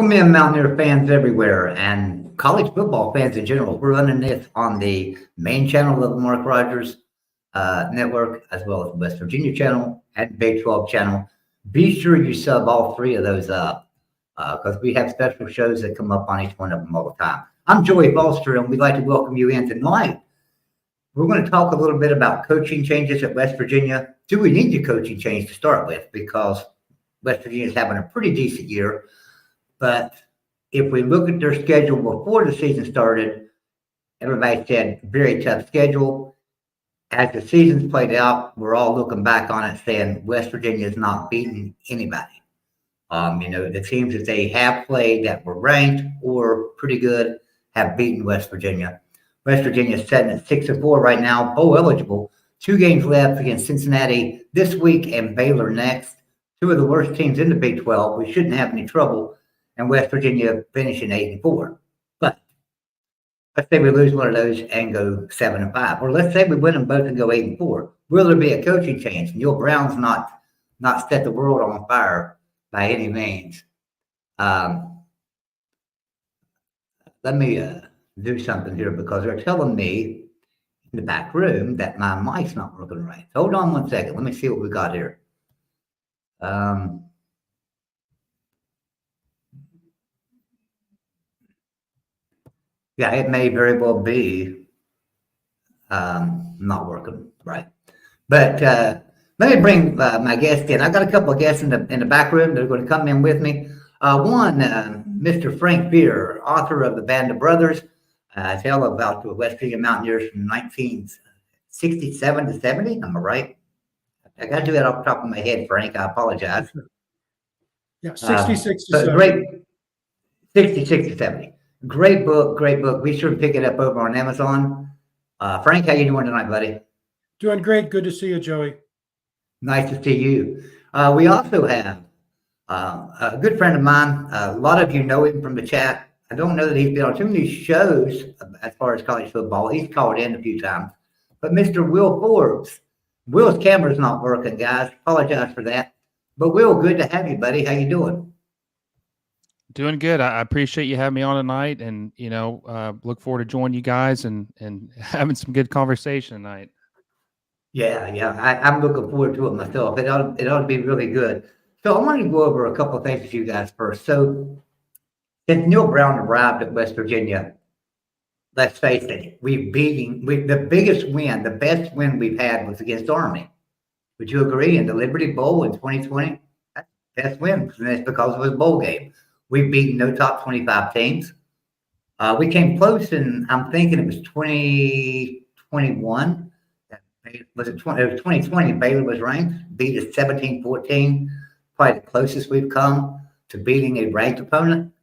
Welcome in, Mountaineer fans everywhere and college football fans in general. We're running this on the main channel of the Mark Rogers Network, as well as the West Virginia channel and Big 12 channel. Be sure you sub all three of those up because we have special shows that come up on each one of them all the time. I'm Joey Foster, and we'd like to welcome you in tonight. We're going to talk a little bit about coaching changes at West Virginia. Do we need a coaching change to start with? Because West Virginia is having a pretty decent year. But if we look at their schedule before the season started, everybody said very tough schedule. As the season's played out, we're all looking back on it saying West Virginia is not beating anybody. The teams that they have played that were ranked or pretty good have beaten West Virginia. West Virginia is sitting at 6-4 right now, bowl eligible. 2 games left against Cincinnati this week and Baylor next. 2 of the worst teams in the Big 12. We shouldn't have any trouble. And West Virginia finishing 8-4. But let's say we lose one of those and go 7-5. Or let's say we win them both and go 8-4. Will there be a coaching change? Neal Brown's not set the world on fire by any means. Let me do something here because they're telling me in the back room that my mic's not working right. Hold on one second. Let me see what we got here. Yeah, it may very well be not working right. But let me bring my guest in. I got a couple of guests in the back room that are going to come in with me. One, Mr. Frank Beer, author of The Band of Brothers, tale about the West Virginia Mountaineers from 1967 to 70. Am I right? I got to do that off the top of my head, Frank. I apologize. Yeah, 66 to 70. Great, 66 to 70. Great book, great book. Be sure to pick it up over on Amazon. Frank, how you doing tonight, buddy? Doing great. Good to see you, Joey. Nice to see you. We also have a good friend of mine. A lot of you know him from the chat. I don't know that he's been on too many shows as far as college football. He's called in a few times. But Mr. Will Forbes. Will's camera's not working, guys. Apologize for that. But Will, good to have you, buddy. How you doing? Doing good. I appreciate you having me on tonight, and look forward to joining you guys and having some good conversation tonight. Yeah, I'm looking forward to it myself. It ought to be really good. So I want to go over a couple of things with you guys first. So since Neal Brown arrived at West Virginia, let's face it, the biggest win, the best win we've had was against Army. Would you agree? In the Liberty Bowl in 2020, that's the best win, and it's because of his bowl game. We've beaten no top 25 teams. We came close, and I'm thinking it was 2021. It was 2020. Baylor was ranked, beat us 17-14. Probably the closest we've come to beating a ranked opponent.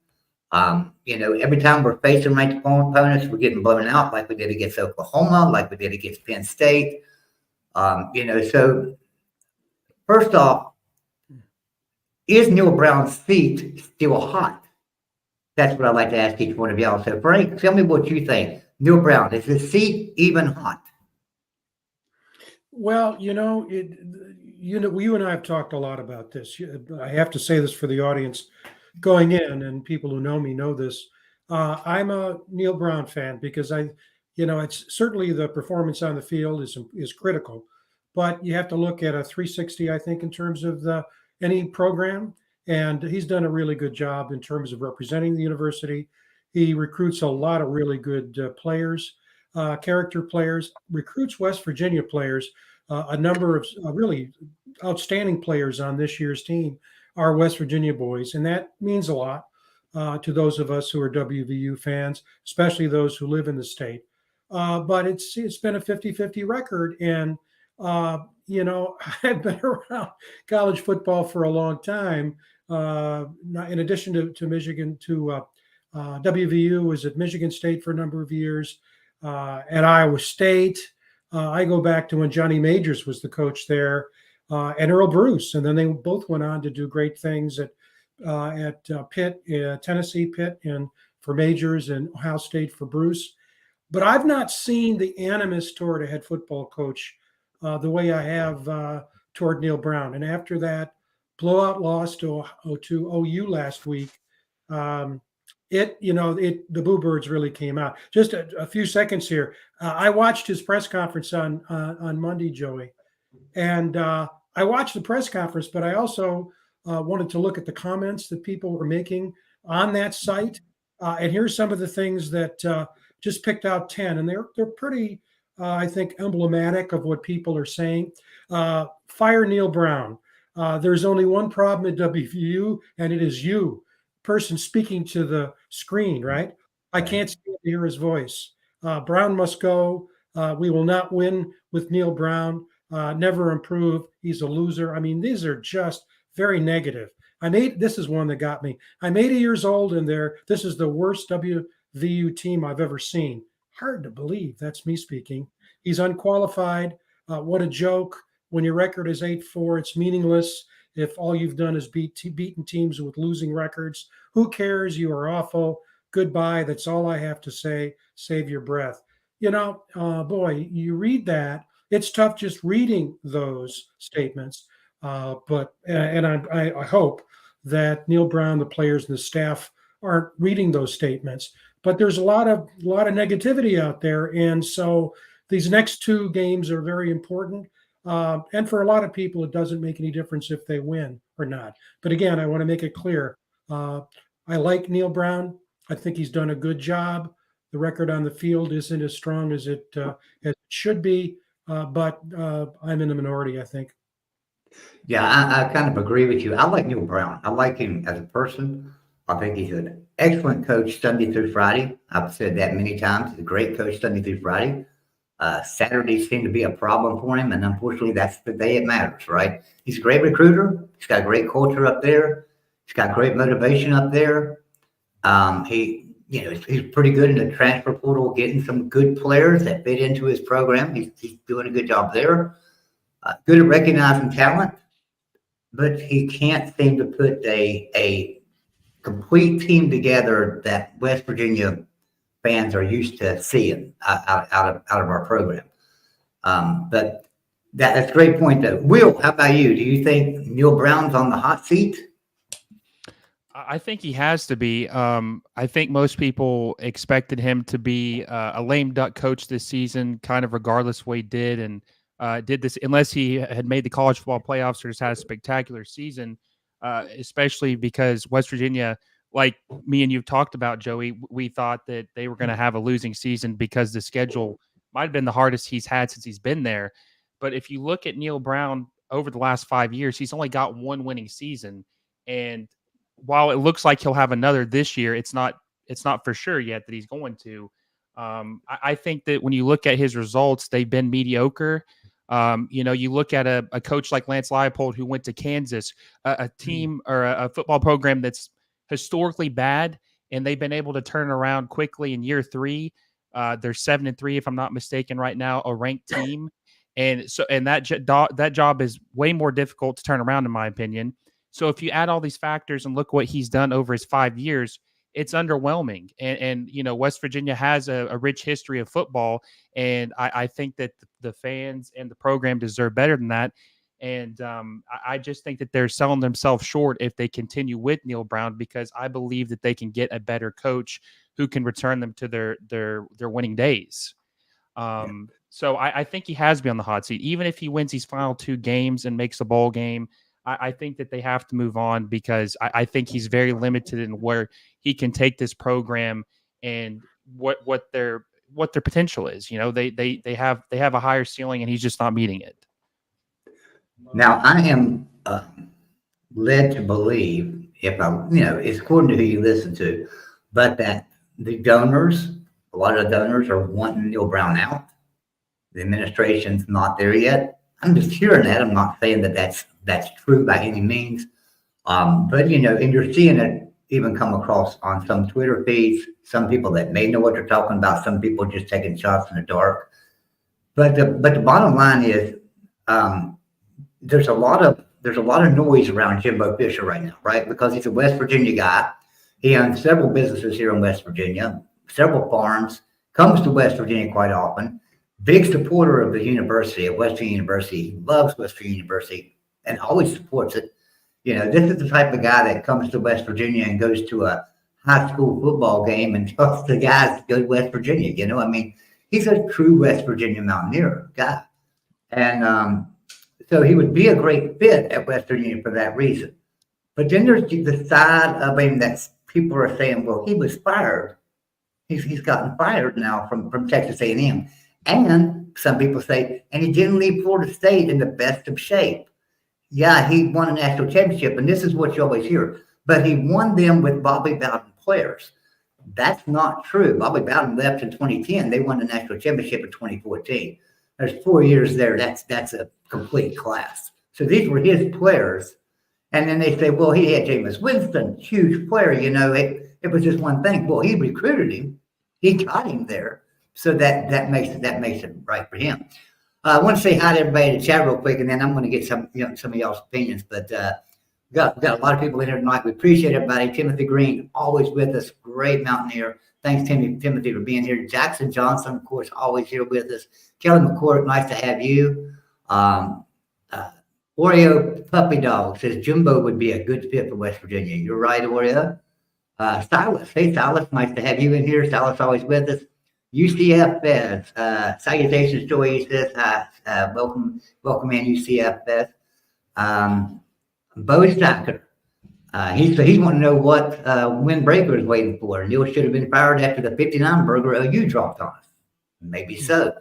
Every time we're facing ranked opponents, we're getting blown out, like we did against Oklahoma, like we did against Penn State. So first off, is Neal Brown's seat still hot? That's what I'd like to ask each one of y'all. So, Frank, tell me what you think. Neal Brown, is his seat even hot? Well, you and I have talked a lot about this. I have to say this for the audience going in, and people who know me know this. I'm a Neal Brown fan because it's certainly the performance on the field is critical, but you have to look at a 360, I think, in terms of any program, and he's done a really good job in terms of representing the university. He recruits a lot of really good players, character players, recruits West Virginia players. A number of really outstanding players on this year's team are West Virginia boys, and that means a lot to those of us who are WVU fans, especially those who live in the state. But it's been a 50-50 record, and I've been around college football for a long time. In addition to Michigan, WVU was at Michigan State for a number of years, at Iowa State. I go back to when Johnny Majors was the coach there, and Earl Bruce, and then they both went on to do great things at Pitt, Tennessee Pitt, and for Majors, and Ohio State for Bruce. But I've not seen the animus toward a head football coach the way I have toward Neal Brown. And after that blowout loss to OU last week, The Boo Birds really came out. Just a few seconds here. I watched his press conference on Monday, Joey, and I watched the press conference, but I also wanted to look at the comments that people were making on that site. And here's some of the things that just picked out 10, and they're pretty, I think, emblematic of what people are saying. Fire Neal Brown. There's only one problem at WVU, and it is you, person speaking to the screen, right? I can't stand to hear his voice. Brown must go. We will not win with Neal Brown. Never improve. He's a loser. I mean, these are just very negative. This is one that got me. I'm 80 years old, and this is the worst WVU team I've ever seen. Hard to believe. That's me speaking. He's unqualified. What a joke. When your record is 8-4, it's meaningless. If all you've done is beaten teams with losing records, who cares? You are awful. Goodbye. That's all I have to say. Save your breath. Boy, you read that. It's tough just reading those statements. But I hope that Neal Brown, the players, and the staff aren't reading those statements. But there's a lot of negativity out there, and so these next two games are very important. And for a lot of people, it doesn't make any difference if they win or not. But again, I want to make it clear. I like Neal Brown. I think he's done a good job. The record on the field isn't as strong as it should be, but I'm in the minority, I think. Yeah, I kind of agree with you. I like Neal Brown. I like him as a person. I think he's an excellent coach Sunday through Friday. I've said that many times. He's a great coach Sunday through Friday. Saturdays seem to be a problem for him, and unfortunately, that's the day it matters, right? He's a great recruiter. He's got a great culture up there. He's got great motivation up there. He's pretty good in the transfer portal, getting some good players that fit into his program. He's doing a good job there. Good at recognizing talent, but he can't seem to put a complete team together that West Virginia fans are used to seeing out of our program. But that's a great point, though. Will, how about you? Do you think Neal Brown's on the hot seat? I think he has to be. I think most people expected him to be a lame duck coach this season, kind of regardless of what he did, and did this unless he had made the college football playoffs or just had a spectacular season, especially because West Virginia, like me and you've talked about, Joey, we thought that they were going to have a losing season because the schedule might have been the hardest he's had since he's been there. But if you look at Neal Brown over the last 5 years, he's only got one winning season. And while it looks like he'll have another this year, it's not for sure yet that he's going to. I think that when you look at his results, they've been mediocre. You look at a coach like Lance Leipold who went to Kansas, a team or a football program that's historically bad, and they've been able to turn around quickly in year 3. They're 7-3, if I'm not mistaken, right now, a ranked team. And that job is way more difficult to turn around, in my opinion. So if you add all these factors and look what he's done over his 5 years, it's underwhelming. And West Virginia has a rich history of football, and I think that the fans and the program deserve better than that. And I just think that they're selling themselves short if they continue with Neal Brown, because I believe that they can get a better coach who can return them to their winning days. So I think he has been on the hot seat. Even if he wins these final 2 games and makes a bowl game, I think that they have to move on, because I think he's very limited in where he can take this program and what their potential is. They have a higher ceiling, and he's just not meeting it. Now, I am led to believe, it's according to who you listen to, but that a lot of the donors are wanting Neal Brown out. The administration's not there yet. I'm just hearing that. I'm not saying that that's true by any means. But, and you're seeing it even come across on some Twitter feeds, some people that may know what they're talking about, some people just taking shots in the dark. But the bottom line is, there's a lot of noise around Jimbo Fisher right now, right? Because he's a West Virginia guy. He owns several businesses here in West Virginia, several farms, comes to West Virginia quite often. Big supporter of the university, of West Virginia University. He loves West Virginia University and always supports it. This is the type of guy that comes to West Virginia and goes to a high school football game and tells the guys to go to West Virginia. I mean, he's a true West Virginia Mountaineer guy. And so he would be a great fit at West Virginia for that reason. But then there's the side of him that people are saying, well, he was fired. He's gotten fired now from Texas A&M. And some people say, and he didn't leave Florida State in the best of shape. Yeah, he won a national championship, and this is what you always hear. But he won them with Bobby Bowden players. That's not true. Bobby Bowden left in 2010. They won the national championship in 2014. There's 4 years there. That's a complete class. So these were his players. And then they say, well, he had Jameis Winston, huge player. It was just one thing. Well, he recruited him. He got him there. So that makes it right for him. I want to say hi to everybody in the chat real quick, and then I'm going to get some of y'all's opinions. But we got a lot of people in here tonight. We appreciate everybody. Timothy Green, always with us, great Mountaineer. Thanks, Timothy, for being here. Jackson Johnson, of course, always here with us. Kelly McCourt, nice to have you. Oreo Puppy Dog says Jimbo would be a good fit for West Virginia. You're right, Oreo. Silas, hey Silas, nice to have you in here. Silas always with us. UCF Fez, salutations, Joy. He says hi. Welcome in UCF Fez. Bo Stacker, he's wanting to know what windbreaker is waiting for. Neal should have been fired after the 59 burger OU dropped on us. Maybe so.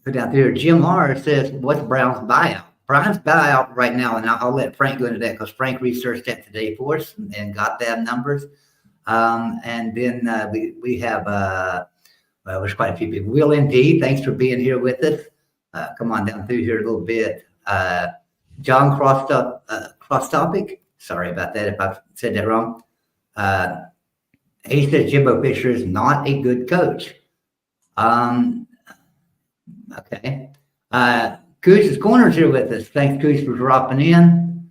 Go down there. Jim R says, what's Brown's buyout? Brown's buyout right now, and I'll let Frank go into that because Frank researched that today for us and got them numbers. And then we have, there's quite a few people. Will indeed, thanks for being here with us. Come on down through here a little bit. John Crosstopic, sorry about that if I said that wrong. He says Jimbo Fisher is not a good coach. Okay. Goose's Corner's here with us. Thanks, Goose, for dropping in.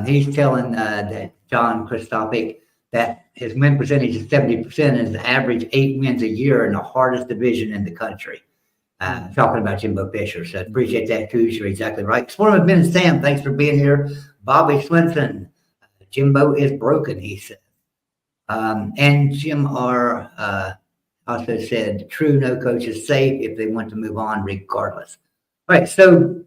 He's telling that John Crosstopic that his win percentage is 70% and his average 8 wins a year in the hardest division in the country. Talking about Jimbo Fisher. So appreciate that, Goose. You're exactly right. Swarm of Ben and Sam, thanks for being here. Bobby Swinson, Jimbo is broken, he said. And Jim R. Also said, true, no coach is safe if they want to move on regardless. All right, so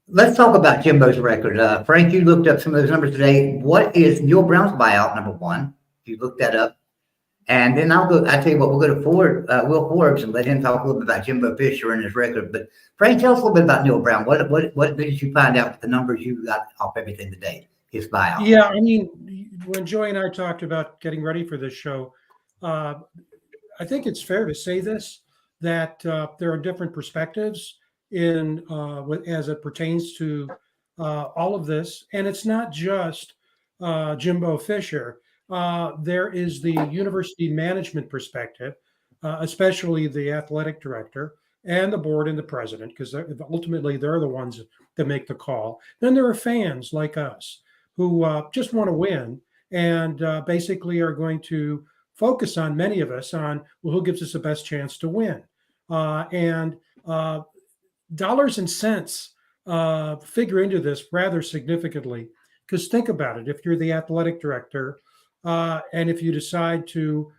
let's talk about Jimbo's record. Frank, you looked up some of those numbers today. What is Neal Brown's buyout, number one? You looked that up. And then I'll tell you what, we'll go to Will Forbes and let him talk a little bit about Jimbo Fisher and his record. But Frank, tell us a little bit about Neal Brown. What did you find out with the numbers you got off everything today, his buyout? Yeah, I mean, when Joy and I talked about getting ready for this show, I think it's fair to say this, that there are different perspectives as it pertains to all of this. And it's not just Jimbo Fisher. There is the university management perspective, especially the athletic director and the board and the president, because ultimately they're the ones that make the call. Then there are fans like us who just want to win and basically are going to focus on, many of us, on, well, who gives us the best chance to win. And dollars and cents figure into this rather significantly, because think about it. If you're the athletic director and if you decide to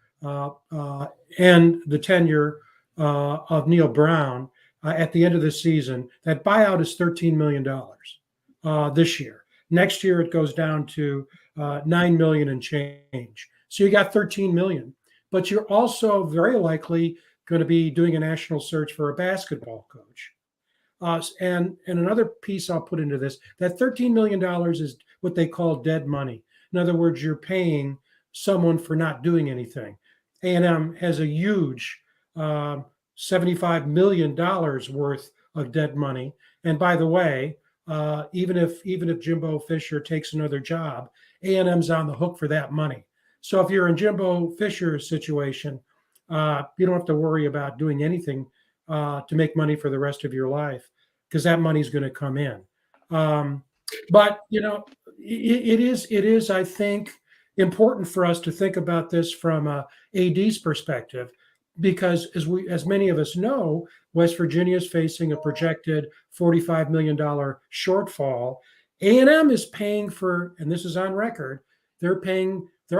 end the tenure of Neal Brown at the end of the season, that buyout is $13 million this year. Next year, it goes down to $9 million and change. So you got $13 million, but you're also very likely going to be doing a national search for a basketball coach. And another piece I'll put into this, that $13 million is what they call dead money. In other words, you're paying someone for not doing anything. A&M has a huge $75 million worth of dead money. And by the way, even if Jimbo Fisher takes another job, A&M's on the hook for that money. So if you're in Jimbo Fisher's situation, you don't have to worry about doing anything to make money for the rest of your life, because that money's going to come in. But it is, I think, important for us to think about this from AD's perspective, because as many of us know, West Virginia is facing a projected $45 million shortfall. A&M is paying for, and this is on record, they're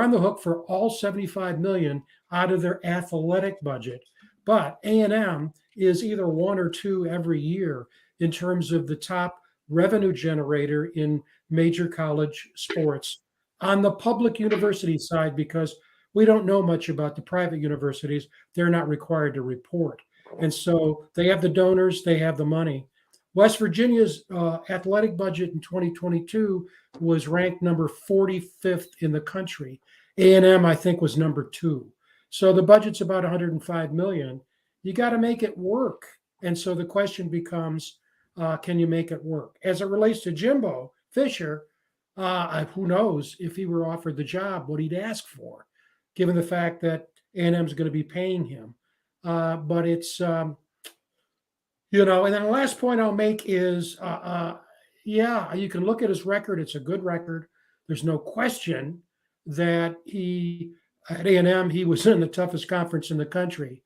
on the hook for all 75 million out of their athletic budget. But A&M is either one or two every year in terms of the top revenue generator in major college sports on the public university side, because we don't know much about the private universities. They're not required to report. And so they have the donors, they have the money. West Virginia's athletic budget in 2022 was ranked number 45th in the country. A&M, I think, was number 2. So the budget's about 105 million. You got to make it work. And so the question becomes, can you make it work? As it relates to Jimbo Fisher, who knows if he were offered the job, what he'd ask for, given the fact that A&M is going to be paying him. But it's, and then the last point I'll make is, yeah, you can look at his record. It's a good record. There's no question that at A&M, he was in the toughest conference in the country.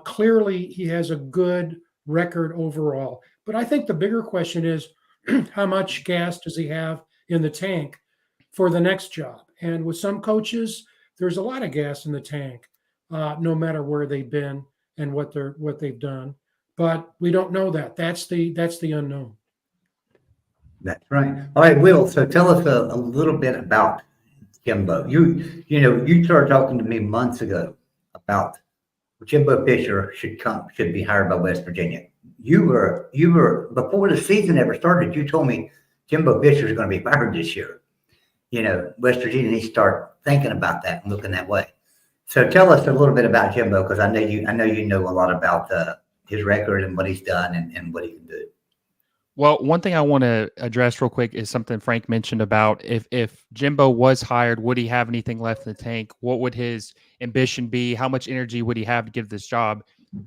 Clearly, he has a good record overall. But I think the bigger question is, how much gas does he have in the tank for the next job? And with some coaches, there's a lot of gas in the tank, no matter where they've been and what they've done. But we don't know that. That's the unknown. That's right. All right, Will. So tell us a little bit about Jimbo. You started talking to me months ago about Jimbo Fisher should be hired by West Virginia. You were before the season ever started. You told me Jimbo Fisher is going to be fired this year. West Virginia needs to start thinking about that and looking that way. So tell us a little bit about Jimbo, because I know you know a lot about his record and what he's done and what he can do. Well, one thing I want to address real quick is something Frank mentioned about if Jimbo was hired, would he have anything left in the tank? What would his ambition be? How much energy would he have to give this job?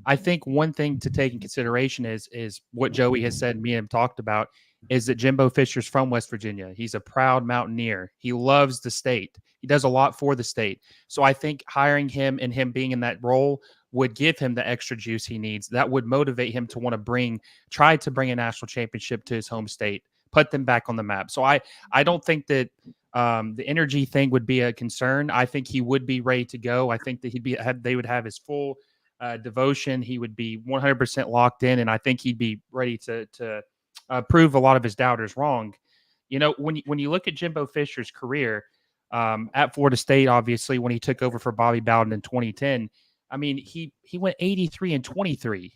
I think one thing to take in consideration is what Joey has said, me and him talked about, is that Jimbo Fisher's from West Virginia. He's a proud Mountaineer. He loves the state. He does a lot for the state. So I think hiring him and him being in that role would give him the extra juice he needs. That would motivate him to want to try to bring a national championship to his home state, put them back on the map. So I don't think that the energy thing would be a concern. I think he would be ready to go. I think that they would have his full devotion. He would be 100% locked in, and I think he'd be ready to prove a lot of his doubters wrong. When you look at Jimbo Fisher's career at Florida State, obviously when he took over for Bobby Bowden in 2010, I mean, he went 83-23.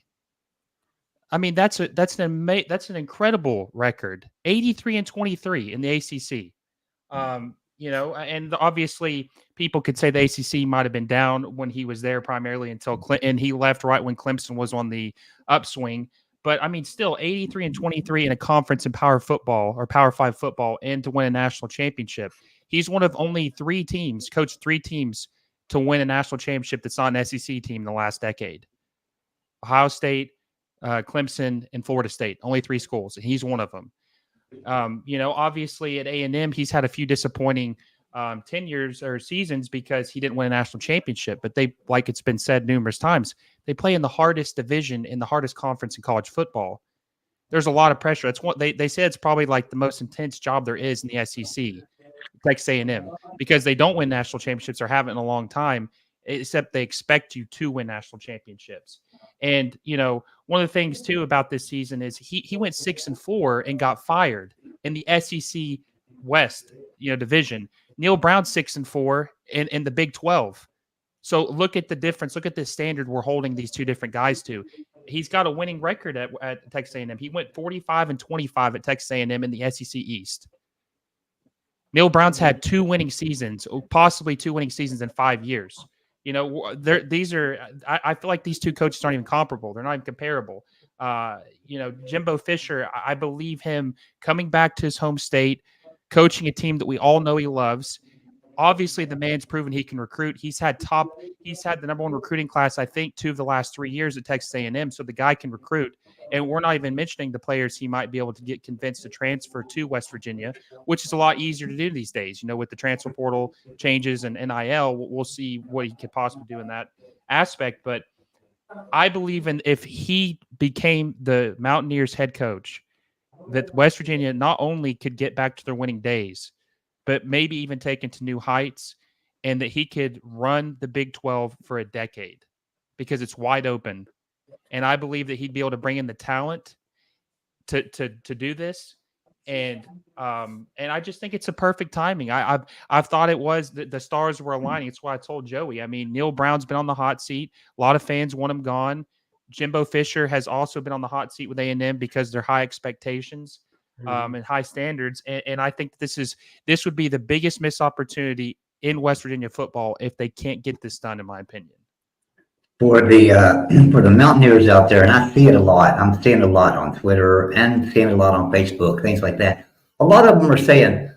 I mean, that's an incredible record. 83-23 in the ACC. And obviously people could say the ACC might have been down when he was there primarily until and he left right when Clemson was on the upswing. But I mean, still 83-23 in a conference in Power Football or Power 5 football and to win a national championship. He's one of only coached 3 teams to win a national championship that's not an SEC team in the last decade. Ohio State, Clemson, and Florida State, only 3 schools, and he's one of them. Obviously at A&M, he's had a few disappointing tenures or seasons because he didn't win a national championship. But they, like it's been said numerous times, they play in the hardest division in the hardest conference in college football. There's a lot of pressure. That's what they say. It's probably like the most intense job there is in the SEC, Texas A&M, because they don't win national championships or haven't in a long time, except they expect you to win national championships. And, one of the things too about this season is he went 6-4 and got fired in the SEC West, division. Neal Brown 6-4 in the Big 12. So look at the difference. Look at the standard we're holding these two different guys to. He's got a winning record at Texas A&M. He went 45-25 at Texas A&M in the SEC East. Neal Brown's had 2 winning seasons, possibly 2 winning seasons in 5 years. I feel like these two coaches aren't even comparable. They're not even comparable. Jimbo Fisher, I believe him coming back to his home state, coaching a team that we all know he loves. Obviously, the man's proven he can recruit. He's had the number 1 recruiting class, I think, 2 of the last 3 years at Texas A&M. So the guy can recruit. And we're not even mentioning the players he might be able to get convinced to transfer to West Virginia, which is a lot easier to do these days. With the transfer portal changes and NIL, we'll see what he could possibly do in that aspect. But I believe if he became the Mountaineers head coach, that West Virginia not only could get back to their winning days, but maybe even taken to new heights, and that he could run the Big 12 for a decade because it's wide open. And I believe that he'd be able to bring in the talent to do this. And I just think it's a perfect timing. I've thought it was the stars were aligning. It's why I told Joey. I mean, Neal Brown's been on the hot seat. A lot of fans want him gone. Jimbo Fisher has also been on the hot seat with A&M because they're high expectations and high standards. And I think this would be the biggest missed opportunity in West Virginia football if they can't get this done, in my opinion. For the Mountaineers out there, and I see it a lot. I'm seeing it a lot on Twitter and seeing it a lot on Facebook, things like that. A lot of them are saying,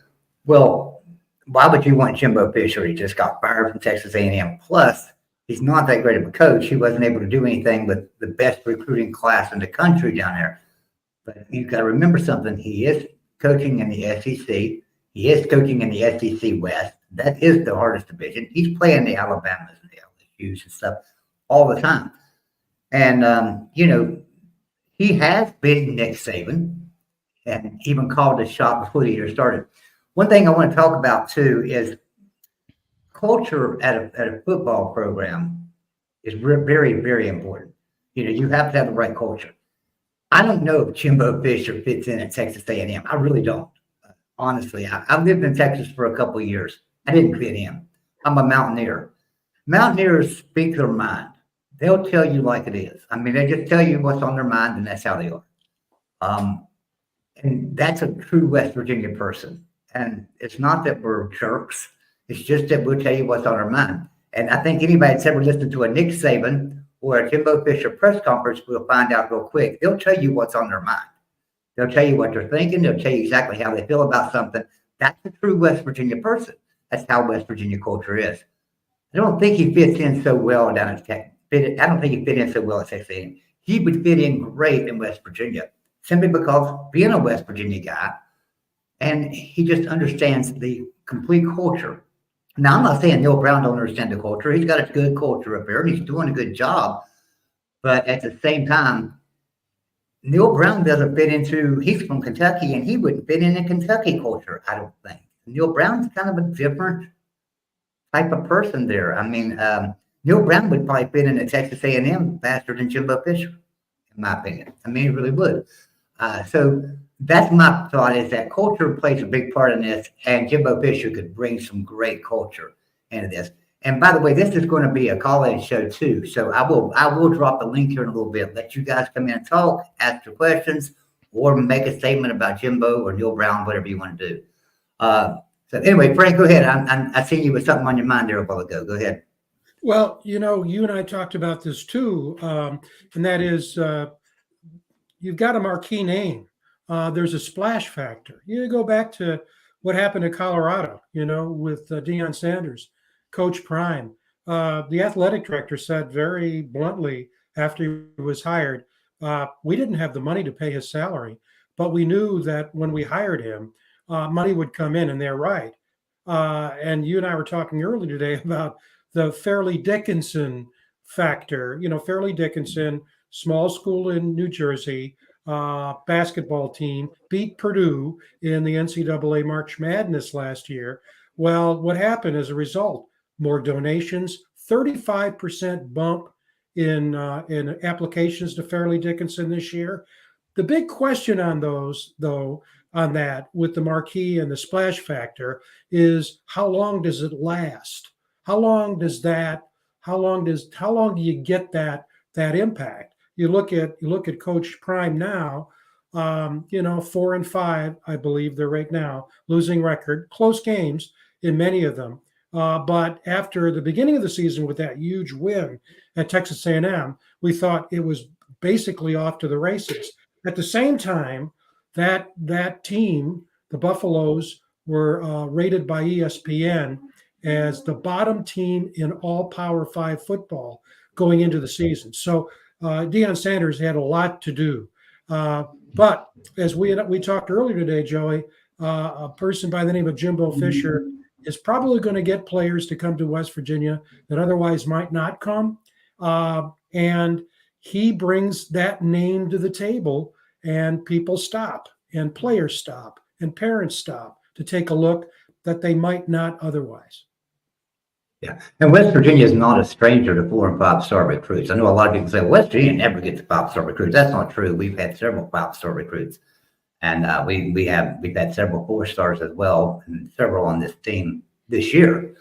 well, why would you want Jimbo Fisher? He just got fired from Texas A&M. Plus, he's not that great of a coach. He wasn't able to do anything with the best recruiting class in the country down there. But you've got to remember something. He is coaching in the SEC. He is coaching in the SEC West. That is the hardest division. He's playing the Alabamas and the LSUs and stuff all the time. And, he has beaten Nick Saban and even called a shot before the year started. One thing I want to talk about, too, is culture at a football program is very, very important. You have to have the right culture. I don't know if Jimbo Fisher fits in at Texas A&M. I really don't. Honestly, I've lived in Texas for a couple of years. I didn't fit in. I'm a Mountaineer. Mountaineers speak their mind. They'll tell you like it is. I mean, they just tell you what's on their mind, and that's how they are. And that's a true West Virginia person. And it's not that we're jerks. It's just that we'll tell you what's on our mind. And I think anybody that's ever listened to a Nick Saban or a Jimbo Fisher press conference will find out real quick. They'll tell you what's on their mind. They'll tell you what they're thinking. They'll tell you exactly how they feel about something. That's a true West Virginia person. That's how West Virginia culture is. I don't think he fits in so well down at Tech. I don't think he fit in so well at Texas A&M. He would fit in great in West Virginia simply because being a West Virginia guy, and he just understands the complete culture. Now, I'm not saying Neal Brown don't understand the culture. He's got a good culture up there, and he's doing a good job. But at the same time, Neal Brown doesn't fit into, he's from Kentucky, and he wouldn't fit in Kentucky culture, I don't think. Neal Brown's kind of a different type of person there. I mean, Neal Brown would probably fit in at Texas A&M faster than Jimbo Fisher, in my opinion. I mean, he really would. So that's my thought, is that culture plays a big part in this, and Jimbo Fisher could bring some great culture into this. And by the way, this is going to be a college show too. So I will drop the link here in a little bit, let you guys come in and talk, ask your questions, or make a statement about Jimbo or Neal Brown, whatever you want to do. So anyway, Frank, go ahead. I seen you with something on your mind there a while ago. Go ahead. Well, you and I talked about this too, and that is you've got a marquee name. There's a splash factor. You go back to what happened in Colorado, with Deion Sanders, Coach Prime. The athletic director said very bluntly after he was hired, we didn't have the money to pay his salary, but we knew that when we hired him, money would come in, and they're right. And you and I were talking earlier today about the Fairleigh Dickinson factor. Fairleigh Dickinson, small school in New Jersey, basketball team, beat Purdue in the NCAA March Madness last year. Well, what happened as a result? More donations, 35% bump in applications to Fairleigh Dickinson this year. The big question on those, though, on that with the marquee and the splash factor is how long does it last? How long do you get that impact? You look at Coach Prime now, 4-5, I believe they're right now, losing record, close games in many of them. But after the beginning of the season with that huge win at Texas A&M, we thought it was basically off to the races. At the same time, that team, the Buffaloes, were rated by ESPN as the bottom team in all Power 5 football going into the season. So Deion Sanders had a lot to do. But as we talked earlier today, Joey, a person by the name of Jimbo Fisher is probably going to get players to come to West Virginia that otherwise might not come. And he brings that name to the table, and people stop, and players stop, and parents stop to take a look. that they might not otherwise. Yeah. And West Virginia is not a stranger to 4 and 5-star recruits. I know a lot of people say, West Virginia never gets 5-star recruits. That's not true. We've had several 5-star recruits. And we've had several 4-stars as well, and several on this team this year.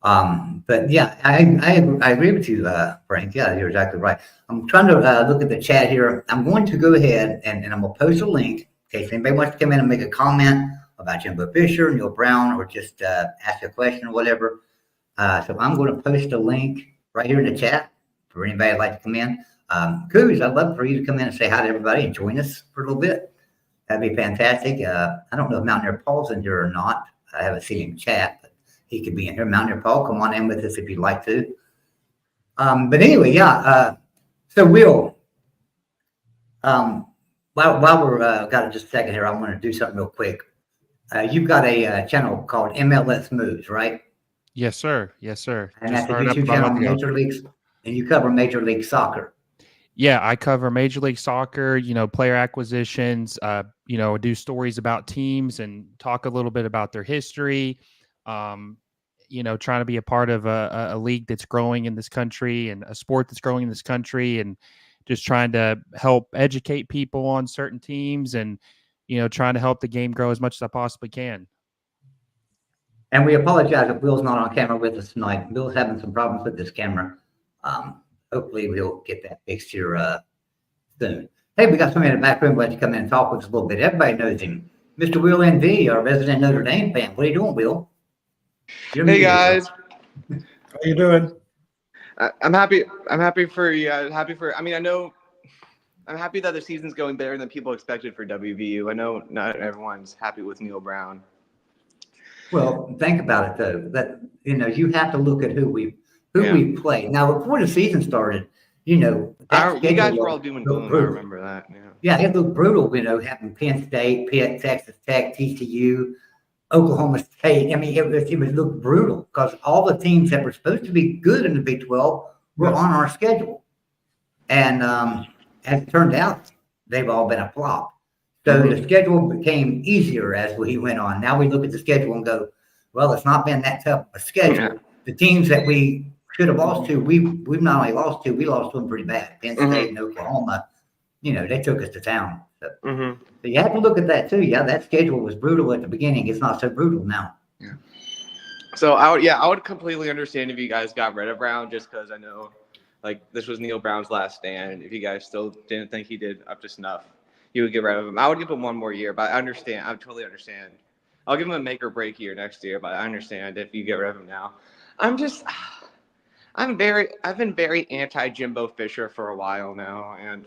But yeah, I agree with you, Frank. Yeah, you're exactly right. I'm trying to look at the chat here. I'm going to go ahead and I'm going to post a link in case anybody wants to come in and make a comment about Jimbo Fisher, Neal Brown, or just ask a question or whatever. So I'm going to post a link right here in the chat for anybody that'd like to come in. Coos, I'd love for you to come in and say hi to everybody and join us for a little bit. That'd be fantastic. I don't know if Mountaineer Paul's in here or not. I haven't seen him chat, but he could be in here. Mountaineer Paul, come on in with us if you'd like to. But anyway, yeah. So Will, while we're got just a second here, I want to do something real quick. You've got a channel called MLS Moves, right? Yes, sir. Yes, sir. And Just that's a started up YouTube about a channel month on ago. Major Leagues, and you cover Major League Soccer. Yeah, I cover Major League Soccer, player acquisitions, do stories about teams and talk a little bit about their history, trying to be a part of a league that's growing in this country and a sport that's growing in this country, and just trying to help educate people on certain teams and, trying to help the game grow as much as I possibly can. And we apologize if Will's not on camera with us tonight. Will's having some problems with this camera. Hopefully we'll get that fixed here soon. Hey, we got somebody in the back room who wants to come in and talk with us a little bit. Everybody knows him. Mr. Will NV, our resident Notre Dame fan. What are you doing, Will? Hey guys. How you doing? I'm happy. I'm happy for you guys. I'm happy that the season's going better than people expected for WVU. I know not everyone's happy with Neal Brown. Well, think about it though. That you have to look at who we played. Now, before the season started, you guys were all doom and gloom. I remember that. Yeah, it looked brutal. Having Penn State, Pitt, Texas Tech, TCU, Oklahoma State. I mean, it looked brutal because all the teams that were supposed to be good in the Big 12 were on our schedule, and as it turned out, they've all been a flop. So the schedule became easier as we went on. Now we look at the schedule and go, well, it's not been that tough a schedule. Yeah. The teams that we should have lost to, we've not only lost to, we lost to them pretty bad. Penn State and Oklahoma, they took us to town. So, so you have to look at that too. Yeah, that schedule was brutal at the beginning. It's not so brutal now. Yeah. So I would completely understand if you guys got rid of Brown, just because I know, this was Neal Brown's last stand. If you guys still didn't think he did up to snuff, you would get rid of him. I would give him one more year, but I understand. I totally understand. I'll give him a make or break year next year, but I understand if you get rid of him now. I've been very anti Jimbo Fisher for a while now, and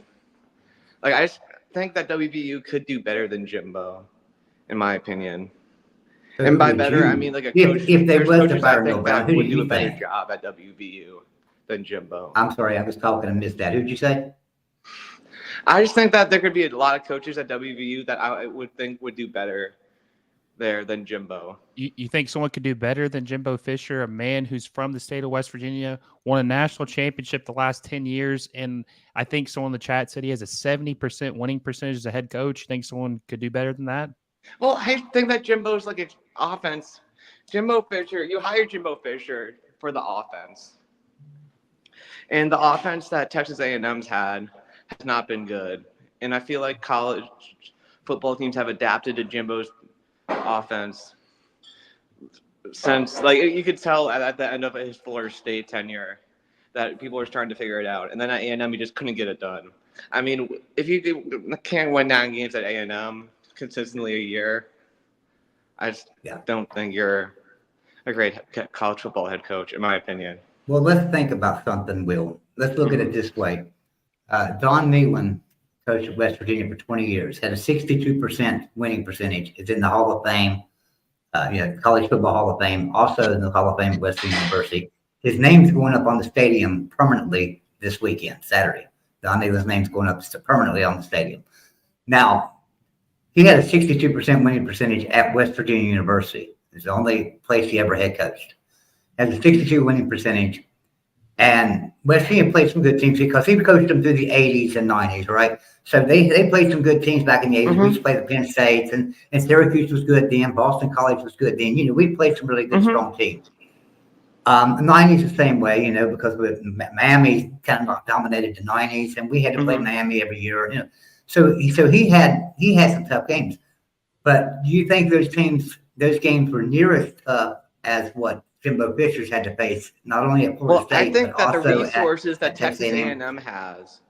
I just think that WVU could do better than Jimbo, in my opinion. So and by better, I mean a coach. If they was to fire Neal Brown, would do a better job at WVU than Jimbo. I'm sorry, I was talking and missed that. Who'd you say? I just think that there could be a lot of coaches at WVU that I would think would do better there than Jimbo. You think someone could do better than Jimbo Fisher, a man who's from the state of West Virginia, won a national championship the last 10 years, and I think someone in the chat said he has a 70% winning percentage as a head coach. You think someone could do better than that? Well, I think that Jimbo's an offense. Jimbo Fisher, you hired Jimbo Fisher for the offense. And the offense that Texas A&M's had has not been good. And I feel like college football teams have adapted to Jimbo's offense since, you could tell at the end of his Florida State tenure that people were starting to figure it out. And then at A&M, he just couldn't get it done. I mean, if you can't win 9 games at A&M consistently a year, I just don't think you're a great college football head coach, in my opinion. Well, let's think about something, Will. Let's look at it this way. Don Nehlen coached at West Virginia for 20 years, had a 62% winning percentage, is in the Hall of Fame, College Football Hall of Fame, also in the Hall of Fame at Western University. His name's going up on the stadium permanently this weekend, Saturday. Don Nehlen's name's going up permanently on the stadium. Now, he had a 62% winning percentage at West Virginia University. It's the only place he ever head coached. Has a 62 winning percentage. And West Virginia played some good teams because he coached them through the 80s and 90s, right? So they played some good teams back in the 80s. We used to play the Penn States, and Syracuse was good then. Boston College was good then. We played some really good, strong teams. The 90s the same way, because Miami kind of dominated the 90s, and we had to play Miami every year. So he had some tough games. But do you think those games were near as tough as what Jimbo Fisher's had to face, not only at Florida State, I think but that the also resources that at Texas A&M has,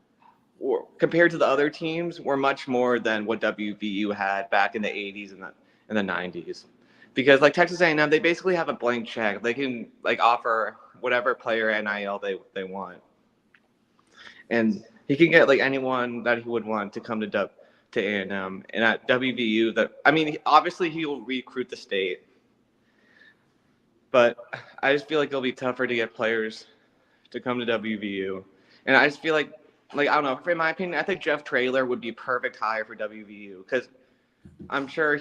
compared to the other teams, were much more than what WVU had back in the 80s and the 90s. Because like Texas A&M, they basically have a blank check. They can offer whatever player NIL they want, and he can get anyone that he would want to come to A&M. And at WVU, obviously he will recruit the state, but I just feel like it'll be tougher to get players to come to WVU. And I just feel like I don't know. In my opinion, I think Jeff Traylor would be perfect hire for WVU because I'm sure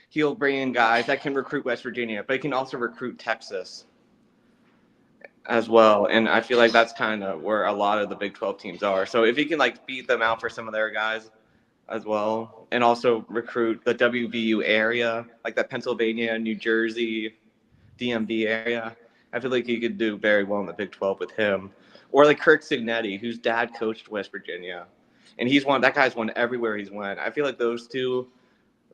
he'll bring in guys that can recruit West Virginia, but he can also recruit Texas as well. And I feel like that's kind of where a lot of the Big 12 teams are. So if he can beat them out for some of their guys as well, and also recruit the WVU area, like that Pennsylvania, New Jersey, DMV area, I feel like he could do very well in the Big 12 with him. Or Kirk Signetti, whose dad coached West Virginia. And that guy's won everywhere he's went. I feel like those two,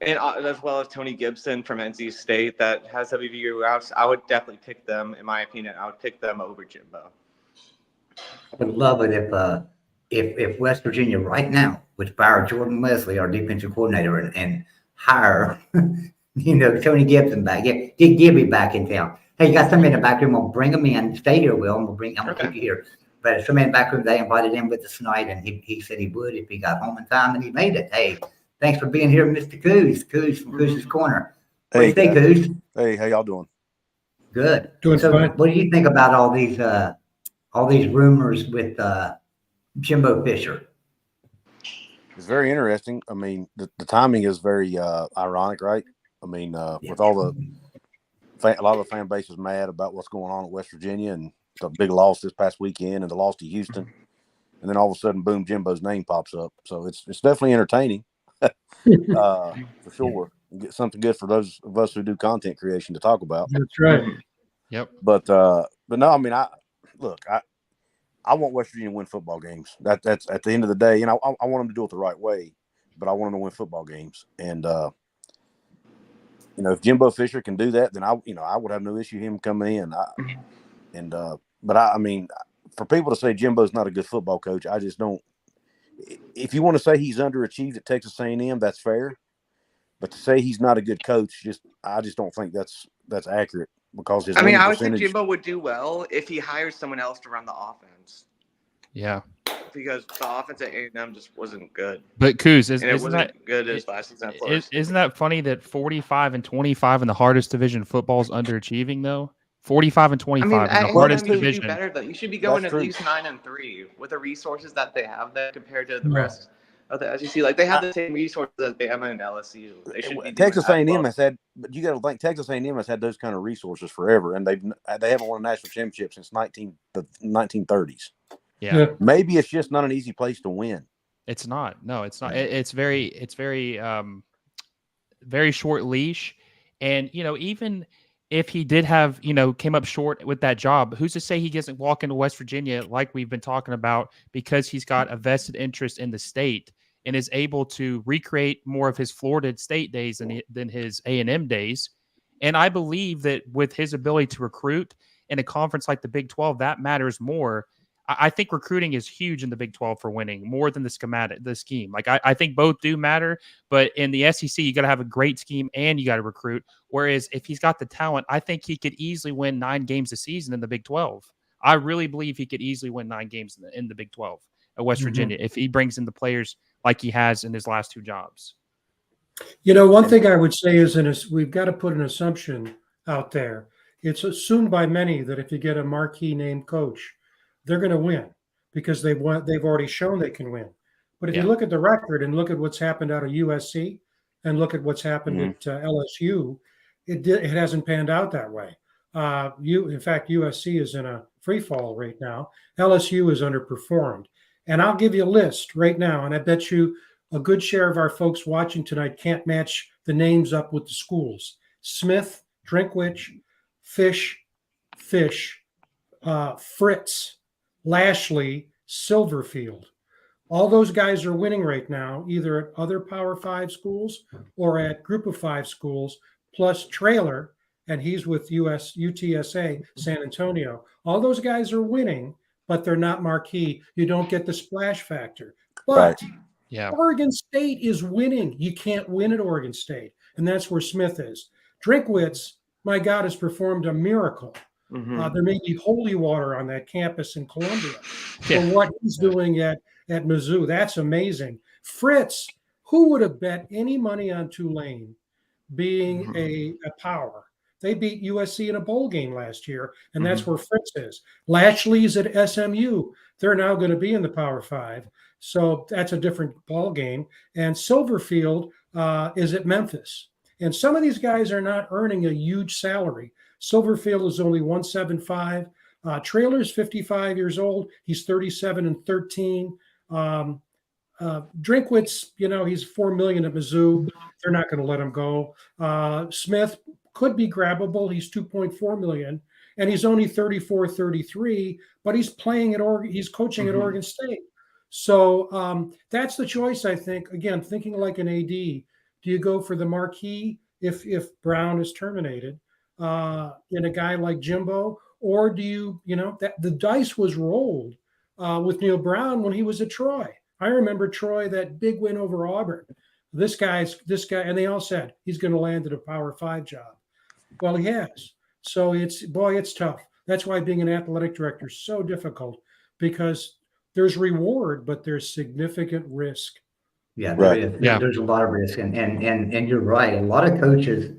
and as well as Tony Gibson from NC State that has WVU routes, I would definitely pick them. In my opinion, I would pick them over Jimbo. I would love it if West Virginia right now would fire Jordan Leslie, our defensive coordinator, and hire Tony Gibson back. Get Gibby back in town. Hey, you got somebody in the back room? We'll bring them in. Stay here, Will. I'm gonna keep you here. But somebody in the back room, they invited him with us tonight, and he said he would if he got home in time, and he made it. Hey, thanks for being here, Mr. Coos from Coos's Corner. What do you think, Coos? Hey, how y'all doing? Good. Doing fine. What do you think about all these rumors with Jimbo Fisher? It's very interesting. The timing is very ironic, right? With all a lot of the fan base is mad about what's going on at West Virginia and the big loss this past weekend and the loss to Houston, and then all of a sudden, boom, Jimbo's name pops up. So it's definitely entertaining, for sure. And get something good for those of us who do content creation to talk about. That's right. Yep. But no, I want West Virginia to win football games. That's at the end of the day, I want them to do it the right way, but I want them to win football games. And if Jimbo Fisher can do that, then I would have no issue him coming in. But for people to say Jimbo's not a good football coach, I just don't. If you want to say he's underachieved at Texas A&M, that's fair. But to say he's not a good coach, I just don't think that's accurate because his I would think Jimbo would do well if he hires someone else to run the offense. Yeah. Because the offense at A&M just wasn't good. But Coos, it wasn't good as last season. Isn't that funny that 45-25 in the hardest division football is underachieving though? 45-25 in the hardest division. You should be going at least 9-3 with the resources that they have there compared to the rest of the SEC. They have the same resources as Bama and LSU. They should be Texas A&M has had, but you got to think Texas A&M has had those kind of resources forever, and they haven't won a national championship since the 1930s. Yeah. Maybe it's just not an easy place to win. It's not. No, it's not. It's very very short leash. And, even if he did have, came up short with that job, who's to say he doesn't walk into West Virginia like we've been talking about because he's got a vested interest in the state and is able to recreate more of his Florida State days than his A&M days. And I believe that with his ability to recruit in a conference like the Big 12, that matters more. I think recruiting is huge in the Big 12 for winning more than the scheme. I think both do matter, but in the SEC, you got to have a great scheme and you got to recruit. Whereas if he's got the talent, I think he could easily win 9 games a season in the Big 12. I really believe he could easily win 9 games in the Big 12 at West Virginia if he brings in the players like he has in his last 2 jobs. One thing I would say is we've got to put an assumption out there. It's assumed by many that if you get a marquee named coach, they're going to win because they've already shown they can win. But if you look at the record and look at what's happened out of USC and look at what's happened at LSU, it hasn't panned out that way. In fact, USC is in a free fall right now. LSU is underperformed. And I'll give you a list right now, and I bet you a good share of our folks watching tonight can't match the names up with the schools. Smith, Drinkwitz, Fish, Fritz, Lashley, Silverfield. All those guys are winning right now, either at other Power 5 schools or at Group of 5 schools, plus Trailer, and he's with UTSA, San Antonio. All those guys are winning, but they're not marquee. You don't get the splash factor. But Yeah. Oregon State is winning. You can't win at Oregon State, and that's where Smith is. Drinkwitz, my God, has performed a miracle. There may be holy water on that campus in Columbia for what he's doing at Mizzou. That's amazing. Fritz, who would have bet any money on Tulane being a power? They beat USC in a bowl game last year, and that's where Fritz is. Lashley's at SMU. They're now going to be in the Power 5. So that's a different ball game. And Silverfield is at Memphis. And some of these guys are not earning a huge salary. Silverfield is only 175. Trailer's 55 years old. He's 37-13. Drinkwitz, he's $4 million at Mizzou. They're not going to let him go. Smith could be grabbable. He's $2.4 million, and he's only 34-33. But he's playing at Oregon. He's coaching at Oregon State. So that's the choice, I think. Again, thinking like an AD, do you go for the marquee if Brown is terminated in a guy like Jimbo, or do you that the dice was rolled with Neal Brown when he was at Troy? I remember Troy, that big win over Auburn. This guy, and they all said he's going to land at a Power 5 job. Well, he has. So it's tough. That's why being an athletic director is so difficult, because there's reward, but there's significant risk. Yeah, there is. Yeah. There's a lot of risk, and you're right. A lot of coaches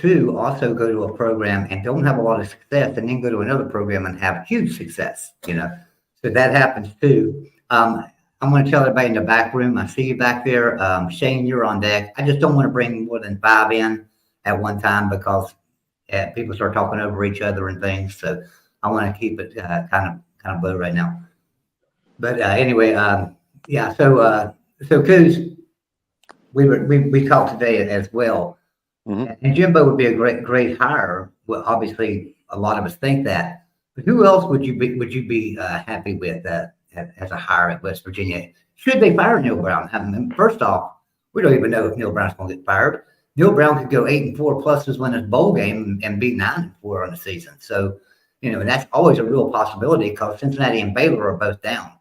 too also go to a program and don't have a lot of success, and then go to another program and have huge success. So that happens too. I'm going to tell everybody in the back room, I see you back there. Shane, you're on deck. I just don't want to bring more than 5 in at one time, because people start talking over each other and things. So I want to keep it kind of low right now. But anyway, yeah. So Coos, we talked today as well, and Jimbo would be a great hire. Well, obviously, a lot of us think that. But who else would you be happy with as a hire at West Virginia? Should they fire Neal Brown? I mean, first off, we don't even know if Neal Brown's going to get fired. Neal Brown could go 8-4 plus win his bowl game and be 9-4 on the season. So, and that's always a real possibility, because Cincinnati and Baylor are both down.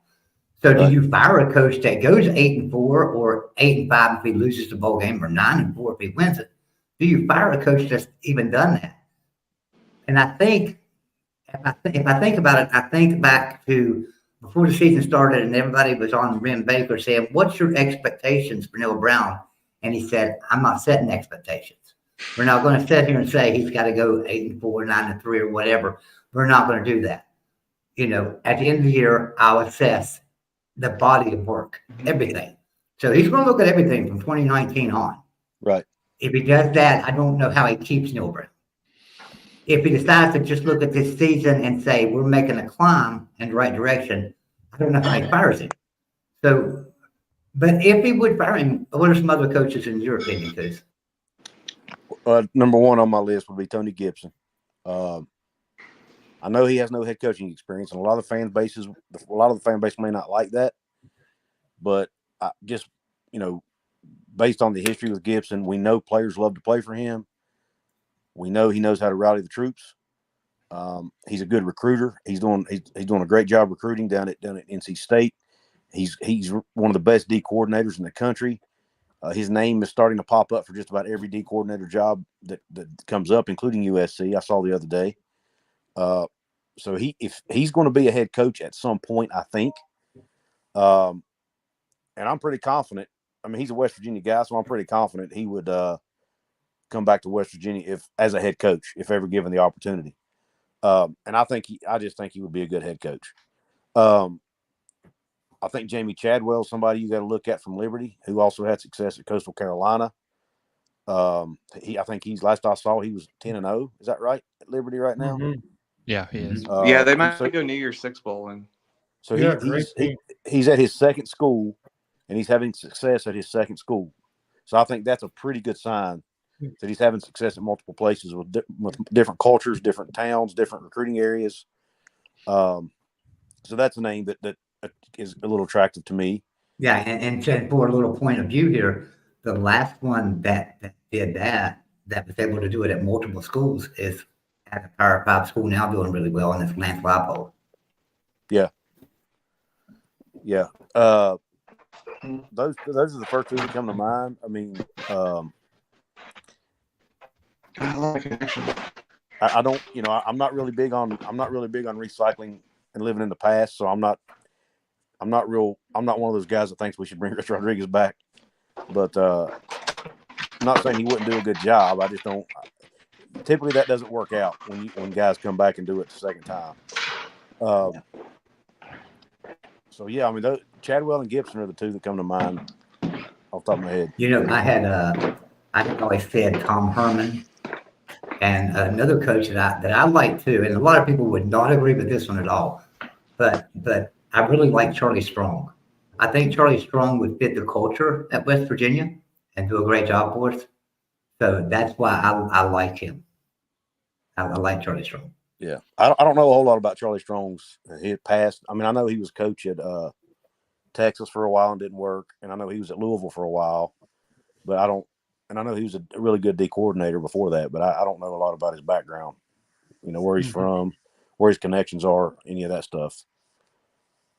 So do you fire a coach that goes 8-4 or 8-5 if he loses the bowl game, or 9-4 if he wins it? Do you fire a coach that's even done that? And I think, if I think about it, I think back to before the season started and everybody was on Rim Baker saying, "What's your expectations for Neal Brown?" And he said, "I'm not setting expectations. We're not going to sit here and say he's got to go 8-4, 9-3, or whatever. We're not going to do that. At the end of the year, I'll assess the body of work, everything. So he's going to look at everything from 2019 on. Right. If he does that, I don't know how he keeps Neal Brown. If he decides to just look at this season and say, we're making a climb in the right direction, I don't know how he fires him. So, but if he would fire him, what are some other coaches in your opinion, Coos? Number one on my list would be Tony Gibson. I know he has no head coaching experience, and a lot of the fan base may not like that. But just, based on the history with Gibson, we know players love to play for him. We know he knows how to rally the troops. He's a good recruiter. He's doing a great job recruiting down at NC State. He's one of the best D coordinators in the country. His name is starting to pop up for just about every D coordinator job that comes up, including USC. I saw the other day. So if he's going to be a head coach at some point, I think. And I'm pretty confident. I mean, he's a West Virginia guy, so I'm pretty confident he would come back to West Virginia as a head coach, if ever given the opportunity. And I just think he would be a good head coach. I think Jamie Chadwell is somebody you got to look at from Liberty, who also had success at Coastal Carolina. I think he's last I saw he was 10-0. Is that right at Liberty right now? Mhm. Yeah, he is. Yeah, they He- might so go New Year's Six bowling. so Yeah, great team. he's at his second school, and he's having success at his second school. So I think that's a pretty good sign that he's having success at multiple places with different cultures, different towns, different recruiting areas. So that's a name that is a little attractive to me. Yeah, and for a little point of view here, the last one that did that was able to do it at multiple schools is at a Power 5 school now doing really well, and it's Lance Leipold. Yeah. Those are the first two that come to mind. I mean, I don't, I'm not really big on recycling and living in the past. So I'm not one of those guys that thinks we should bring Rich Rodriguez back. But I'm not saying he wouldn't do a good job. I just don't. Typically, that doesn't work out when guys come back and do it the second time. So yeah, I mean, Chadwell and Gibson are the two that come to mind off the top of my head. I had always said Tom Herman, and another coach that I like too, and a lot of people would not agree with this one at all, but I really like Charlie Strong. I think Charlie Strong would fit the culture at West Virginia and do a great job for us. So that's why I like him. I like Charlie Strong. Yeah, I don't know a whole lot about Charlie Strong's past. I mean, I know he was coach at Texas for a while and didn't work, and I know he was at Louisville for a while, but I know he was a really good D coordinator before that, but I don't know a lot about his background, where he's from, where his connections are, any of that stuff.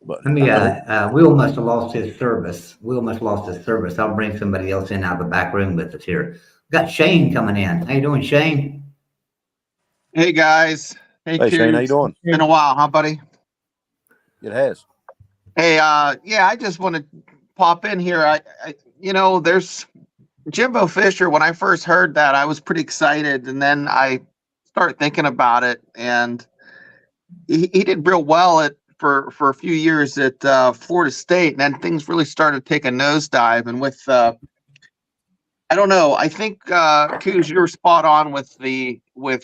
But Let me, Will must have lost his service. I'll bring somebody else in out of the back room with us here. We've got Shane coming in. How you doing, Shane? Hey guys. Hey Shane, how you doing? Been a while, huh, buddy? It has. Hey, yeah, I just want to pop in here. There's Jimbo Fisher. When I first heard that, I was pretty excited, and then I started thinking about it, and he did real well for a few years at Florida State, and then things really started to take a nosedive. And with I don't know. I think Coos, you're spot on with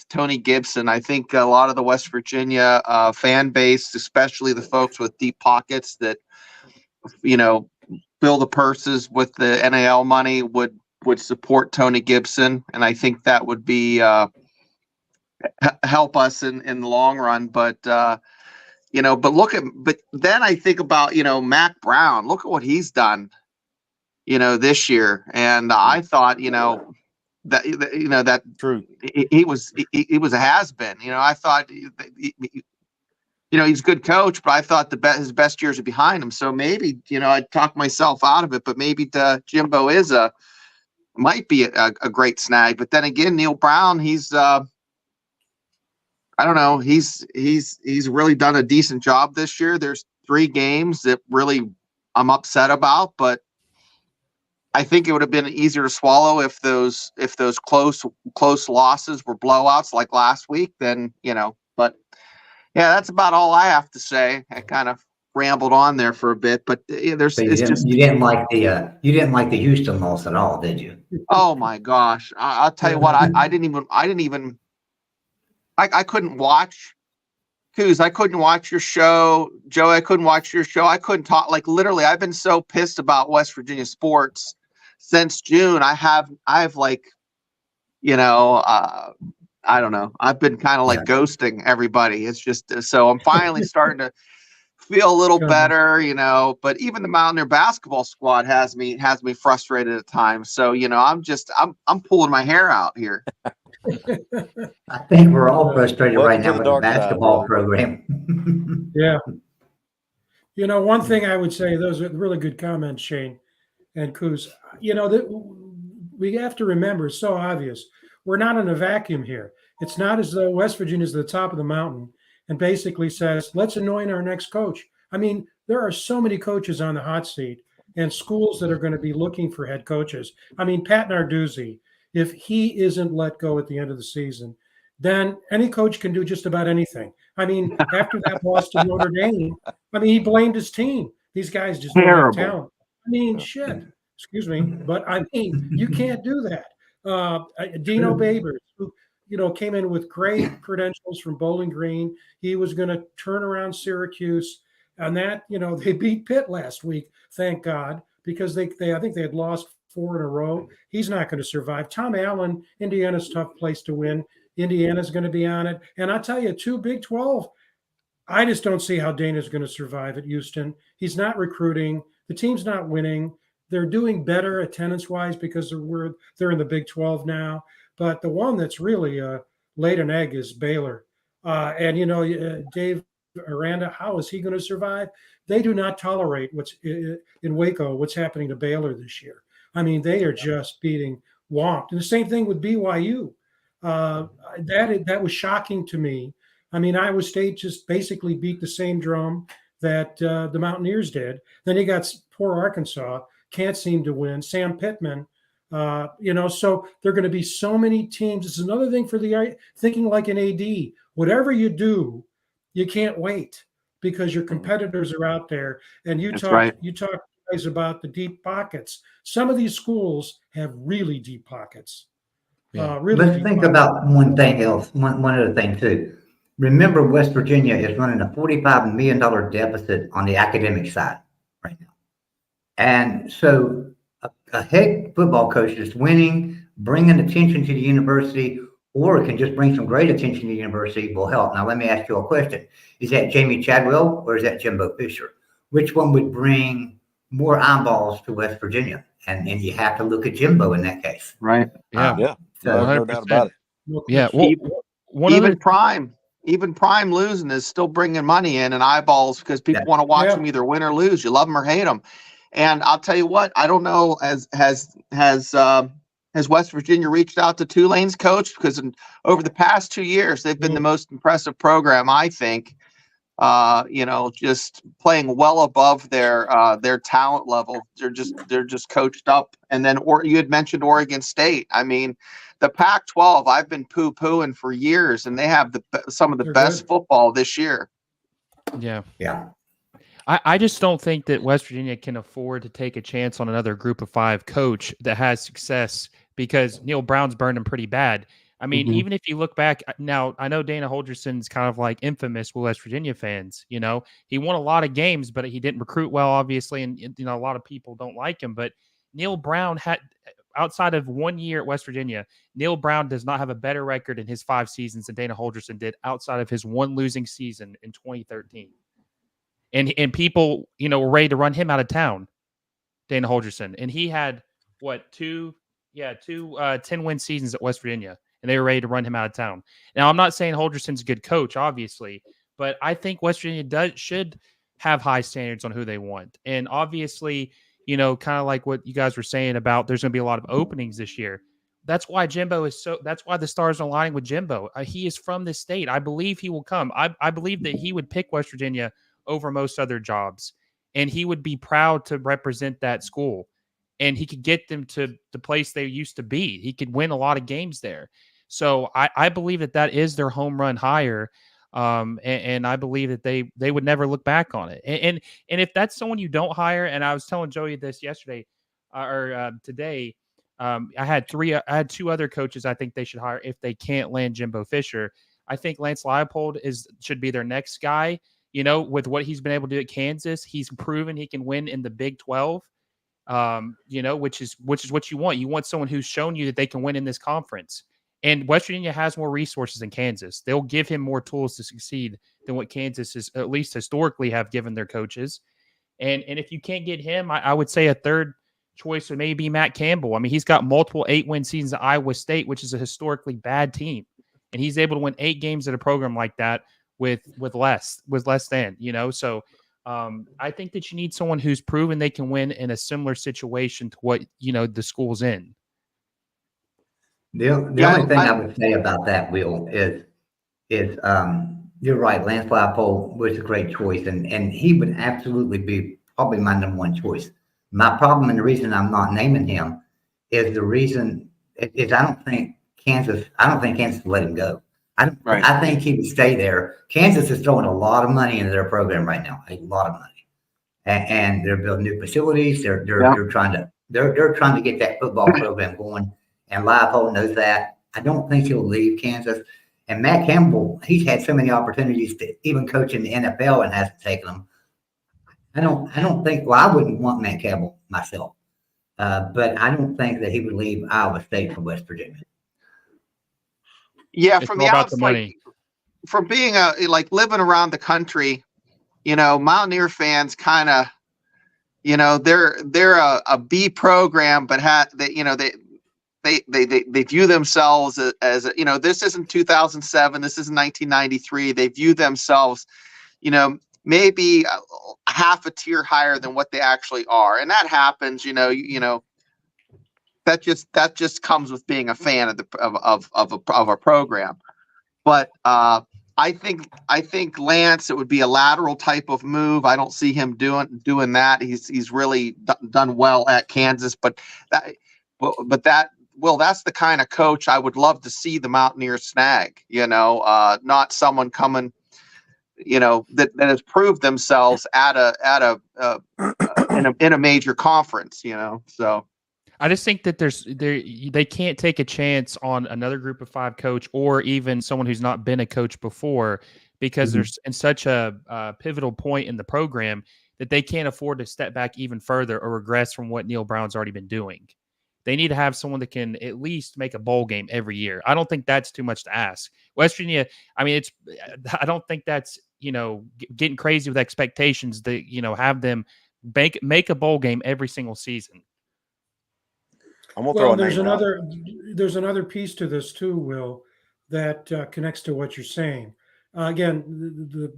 Tony Gibson. I think a lot of the West Virginia fan base, especially the folks with deep pockets that fill the purses with the NIL money, would support Tony Gibson, and I think that would be help us in the long run. But but then I think about Mac Brown. Look at what he's done. This year, and I thought, that True. He was a has-been. I thought, he's a good coach, but I thought his best years are behind him. So maybe, I talked myself out of it, but maybe Jimbo might be a great snag. But then again, Neal Brown, he's I don't know, he's really done a decent job this year. There's 3 games that really I'm upset about, but I think it would have been easier to swallow if those close losses were blowouts like last week. Then but yeah, that's about all I have to say. I kind of rambled on there for a bit, but you didn't like the Houston loss at all, did you? Oh my gosh, I'll tell you what, I couldn't watch. Coos, I couldn't watch your show. Joe, I couldn't watch your show. I couldn't talk. Like literally, I've been so pissed about West Virginia sports since June. I've like, I don't know. I've been kind of like ghosting everybody. It's just so I'm finally starting to feel a little better, But even the Mountaineer basketball squad has me frustrated at times. So I'm pulling my hair out here. I think we're all frustrated right now with the dark side, basketball brother. program. Yeah. One thing I would say, those are really good comments, Shane and Coos. We have to remember, it's so obvious. We're not in a vacuum here. It's not as though West Virginia is the top of the mountain and basically says, let's anoint our next coach. I mean, there are so many coaches on the hot seat and schools that are going to be looking for head coaches. I mean, Pat Narduzzi, if he isn't let go at the end of the season, then any coach can do just about anything. I mean, after that loss to Notre Dame, he blamed his team. These guys just don't have talent. I mean, shit. Excuse me, but you can't do that. Dino Babers, who came in with great credentials from Bowling Green. He was going to turn around Syracuse, and that they beat Pitt last week, thank God, because they I think they had lost 4 in a row. He's not going to survive. Tom Allen, Indiana's a tough place to win. Indiana's going to be on it, and I tell you, 2 Big 12. I just don't see how Dana's going to survive at Houston. He's not recruiting. The team's not winning. They're doing better attendance-wise because they're in the Big 12 now. But the one that's really laid an egg is Baylor. Dave Aranda, how is he going to survive? They do not tolerate what's in Waco, what's happening to Baylor this year. I mean, they are just beating whomped. And the same thing with BYU. That was shocking to me. I mean, Iowa State just basically beat the same drum that the Mountaineers did. Then you got poor Arkansas, can't seem to win. Sam Pittman, so there are going to be so many teams. It's another thing for the thinking like an AD. Whatever you do, you can't wait because your competitors are out there. And you talk guys about the deep pockets. Some of these schools have really deep pockets. Yeah. Let's think about one thing else, one other thing too. Remember, West Virginia is running a $45 million deficit on the academic side right now. And so a head football coach that's winning, bringing attention to the university, or can just bring some great attention to the university will help. Now, let me ask you a question. Is that Jamie Chadwell or is that Jimbo Fisher? Which one would bring more eyeballs to West Virginia? And you have to look at Jimbo in that case. Right. Yeah. Yeah. So, No doubt about it. Yeah. Well, Even Prime losing is still bringing money in and eyeballs because people want to watch them either win or lose. You love them or hate them. And I'll tell you what, I don't know, has West Virginia reached out to Tulane's coach? Because over the past 2 years, they've been the most impressive program, I think. Just playing well above their talent level. They're just coached up. And then you had mentioned Oregon State. I mean, the Pac-12, I've been poo-pooing for years, and they have some of the best football this year. Yeah. Yeah. I just don't think that West Virginia can afford to take a chance on another Group of 5 coach that has success because Neal Brown's burned him pretty bad. I mean, even if you look back now, I know Dana Holgerson's kind of like infamous with West Virginia fans. He won a lot of games, but he didn't recruit well, obviously. And, a lot of people don't like him. But Neal Brown had, outside of 1 year at West Virginia, Neal Brown does not have a better record in his 5 seasons than Dana Holgerson did outside of his 1 losing season in 2013. And people, were ready to run him out of town, Dana Holgerson. And he had, two 10-win seasons at West Virginia. And they were ready to run him out of town. Now, I'm not saying Holgerson's a good coach, obviously, but I think West Virginia should have high standards on who they want. And obviously, kind of like what you guys were saying about there's going to be a lot of openings this year. That's why that's why the stars are aligning with Jimbo. He is from this state. I believe he will come. I believe that he would pick West Virginia over most other jobs, and he would be proud to represent that school. And he could get them to the place they used to be. He could win a lot of games there. So I believe that is their home run hire. And I believe that they would never look back on it. And if that's someone you don't hire, and I was telling Joey this yesterday or today, I had 2 other coaches I think they should hire if they can't land Jimbo Fisher. I think Lance Leipold should be their next guy. With what he's been able to do at Kansas, he's proven he can win in the Big 12. Which is what you want. You want someone who's shown you that they can win in this conference. And West Virginia has more resources than Kansas. They'll give him more tools to succeed than what Kansas is, at least historically, have given their coaches. And if you can't get him, I would say a third choice would maybe be Matt Campbell. I mean, he's got multiple 8-win seasons at Iowa State, which is a historically bad team. And he's able to win 8 games at a program like that with less than. So I think that you need someone who's proven they can win in a similar situation to what, the school's in. The only thing I would say about that, Will, is you're right. Lance Leipold was a great choice, and he would absolutely be probably my number 1 choice. My problem, and the reason I'm not naming him, is I don't think Kansas will let him go. I think he would stay there. Kansas is throwing a lot of money into their program right now, a lot of money, and they're building new facilities. They're trying to get that football program going. and Leipold knows that. I don't think he'll leave Kansas. And Matt Campbell, he's had so many opportunities to even coach in the NFL and hasn't taken them. I don't think. Well, I wouldn't want Matt Campbell myself, but I don't think that he would leave Iowa State for West Virginia. Yeah, It's from all the about the outside, money. from being living around the country, Mountaineer fans kind of, they're a B program, but they view themselves as this isn't 2007, this is 1993. They view themselves, maybe half a tier higher than what they actually are, and that happens. That just comes with being a fan of a program. But I think Lance, it would be a lateral type of move. I don't see him doing that. He's really done well at Kansas, but that's the kind of coach I would love to see the Mountaineers snag. Not someone coming, that has proved themselves in a major conference. So. I just think that they can't take a chance on another group of 5 coach or even someone who's not been a coach before, because there's in such a pivotal point in the program that they can't afford to step back even further or regress from what Neal Brown's already been doing. They need to have someone that can at least make a bowl game every year. I don't think that's too much to ask. West Virginia, I don't think that's, getting crazy with expectations that, have them make a bowl game every single season. I'm gonna throw Well, a name out. there's another piece to this too, Will, that connects to what you're saying. Again, the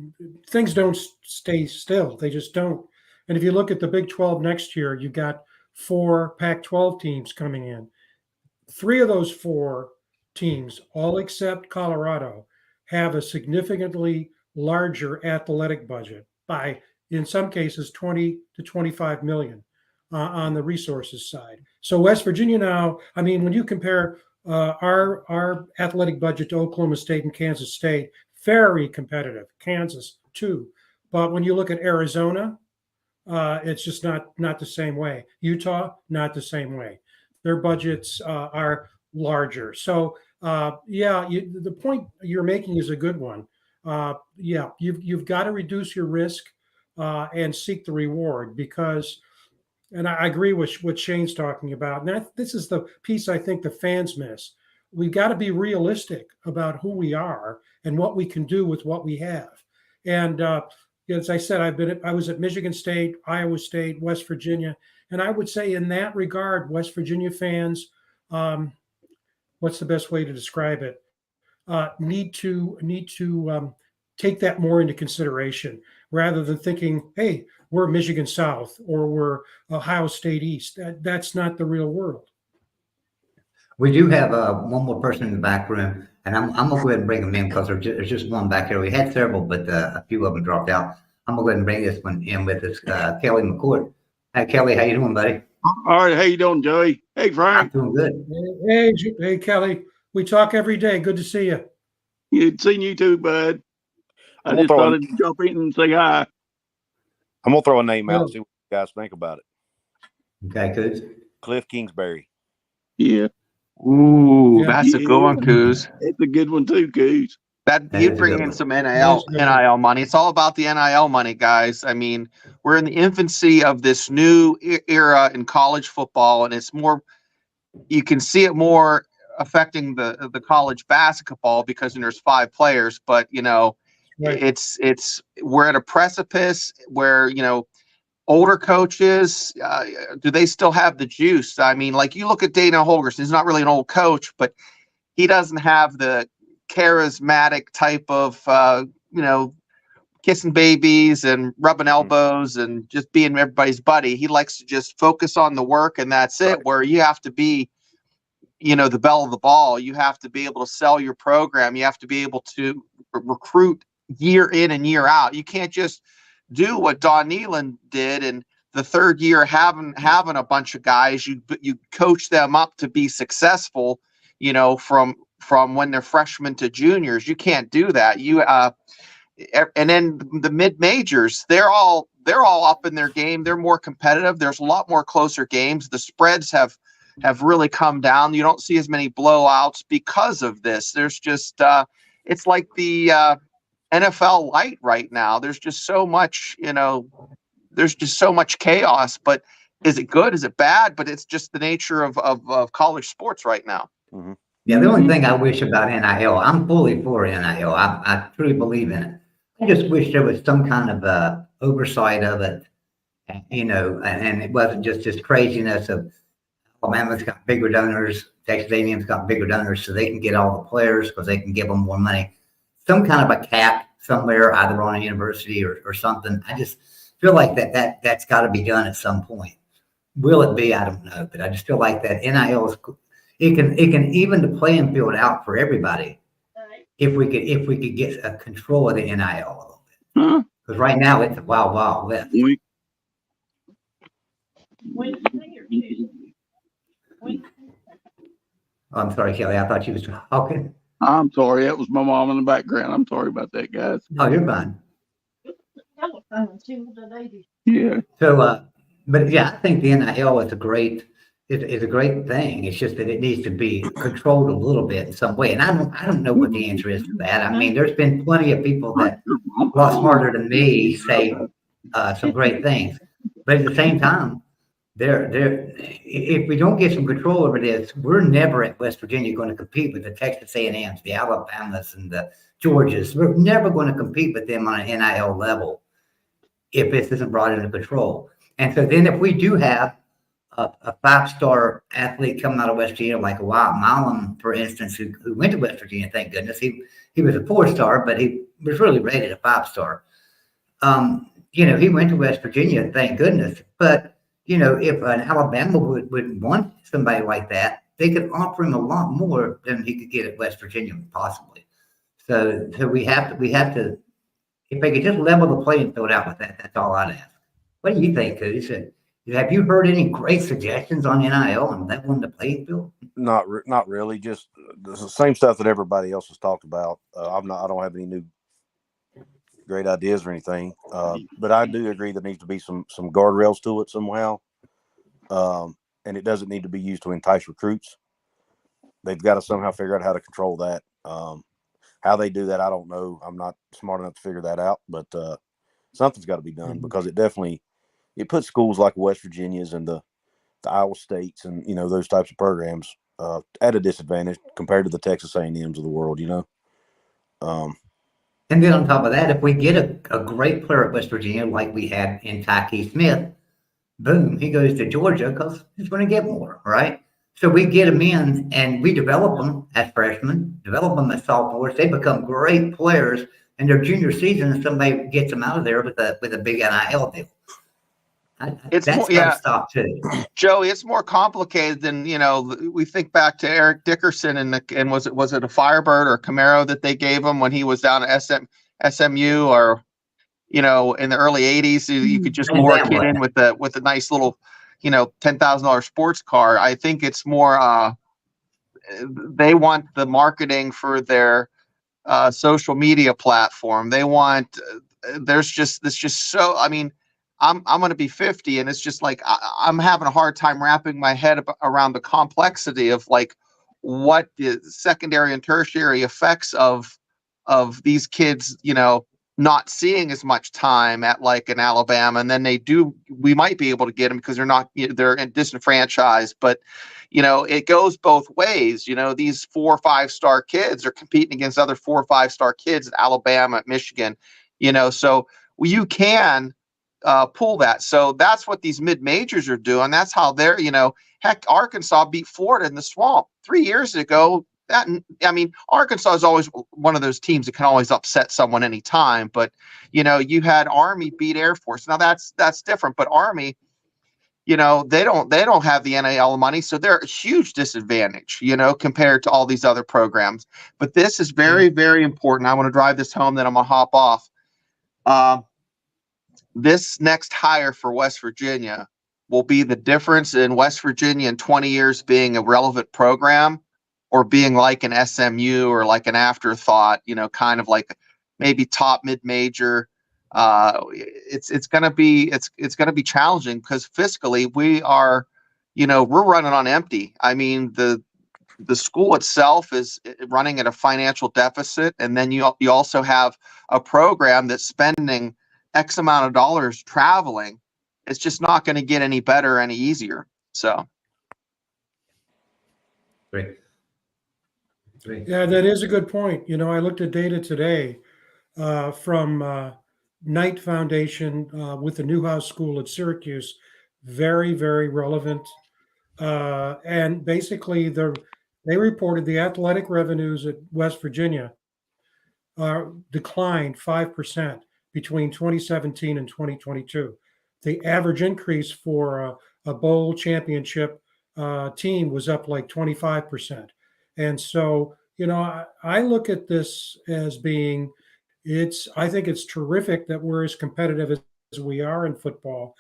things don't stay still; they just don't. And if you look at the Big 12 next year, you got 4 Pac-12 teams coming in. 3 of those 4 teams, all except Colorado, have a significantly larger athletic budget by, in some cases, 20 to 25 million. On the resources side. So West Virginia now, when you compare our athletic budget to Oklahoma State and Kansas State, very competitive. Kansas too, but when you look at Arizona, it's just not the same way. Utah, not the same way. Their budgets are larger. So the point you're making is a good one. You've got to reduce your risk and seek the reward, because. And I agree with what Shane's talking about. And this is the piece I think the fans miss. We've got to be realistic about who we are and what we can do with what we have. And as I said, I was at Michigan State, Iowa State, West Virginia, and I would say in that regard, West Virginia fans, what's the best way to describe it? Need to take that more into consideration rather than thinking, hey, we're Michigan South or we're Ohio State East. That's not the real world. We do have one more person in the back room, and I'm going to go ahead and bring them in because there's just one back here. We had several, but a few of them dropped out. I'm going to go ahead and bring this one in with us, Kelly McCourt. Hey, Kelly, how you doing, buddy? All right, how you doing, Joey? Hey, I'm Frank. doing good. Hey, Kelly. We talk every day. Good to see you. Good seeing you too, bud. I I'm just gonna throw thought I'd jump in and say hi. I'm gonna throw a name out and see what you guys think about it. Okay, Coos. Cliff Kingsbury. Yeah, Ooh, Yeah. that's a good one, Coos. it's a good one too, Coos. That That you is a bring good in one. some That's good. NIL money. It's all about the NIL money, guys. We're in the infancy of this new era in college football, and it's more. You can see it more affecting the college basketball because there's 5 players, but Right. it's we're at a precipice where older coaches, do they still have the juice? You look at Dana Holgorsen. He's not really an old coach, but he doesn't have the charismatic type of kissing babies and rubbing elbows and just being everybody's buddy. He likes to just focus on the work, and that's it. Right. Where you have to be the belle of the ball. You have to be able to sell your program. You have to be able to recruit year in and year out. You can't just do what Don Nehlen did and the 3rd year having a bunch of guys. You coach them up to be successful, from when they're freshmen to juniors. You can't do that. And then the mid majors, they're all up in their game. They're more competitive. There's a lot more closer games. The spreads have have really come down. You don't see as many blowouts because of this. There's just it's like the NFL light right now. There's just so much, there's just so much chaos. But is it good? Is it bad? But it's just the nature of college sports right now. Mm-hmm. Yeah, the only thing I wish about NIL, I'm fully for NIL. I truly believe in it. I just wish there was some kind of oversight of it, and it wasn't just this craziness of Alabama's got bigger donors, Texas A&M's got bigger donors, so they can get all the players because they can give them more money. Some kind of a cap somewhere, either on a university or something. I just feel like that's got to be done at some point. Will it be? I don't know, but I just feel like that NIL is. It can even the playing field out for everybody if we could get a control of the NIL a little bit. Because right now it's a wild west. Oh, I'm sorry, Kelly. I thought you was talking. I'm sorry. That was my mom in the background. I'm sorry about that, guys. Oh, you're fine. Yeah. So, but yeah, I think the NIL is a great thing. It's just that it needs to be controlled a little bit in some way. And I don't know what the answer is to that. I mean, there's been plenty of people that a lot smarter than me say some great things, but at the same time, if we don't get some control over this, we're never at West Virginia going to compete with the Texas A&Ms, the Alabamas, and the Georgias. We're never going to compete with them on an NIL level if this isn't brought into control. And so then if we do have a 5-star athlete coming out of West Virginia, like a Wyatt Milam, for instance, who went to West Virginia, thank goodness. He was a 4-star, but he was really rated a 5-star. He went to West Virginia, thank goodness. But, if an Alabama would want somebody like that, they could offer him a lot more than he could get at West Virginia, possibly. So we have to, if they could just level the playing field out with that, that's all I'd ask. What do you think, Coos? Have you heard any great suggestions on NIL and that one to playing field? Not really. Just the same stuff that everybody else has talked about. I don't have any new great ideas or anything. But I do agree there needs to be some guardrails to it somehow. And it doesn't need to be used to entice recruits. They've got to somehow figure out how to control that. How they do that, I don't know. I'm not smart enough to figure that out. But something's got to be done because it puts schools like West Virginia's and the Iowa States and those types of programs at a disadvantage compared to the Texas A&Ms of the world. And then on top of that, if we get a great player at West Virginia like we had in Tyke Smith, boom, he goes to Georgia because he's going to get more, right? So we get them in and we develop them as freshmen, develop them as sophomores. They become great players in their junior season, and somebody gets them out of there with a big NIL deal. It's that's more, got to stop too. Joey, it's more complicated than we think back to Eric Dickerson and was it a Firebird or a Camaro that they gave him when he was down at SMU or in the early 80s. You could just lure a kid in with a nice little $10,000 sports car. I think it's more they want the marketing for their social media platform. They want there's just so, I mean, I'm going to be 50 and it's just like I'm having a hard time wrapping my head around the complexity of like what the secondary and tertiary effects of these kids not seeing as much time at like an Alabama, and then we might be able to get them because they're disenfranchised, but it goes both ways. These 4 or 5-star kids are competing against other 4 or 5-star kids at Alabama, at Michigan, so you can pull that. So that's what these mid-majors are doing. That's how they're, heck, Arkansas beat Florida in the Swamp 3 years ago. Arkansas is always one of those teams that can always upset someone anytime. But, you had Army beat Air Force. Now that's different. But Army, they don't have the NIL money. So they're a huge disadvantage, compared to all these other programs. But this is very, very important. I want to drive this home, then I'm going to hop off. This next hire for West Virginia will be the difference in West Virginia in 20 years being a relevant program or being like an SMU or like an afterthought, kind of like maybe top mid-major. It's going to be challenging because fiscally we are we're running on empty. I mean, the school itself is running at a financial deficit, and then you also have a program that's spending X amount of dollars traveling. It's just not going to get any better, any easier. So Great. Yeah, that is a good point. I looked at data today from Knight Foundation with the Newhouse School at Syracuse. Very, very relevant. And basically, they reported the athletic revenues at West Virginia declined 5% between 2017 and 2022. The average increase for a bowl championship team was up like 25%. And so, I look at this as being, I think it's terrific that we're as competitive as we are in football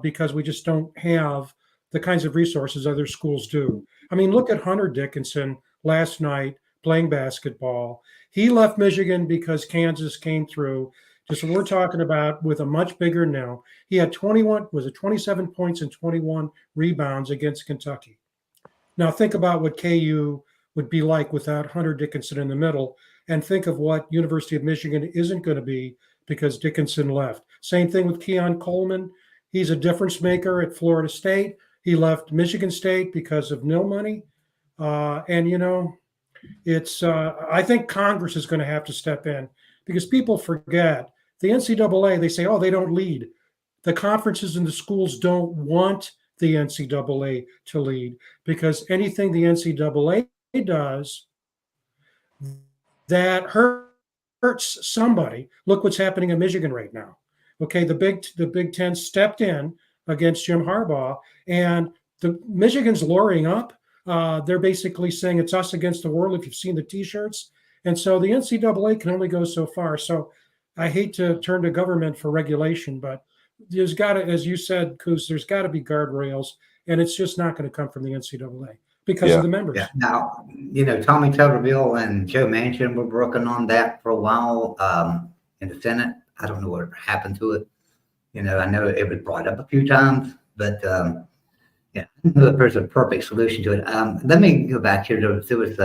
because we just don't have the kinds of resources other schools do. I mean, look at Hunter Dickinson last night playing basketball. He left Michigan because Kansas came through. Just what we're talking about with a much bigger now. He had 27 points and 21 rebounds against Kentucky. Now think about what KU would be like without Hunter Dickinson in the middle, and think of what University of Michigan isn't going to be because Dickinson left. Same thing with Keon Coleman. He's a difference maker at Florida State. He left Michigan State because of no money. It's I think Congress is going to have to step in because people forget the NCAA. They say, oh, they don't lead. The conferences and the schools don't want the NCAA to lead because anything the NCAA does that hurts somebody. Look what's happening in Michigan right now. Okay, the Big Ten stepped in against Jim Harbaugh, and the Michigan's luring up. They're basically saying it's us against the world if you've seen the T-shirts. And so the NCAA can only go so far. So I hate to turn to government for regulation, but there's got to, as you said, Coos, there's got to be guardrails, and it's just not going to come from the NCAA because of the members. Yeah. Now, Tommy Tuberville and Joe Manchin were working on that for a while in the Senate. I don't know what happened to it. I know it was brought up a few times, but yeah, I don't know if there's a perfect solution to it. Let me go back here. There was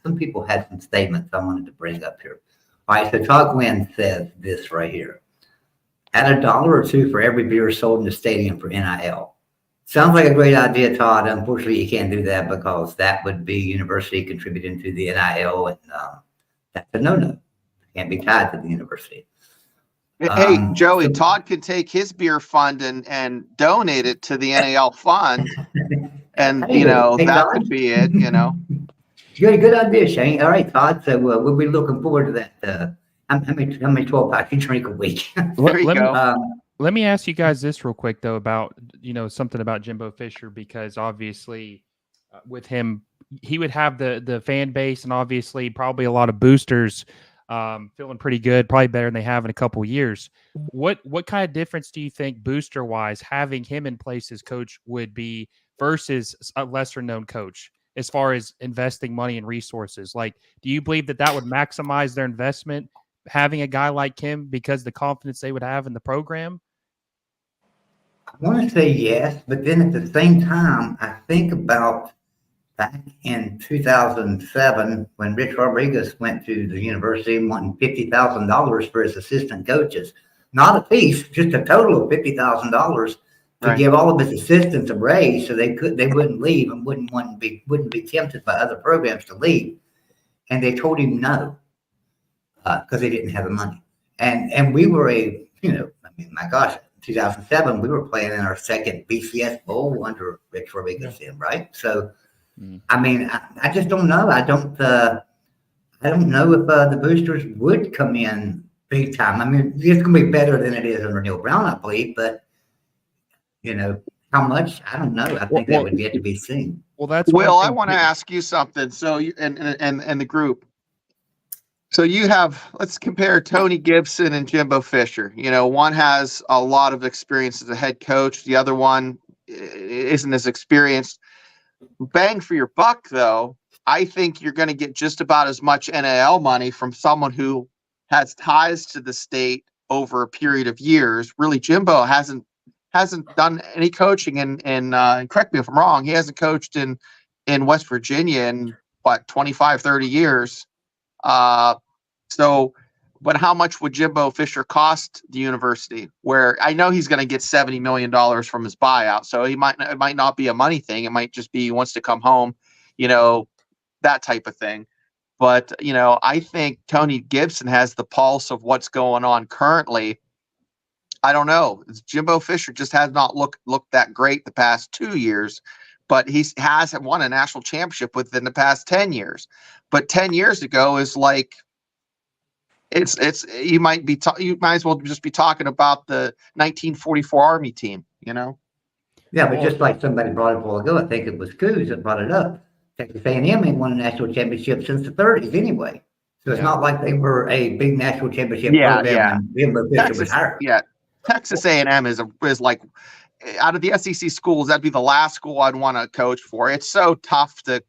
some people had some statements I wanted to bring up here. All right, so Todd Gwynn says this right here. Add $1 or $2 for every beer sold in the stadium for NIL. Sounds like a great idea, Todd. Unfortunately, you can't do that because that would be university contributing to the NIL, and that's a no-no. Can't be tied to the university. Hey, Joey, Todd could take his beer fund and donate it to the NAL fund. And, that could be it, You got a good idea, Shane. All right, Todd. So we'll be looking forward to that. How many 12 packs you drink a week? There you go. Let me ask you guys this real quick, though, about, something about Jimbo Fisher, because obviously with him, he would have the fan base and obviously probably a lot of boosters feeling pretty good, probably better than they have in a couple of years. What kind of difference do you think booster wise having him in place as coach would be versus a lesser known coach as far as investing money and resources? Like, do you believe that would maximize their investment having a guy like him because the confidence they would have in the program? I want to say yes, but then at the same time, I think about back in 2007 when Rich Rodriguez went to the university wanting $50,000 for his assistant coaches, not a piece, just a total of $50,000 to give all of his assistants a raise so they wouldn't leave and wouldn't be tempted by other programs to leave, and they told him no because they didn't have the money, and we were my gosh. 2007, we were playing in our second BCS bowl under Rich Rodriguez, right? So, I mean, I just don't know. I don't know if the boosters would come in big time. I mean, it's going to be better than it is under Neal Brown, I believe, but how much? I don't know. I think that would yet to be seen. Well, that's Will. I want to ask you something. So, and the group. So you have, let's compare Tony Gibson and Jimbo Fisher. One has a lot of experience as a head coach. The other one isn't as experienced. Bang for your buck, though, I think you're going to get just about as much NIL money from someone who has ties to the state over a period of years. Really, Jimbo hasn't hasn't done any coaching and correct me if I'm wrong, he hasn't coached in West Virginia in what 25, 30 years. So, but how much would Jimbo Fisher cost the university? Where I know he's going to get $70 million from his buyout, so it might not be a money thing. It might just be he wants to come home, that type of thing. But I think Tony Gibson has the pulse of what's going on currently. I don't know. Jimbo Fisher just has not looked that great the past 2 years, but he has won a national championship within the past 10 years. But 10 years ago is like you might as well just be talking about the 1944 Army team, Yeah, but just like somebody brought it up a while ago, I think it was Coos that brought it up. Texas A&M ain't won a national championship since the 30s anyway. So it's not like they were a big national championship program when Jimbo Fisher was hired. Texas A&M is like, out of the SEC schools, that'd be the last school I'd want to coach for. It's so tough to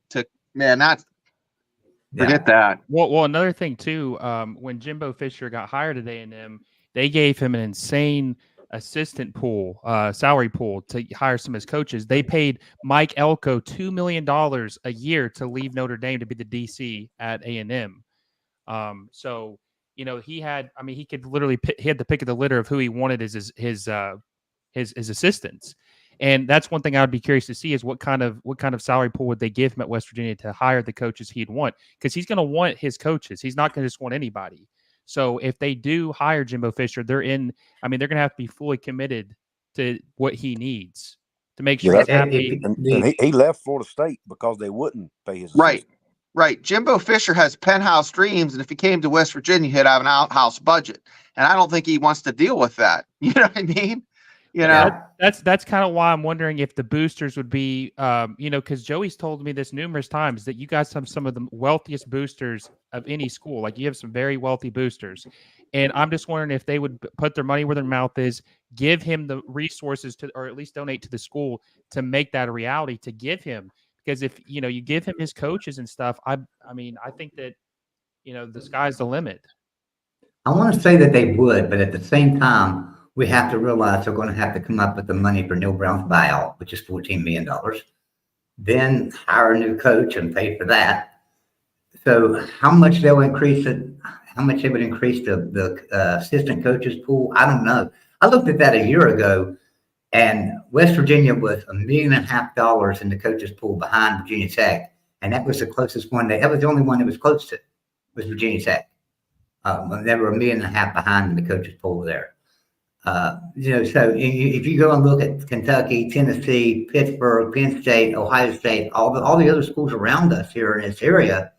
forget that. Well, another thing too, when Jimbo Fisher got hired at A&M, they gave him an insane assistant pool, salary pool to hire some of his coaches. They paid Mike Elko $2 million a year to leave Notre Dame to be the DC at A&M. So he could literally he had the pick of the litter of who he wanted as his assistants. And that's one thing I would be curious to see is what kind of salary pool would they give him at West Virginia to hire the coaches he'd want, because he's going to want his coaches. He's not going to just want anybody. So if they do hire Jimbo Fisher, they're going to have to be fully committed to what he needs to make sure he's happy. And he left Florida State because they wouldn't pay his assistant. Right. Jimbo Fisher has penthouse dreams, and if he came to West Virginia, he'd have an outhouse budget. And I don't think he wants to deal with that. You know what I mean? That's kind of why I'm wondering if the boosters would be, because Joey's told me this numerous times that you guys have some of the wealthiest boosters of any school. Like, you have some very wealthy boosters, and I'm just wondering if they would put their money where their mouth is, give him the resources or at least donate to the school to make that a reality, to give him. Because if you give him his coaches and stuff, I think that the sky's the limit. I want to say that they would, but at the same time, we have to realize they're going to have to come up with the money for Neal Brown's buyout, which is $14 million. Then hire a new coach and pay for that. So how much they'll increase it, how much they would increase the assistant coaches pool, I don't know. I looked at that a year ago, and West Virginia was $1.5 million in the coaches pool behind Virginia Tech, and that was the closest one. That was the only one that was close to, was Virginia Tech. They were $1.5 million behind in the coaches pool there. So if you go and look at Kentucky, Tennessee, Pittsburgh, Penn State, Ohio State, all the other schools around us here in this area,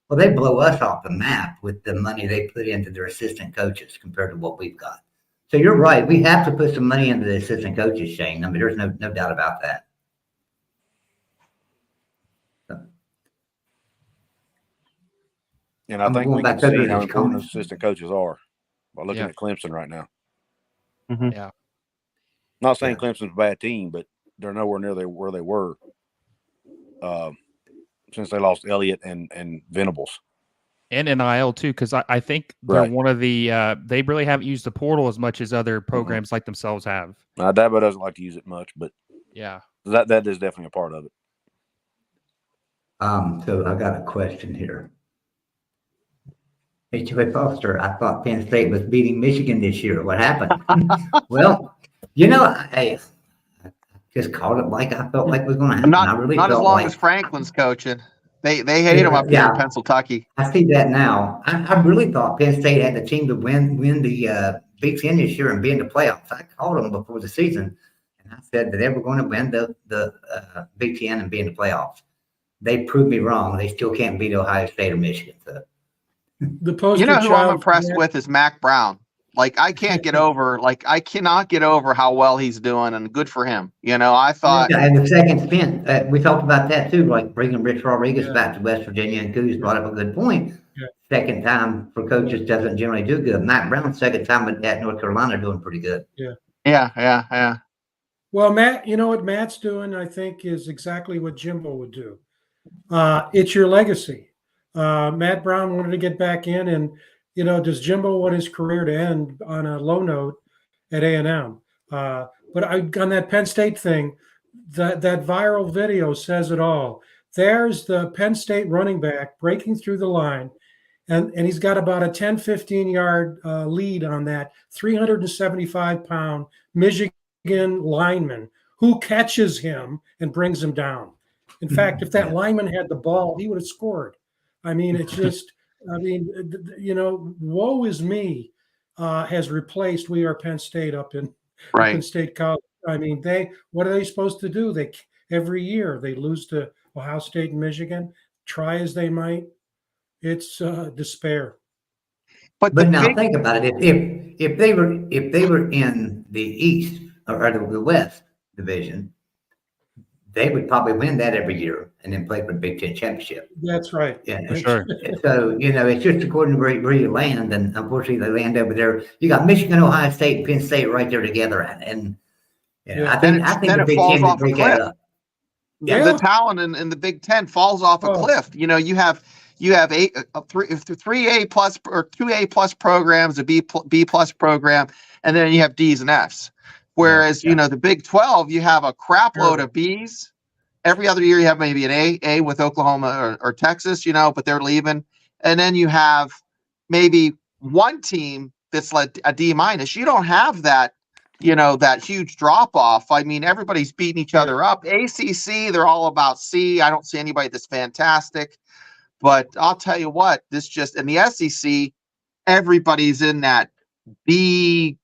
well, they blow us off the map with the money they put into their assistant coaches compared to what we've got. So you're right. We have to put some money into the assistant coaches, Shane. I mean, there's no doubt about that. And I think we can see how important assistant coaches are by looking at Clemson right now. Mm-hmm. Yeah. Not saying Clemson's a bad team, but they're nowhere near where they were since they lost Elliott and Venables. And NIL too, because I think they're one of the they really haven't used the portal as much as other programs like themselves have. Dabo doesn't like to use it much, but that is definitely a part of it. So I got a question here. H.J. Foster, I thought Penn State was beating Michigan this year. What happened? Well, I just called it like I felt like it was going to happen. Not as long as Franklin's coaching. They hate him up here in Pennsylvania. I see that now. I really thought Penn State had the team to win the Big Ten this year and be in the playoffs. I called them before the season, and I said that they were going to win the Big Ten and be in the playoffs. They proved me wrong. They still can't beat Ohio State or Michigan. So. The poster who I'm impressed with is Mac Brown. I cannot get over how well he's doing, and good for him. I thought. And the second stint, we talked about that too, like bringing Rich Rodriguez back to West Virginia, and Coos brought up a good point. Yeah. Second time for coaches doesn't generally do good. Mac Brown's second time at North Carolina doing pretty good. Yeah. Well, Matt, you know what Matt's doing, I think, is exactly what Jimbo would do. It's your legacy. Matt Brown wanted to get back in, and does Jimbo want his career to end on a low note at A&M? But But on that Penn State thing, that viral video says it all. There's the Penn State running back breaking through the line, and he's got about a 10, 15-yard lead on that 375-pound Michigan lineman who catches him and brings him down. In fact, if that lineman had the ball, he would have scored. I mean, it's just, woe is me has replaced We Are Penn State up in Penn State College. I mean, what are they supposed to do? Every year they lose to Ohio State and Michigan. Try as they might, it's despair. But now think about it. If they were in the East or the West division, they would probably win that every year and then play for the Big Ten championship. That's right. Yeah, For sure. So it's just according to where you land, and unfortunately they land over there. You got Michigan, Ohio State, Penn State right there together, and I think the Big Ten would break that up. Yeah, the talent in the Big Ten falls off a cliff. You have three A plus or 2A plus programs, a B plus program, and then you have D's and F's. Whereas the Big 12, you have a crap load of B's. Every other year you have maybe an A with Oklahoma or Texas, but they're leaving, and then you have maybe one team that's like a D minus. You don't have that. That huge drop off. I mean, everybody's beating each other up. ACC, they're all about C. I don't see anybody that's fantastic. But I'll tell you what, in the SEC, everybody's in that B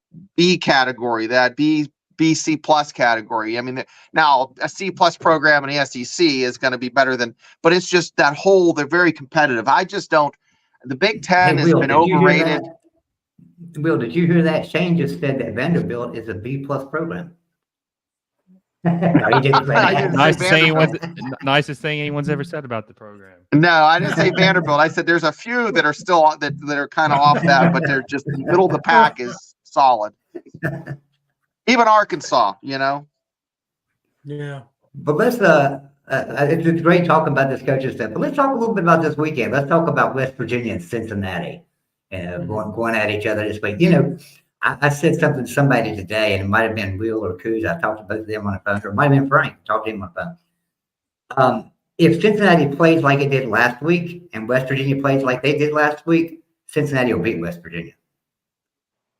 category, that C plus category. I mean, now a C plus program in the SEC is going to be better but it's just that they're very competitive. The Big Ten has been overrated. Will, did you hear that? Shane just said that Vanderbilt is a B plus program. No, he didn't say that. Nicest thing anyone's ever said about the program. No, I didn't say Vanderbilt. I said there's a few that are still that are kind of off that, but they're just middle of the pack is solid. Even Arkansas, Yeah. But let's it's great talking about this coaching stuff. But let's talk a little bit about this weekend. Let's talk about West Virginia and Cincinnati. Going at each other this week. I said something to somebody today, and it might have been Will or Coos. I talked to both of them on the phone, or it might have been Frank. Talked to him on the phone. If Cincinnati plays like it did last week, and West Virginia plays like they did last week, Cincinnati will beat West Virginia.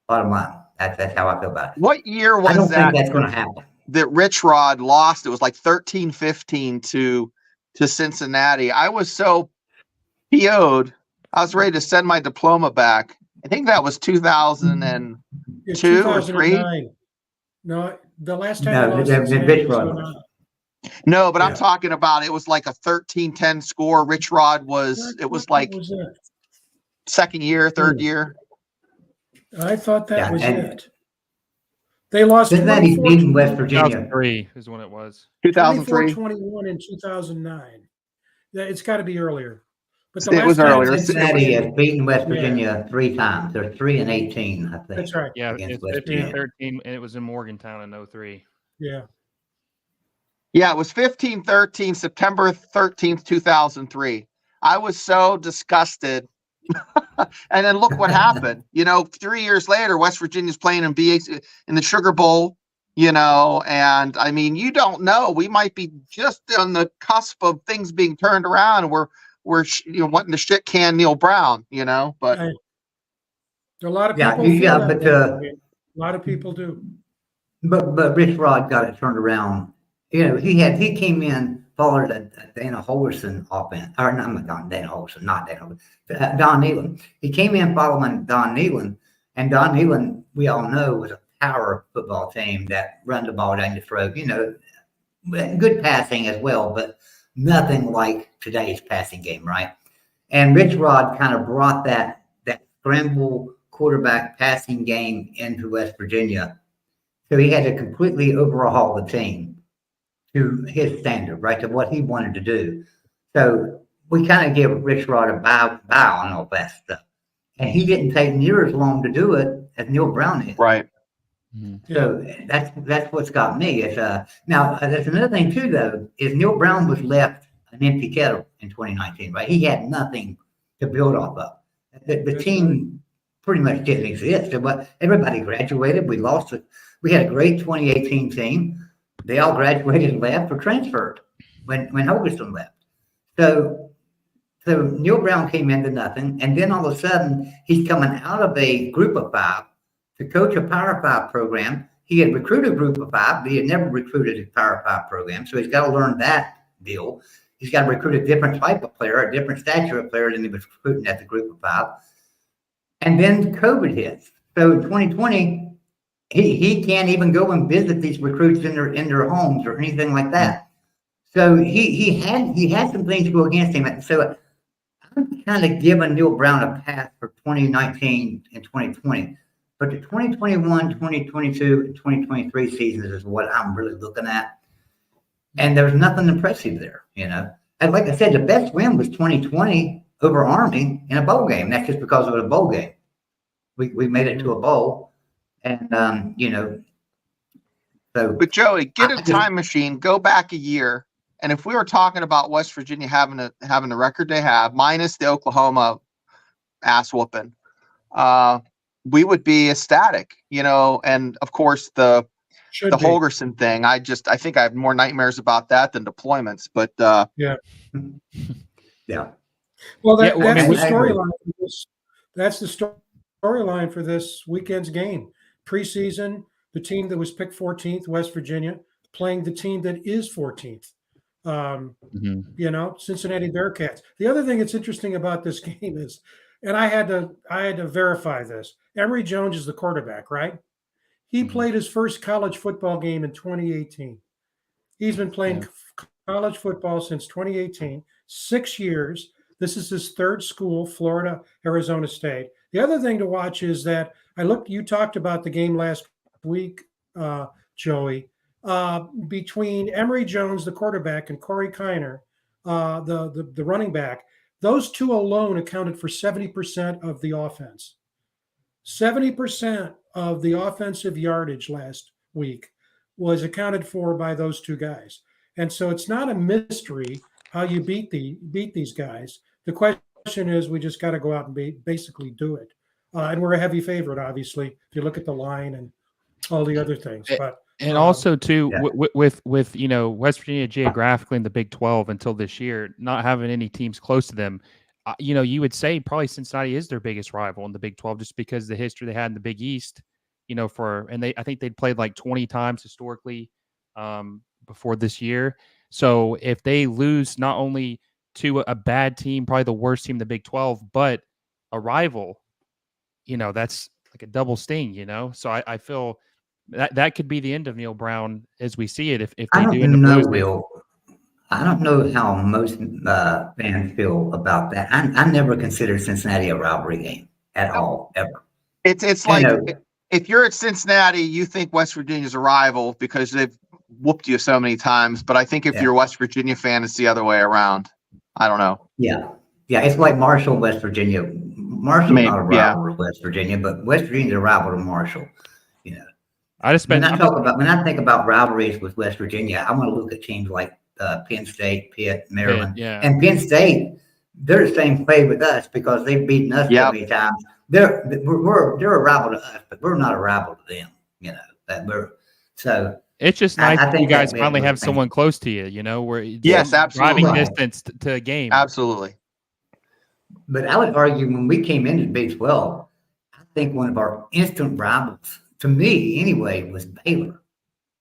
Bottom line, that's how I feel about it. What year was that? I don't think that's going to happen. That Rich Rod lost. It was like 13-15 to Cincinnati. I was so PO'd. I was ready to send my diploma back. I think that was 2002 or 3. No, the last time. No, but I'm talking about it was like a 13-10 score. Rich Rod was like second year, third year. I thought that was it. They lost. Cincinnati beating West Virginia. 2003 is when it was. 2003. 21 in 2009. Yeah, it's got to be earlier. But it was earlier. Cincinnati has beaten West Virginia 3 times. They're 3-18, I think. That's right. Yeah, it's 15-13, and it was in Morgantown in 2003. Yeah. Yeah, it was 15-13, September 13th, 2003. I was so disgusted. And then look what happened. 3 years later, West Virginia's playing in the Sugar Bowl, and I mean, you don't know. We might be just on the cusp of things being turned around, and we're wanting to shit can Neal Brown, but a lot of people a lot of people do. But Rich Rod got it turned around. He came in, followed Dana Holgerson offense, or not Dana Holgerson, not Dana Holgerson, Don Nealon. He came in following Don Nealon, and Don Nealon, we all know, was a power football team that run the ball down your throat. Good passing as well, but nothing like today's passing game, right? And Rich Rod kind of brought that scramble quarterback passing game into West Virginia. So he had to completely overhaul the team to his standard, right, to what he wanted to do. So we kind of give Rich Rod a bow on all that stuff. And he didn't take near as long to do it as Neal Brown did. Right. So that's what's got me. Now there's another thing too, though, is Neal Brown was left an empty kettle in 2019, right? He had nothing to build off of. The team pretty much didn't exist. But everybody graduated. We had a great 2018 team. They all graduated and left or transferred when Hogerson left. So Neal Brown came into nothing, and then all of a sudden he's coming out of a group of 5 to coach a Power 5 program. He had recruited a group of 5, but he had never recruited a Power 5 program, so he's got to learn that deal. He's got to recruit a different type of player, a different stature of player than he was recruiting at the group of 5. And then COVID hits. So in 2020, he can't even go and visit these recruits in their homes or anything like that. So he had some things go against him. So I'm kind of giving Neal Brown a pass for 2019 and 2020. But the 2021, 2022, and 2023 seasons is what I'm really looking at. And there's nothing impressive there, you know. And like I said, the best win was 2020 over Army in a bowl game. That's just because it was a bowl game. We made it to a bowl. And, you know, so. But Joey, get a time machine, go back a year. And if we were talking about West Virginia having the record they have, minus the Oklahoma ass whooping, we would be ecstatic, you know. And of course, the Holgerson thing, I think I have more nightmares about that than deployments. But yeah. Well, that's the storyline for this. That's the storyline for this weekend's game. Preseason, the team that was picked 14th, West Virginia, playing the team that is 14th. You know, Cincinnati Bearcats. The other thing that's interesting about this game is, and I had to verify this. Emory Jones is the quarterback, right? He played his first college football game in 2018. He's been playing college football since 2018, 6 years. This is his third school, Florida, Arizona State. The other thing to watch is that you talked about the game last week, Joey, between Emory Jones, the quarterback, and Corey Kiner, the running back. Those two alone accounted for 70% of the offense. 70% of the offensive yardage last week was accounted for by those two guys. And so it's not a mystery how you beat these guys. The question is, we just got to go out and basically do it. And we're a heavy favorite, obviously, if you look at the line and all the other things. But also too, with you know, West Virginia geographically in the Big 12 until this year, not having any teams close to them, you know, you would say probably Cincinnati is their biggest rival in the Big 12 just because of the history they had in the Big East. You know, I think they'd played like 20 times historically before this year. So if they lose not only to a bad team, probably the worst team in the Big 12, but a rival, you know, that's like a double sting, you know? So I feel that could be the end of Neal Brown as we see it if they do end up losing. Will. I don't know how most fans feel about that. I never considered Cincinnati a rivalry game at all, ever. It's like, if you're at Cincinnati, you think West Virginia's a rival because they've whooped you so many times. But I think if you're a West Virginia fan, it's the other way around. I don't know. Yeah, it's like Marshall, West Virginia. Marshall's not a rival to West Virginia, but West Virginia's a rival to Marshall. You know, when I think about rivalries with West Virginia, I want to look at teams like Penn State, Pitt, Maryland, and Penn State. They're the same way with us because they've beaten us so many times. They're a rival to us, but we're not a rival to them. You know, it's just nice that you guys finally have someone close to you. You know, where absolutely driving distance to a game. Absolutely. But I would argue when we came into the Big 12, I think one of our instant rivals, to me anyway, was Baylor.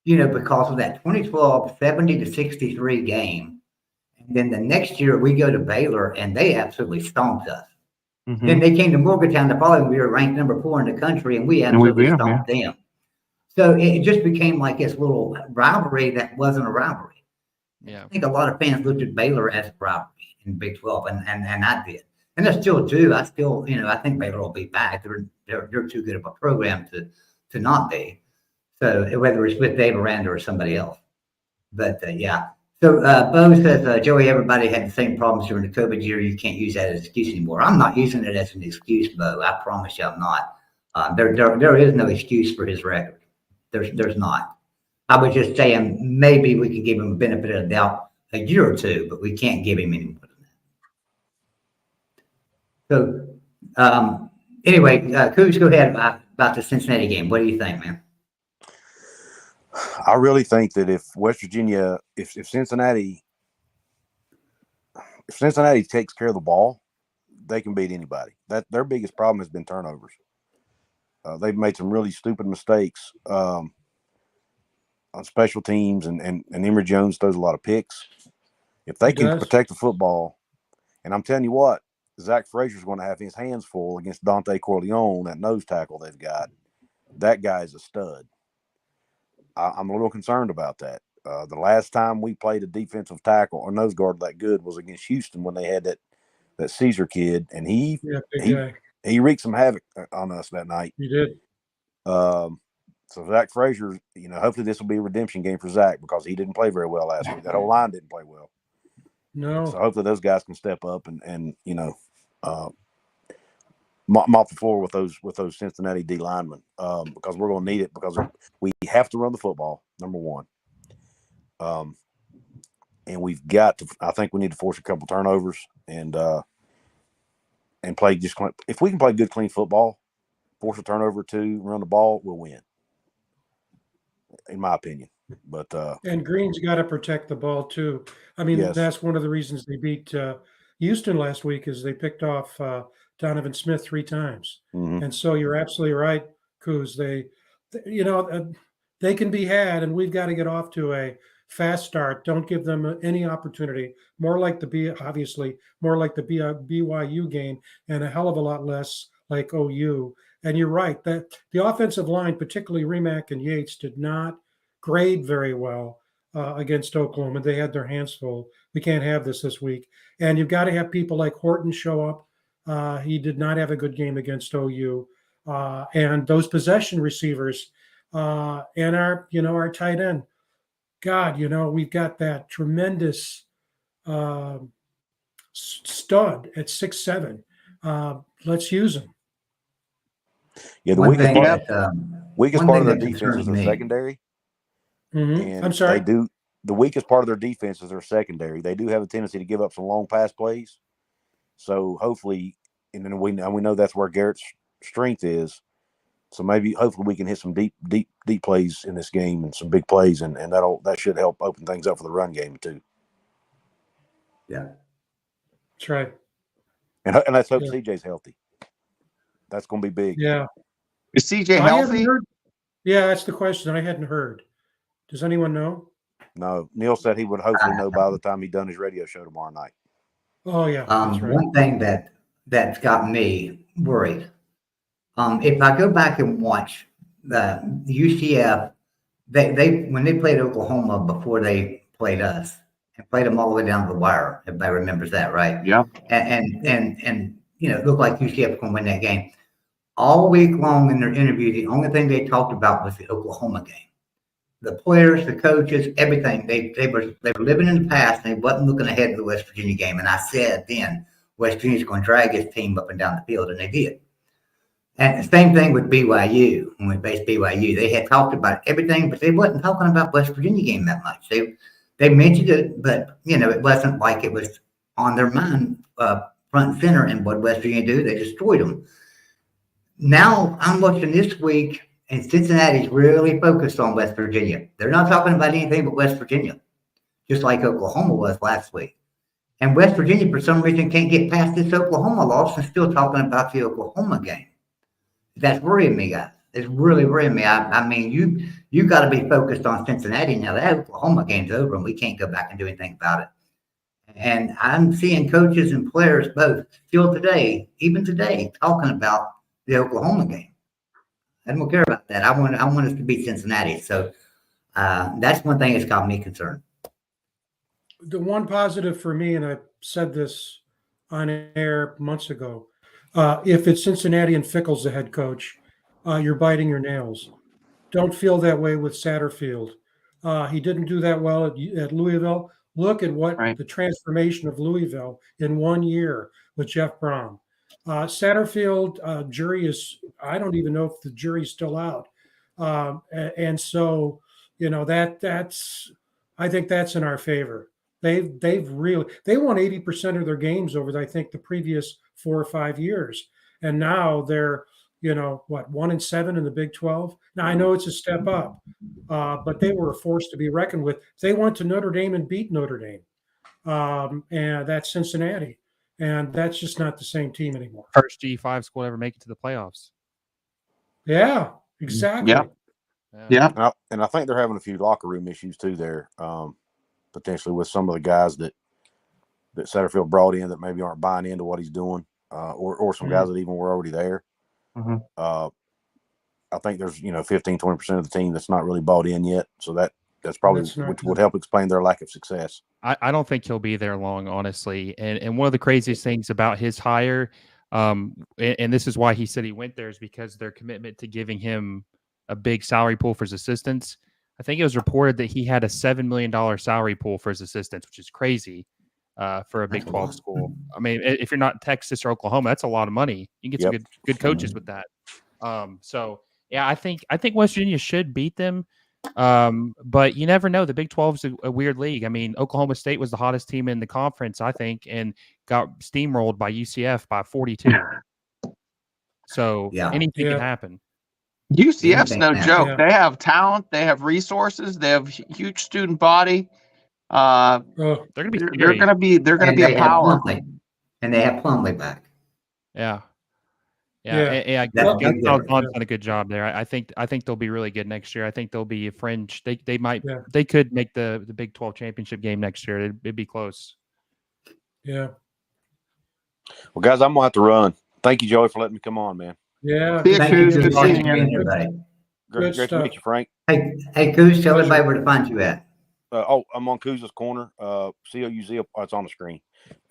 You know, because of that 2012 70-63 game. And then the next year we go to Baylor and they absolutely stomped us. Then they came to Morgantown the following year, ranked number 4 in the country, and we absolutely stomped them. So it just became like this little rivalry that wasn't a rivalry. Yeah. I think a lot of fans looked at Baylor as a rivalry in Big 12, and I did. And I still do. I think Baylor will be back. They're too good of a program to not be. So whether it's with Dave Aranda or somebody else. But So Bo says, Joey, everybody had the same problems during the COVID year. You can't use that as an excuse anymore. I'm not using it as an excuse, Bo. I promise you I'm not. There is no excuse for his record. There's not. I was just saying maybe we could give him a benefit of the doubt a year or two, but we can't give him any more than that. So Anyway, Coos, go ahead about the Cincinnati game. What do you think, man? I really think that if West Virginia, if Cincinnati takes care of the ball, they can beat anybody. That their biggest problem has been turnovers. They've made some really stupid mistakes on special teams, and Emory Jones throws a lot of picks. If they can protect the football, and I'm telling you what, Zach Frazier's going to have his hands full against Dante Corleone, that nose tackle they've got. That guy's a stud. I'm a little concerned about that. The last time we played a defensive tackle or nose guard that good was against Houston when they had that Caesar kid, and he wreaked some havoc on us that night. He did. So Zach Frazier, hopefully this will be a redemption game for Zach because he didn't play very well last week. That whole line didn't play well. No. So hopefully those guys can step up and mop the floor with those Cincinnati D linemen because we're going to need it because we have to run the football, number one. And we've got to. I think we need to force a couple turnovers and play just clean. If we can play good, clean football, force a turnover or two, run the ball, we'll win. In my opinion, but and Green's got to protect the ball too. I mean, yes. That's one of the reasons they beat Houston last week is they picked off Donovan Smith 3 times, and so you're absolutely right, Coos. They can be had, and we've got to get off to a fast start. Don't give them any opportunity. More like the BYU game, and a hell of a lot less like OU. And you're right that the offensive line, particularly Remack and Yates, did not grade very well against Oklahoma. They had their hands full. We can't have this week. And you've got to have people like Horton show up. He did not have a good game against OU. And those possession receivers and our tight end. God, we've got that tremendous stud at 6'7". Let's use him. Yeah, the weakest part of their defense is their secondary. And I'm sorry. The weakest part of their defense is their secondary. They do have a tendency to give up some long pass plays. So hopefully, and then we know that's where Garrett's strength is. So hopefully we can hit some deep plays in this game and some big plays, and that should help open things up for the run game too. Yeah, that's right. And let's hope CJ's healthy. That's going to be big. Yeah. Is CJ healthy? Yeah, that's the question. I hadn't heard. Does anyone know? No. Neal said he would hopefully know by the time he'd done his radio show tomorrow night. Oh, yeah. That's right. One thing that's got me worried, if I go back and watch the UCF, they when they played Oklahoma before they played us and played them all the way down to the wire. Everybody remembers that, right? Yeah. And it looked like UCF was going to win that game. All week long in their interview, the only thing they talked about was the Oklahoma game. The players, the coaches, everything. They were living in the past, and they wasn't looking ahead to the West Virginia game. And I said then, West Virginia's going to drag his team up and down the field, and they did. And the same thing with BYU. When we faced BYU, they had talked about everything, but they wasn't talking about West Virginia game that much. They mentioned it, but it wasn't like it was on their mind front and center. And what West Virginia do? They destroyed them. Now I'm watching this week, and Cincinnati's really focused on West Virginia. They're not talking about anything but West Virginia, just like Oklahoma was last week. And West Virginia, for some reason, can't get past this Oklahoma loss and still talking about the Oklahoma game. That's worrying me, guys. It's really worrying me. I mean, you got to be focused on Cincinnati now. That Oklahoma game's over, and we can't go back and do anything about it. And I'm seeing coaches and players both still today, even today, talking about the Oklahoma game. I don't care about that. I want us to beat Cincinnati. So that's one thing that's got me concerned. The one positive for me, and I said this on air months ago, if it's Cincinnati and Fickle's the head coach, you're biting your nails. Don't feel that way with Satterfield. He didn't do that well at Louisville. Look at what the transformation of Louisville in 1 year with Jeff Brom. Satterfield jury is, I don't even know if the jury's still out. And so, that's, I think that's in our favor. They've won 80% of their games over, I think, the previous 4 or 5 years. and now they're, 1-7 in the Big 12. Now I know it's a step up, but they were a force to be reckoned with. They went to Notre Dame and beat Notre Dame, and that's Cincinnati, and that's just not the same team anymore. First G5 school to ever make it to the playoffs. Yeah, exactly. Yeah. Yeah. And I think they're having a few locker room issues too there, potentially with some of the guys that Satterfield brought in that maybe aren't buying into what he's doing, or some guys that even were already there. Mm-hmm. I think there's 15-20% of the team that's not really bought in yet, so that's probably which would help explain their lack of success. I don't think he'll be there long, honestly. And one of the craziest things about his hire, and this is why he said he went there, is because their commitment to giving him a big salary pool for his assistants. I think it was reported that he had a $7 million salary pool for his assistants, which is crazy for a Big 12 school. I mean, if you're not Texas or Oklahoma, that's a lot of money. You can get some good coaches with that. So yeah, I think West Virginia should beat them. But you never know. The Big 12 is a weird league. I mean, Oklahoma State was the hottest team in the conference, I think, and got steamrolled by UCF by 42. So anything can happen. UCF's no joke. Yeah. They have talent. They have resources. They have huge student body. They're going to be a power. And they have Plumlee back. Yeah. Gonzalez done a good job there. I think they'll be really good next year. I think they'll be a fringe. They could make the Big 12 championship game next year. It'd be close. Yeah. Well, guys, I'm gonna have to run. Thank you, Joey, for letting me come on, man. Yeah. Thank you. Good seeing you, everybody. Great to meet you, Frank. Hey, Coos, tell everybody where to find you at. I'm on Couz's Corner. COUZ. It's on the screen.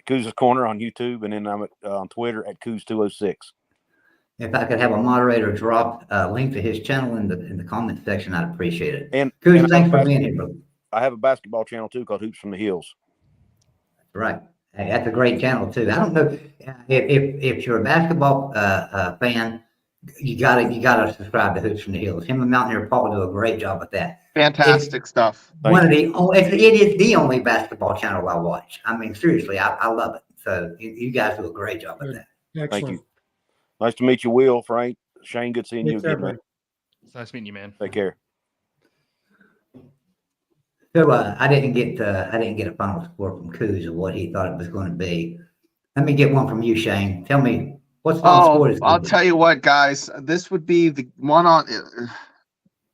Couz's Corner on YouTube, and then I'm on Twitter at Couz206. If I could have a moderator drop a link to his channel in the comment section, I'd appreciate it. And thanks for being here, brother. I have a basketball channel too called Hoops from the Hills. Right. Hey, that's a great channel too. I don't know if you're a basketball fan, you gotta subscribe to Hoops from the Hills. Him and Mountaineer Paul do a great job with that. Fantastic stuff. It is the only basketball channel I watch. I mean, seriously, I love it. So you guys do a great job with that. Excellent. Thank you. Nice to meet you, Will, Frank, Shane. Good seeing you again, man. It's nice meeting you, man. Take care. So I didn't get a final score from Coos of what he thought it was going to be. Let me get one from you, Shane. Tell me what's the final score is. I'll tell you what, guys. This would be the one on.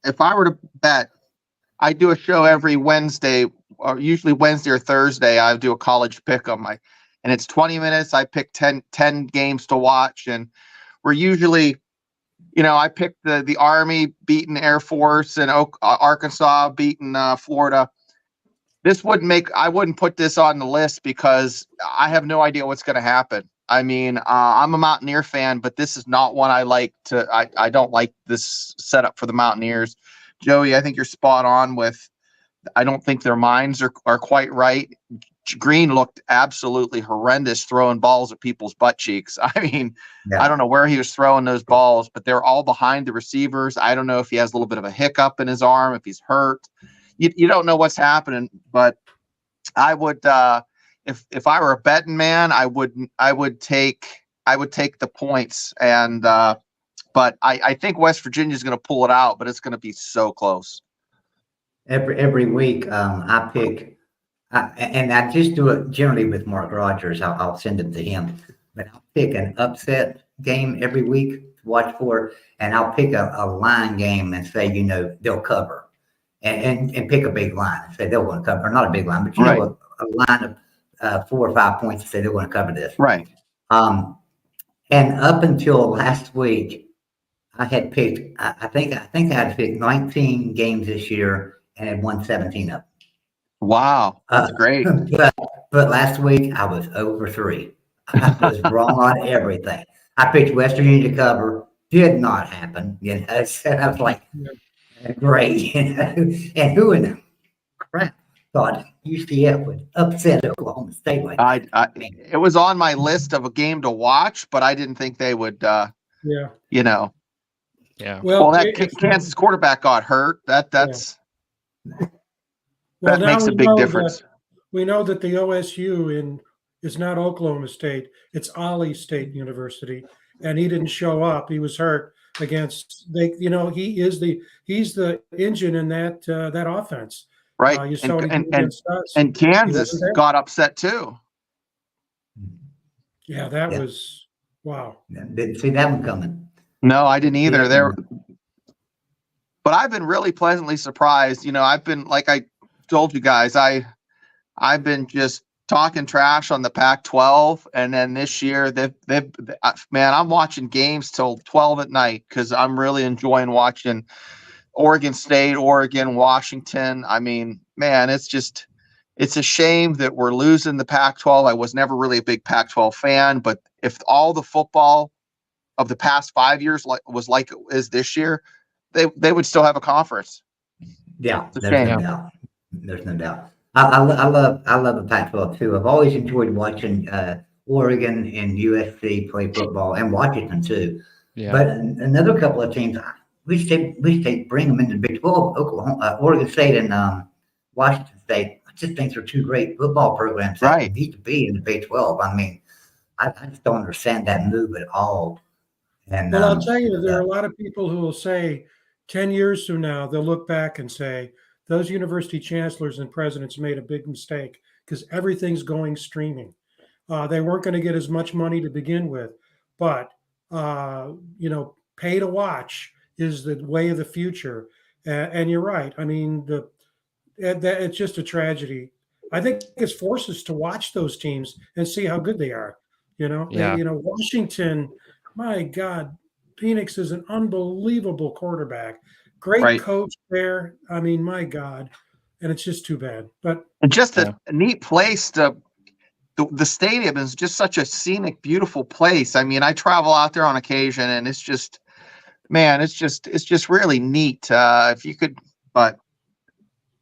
If I were to bet, I do a show every Wednesday, or usually Wednesday or Thursday. I do a college pick 'em. And it's 20 minutes. I pick 10 games to watch, and we're usually, I picked the Army beating Air Force and Arkansas beating Florida. I wouldn't put this on the list because I have no idea what's going to happen. I mean, I'm a Mountaineer fan, but this is not one I like to. I don't like this setup for the Mountaineers. Joey, I think you're spot on with. I don't think their minds are quite right. Green looked absolutely horrendous throwing balls at people's butt cheeks. I mean, I don't know where he was throwing those balls, but they're all behind the receivers. I don't know if he has a little bit of a hiccup in his arm, if he's hurt. You don't know what's happening, but I would if I were a betting man, I would take the points, and but I think West Virginia is going to pull it out, but it's going to be so close. Every week, I pick. And I just do it generally with Mark Rogers. I'll send them to him, but I'll pick an upset game every week to watch for, and I'll pick a line game and say, they'll cover, and pick a big line and say they're going to cover, or not a big line, but a line of 4 or 5 points and say they're going to cover this. Right. And up until last week, I had picked. I think I had picked 19 games this year and had won 17 of them. Wow, that's great. But last week I was over 3. I was wrong on everything. I picked West Virginia to cover, did not happen. So I was like, great. And who in the crap thought UCF would upset Oklahoma State like that? It was on my list of a game to watch, but I didn't think they would. Yeah. Well, that Kansas quarterback got hurt. That's. Well, that makes a big difference. We know that the OSU is not Oklahoma State; it's Ali State University, and he didn't show up. He was hurt against he's the engine in that offense. Right. You saw what he did And against us. and He wasn't Kansas there. got upset too. Yeah, that Yeah. was wow. Didn't see that one coming. No, I didn't either. Yeah. But I've been really pleasantly surprised. I've been, like I told you guys, I've been just talking trash on the Pac-12, and then this year man, I'm watching games till 12 at night because I'm really enjoying watching Oregon State, Oregon, Washington. I mean, man, it's a shame that we're losing the Pac-12. I was never really a big Pac-12 fan, but if all the football of the past 5 years was like it is this year, they would still have a conference. Yeah, It's a there's shame. no doubt. There's no doubt. I love the Pac-12 too. I've always enjoyed watching Oregon and USC play football, and Washington too. Yeah. But another couple of teams, we should bring them into the Big 12. Oklahoma, Oregon State, and Washington State. I just think they're two great football programs that Right. need to be in the Big 12. I mean, I just don't understand that move at all. And Well, I'll tell you, there are a lot of people who will say 10 years from now, they'll look back and say, those university chancellors and presidents made a big mistake because everything's going streaming. They weren't going to get as much money to begin with, but, pay to watch is the way of the future. And you're right. I mean, it's just a tragedy. I think it's forced us to watch those teams and see how good they are. Yeah. Washington, my God, Phoenix is an unbelievable quarterback. Great Right. coach there. I mean, my God. And it's just too bad. But And just a neat place the stadium is just such a scenic, beautiful place. I mean, I travel out there on occasion, and it's just, man, it's just really neat. If you could, but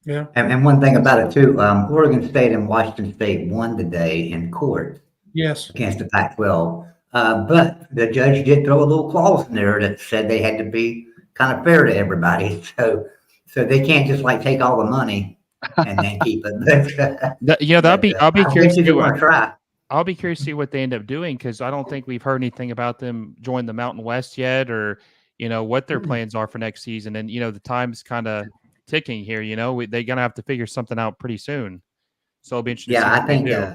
yeah. And one thing about it too, Oregon State and Washington State won today in court Yes. against the Pac-12. But the judge did throw a little clause in there that said they had to be kind of fair to everybody. So they can't just take all the money and then keep it. I'll be curious to to try. I'll be curious to see what they end up doing, because I don't think we've heard anything about them join the Mountain West yet, or what their plans are for next season. And the time's kind of ticking here. They're gonna have to figure something out pretty soon. So it'll be interesting. Yeah, to see what I think. they do.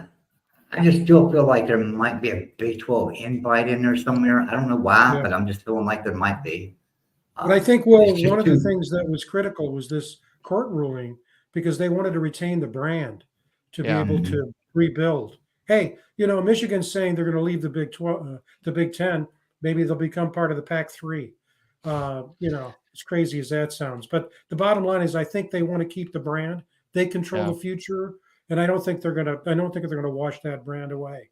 I just still feel like there might be a Big 12 invite in there somewhere. I don't know why, Yeah. but I'm just feeling like there might be. But I think, It's just one of the too- things that was critical was this court ruling, because they wanted to retain the brand to be Yeah. able to rebuild. Hey, Michigan's saying they're going to leave the Big 12, the Big 10. Maybe they'll become part of the Pac-3. As crazy as that sounds. But the bottom line is, I think they want to keep the brand. They control Yeah. the future, and I don't think they're going to wash that brand away.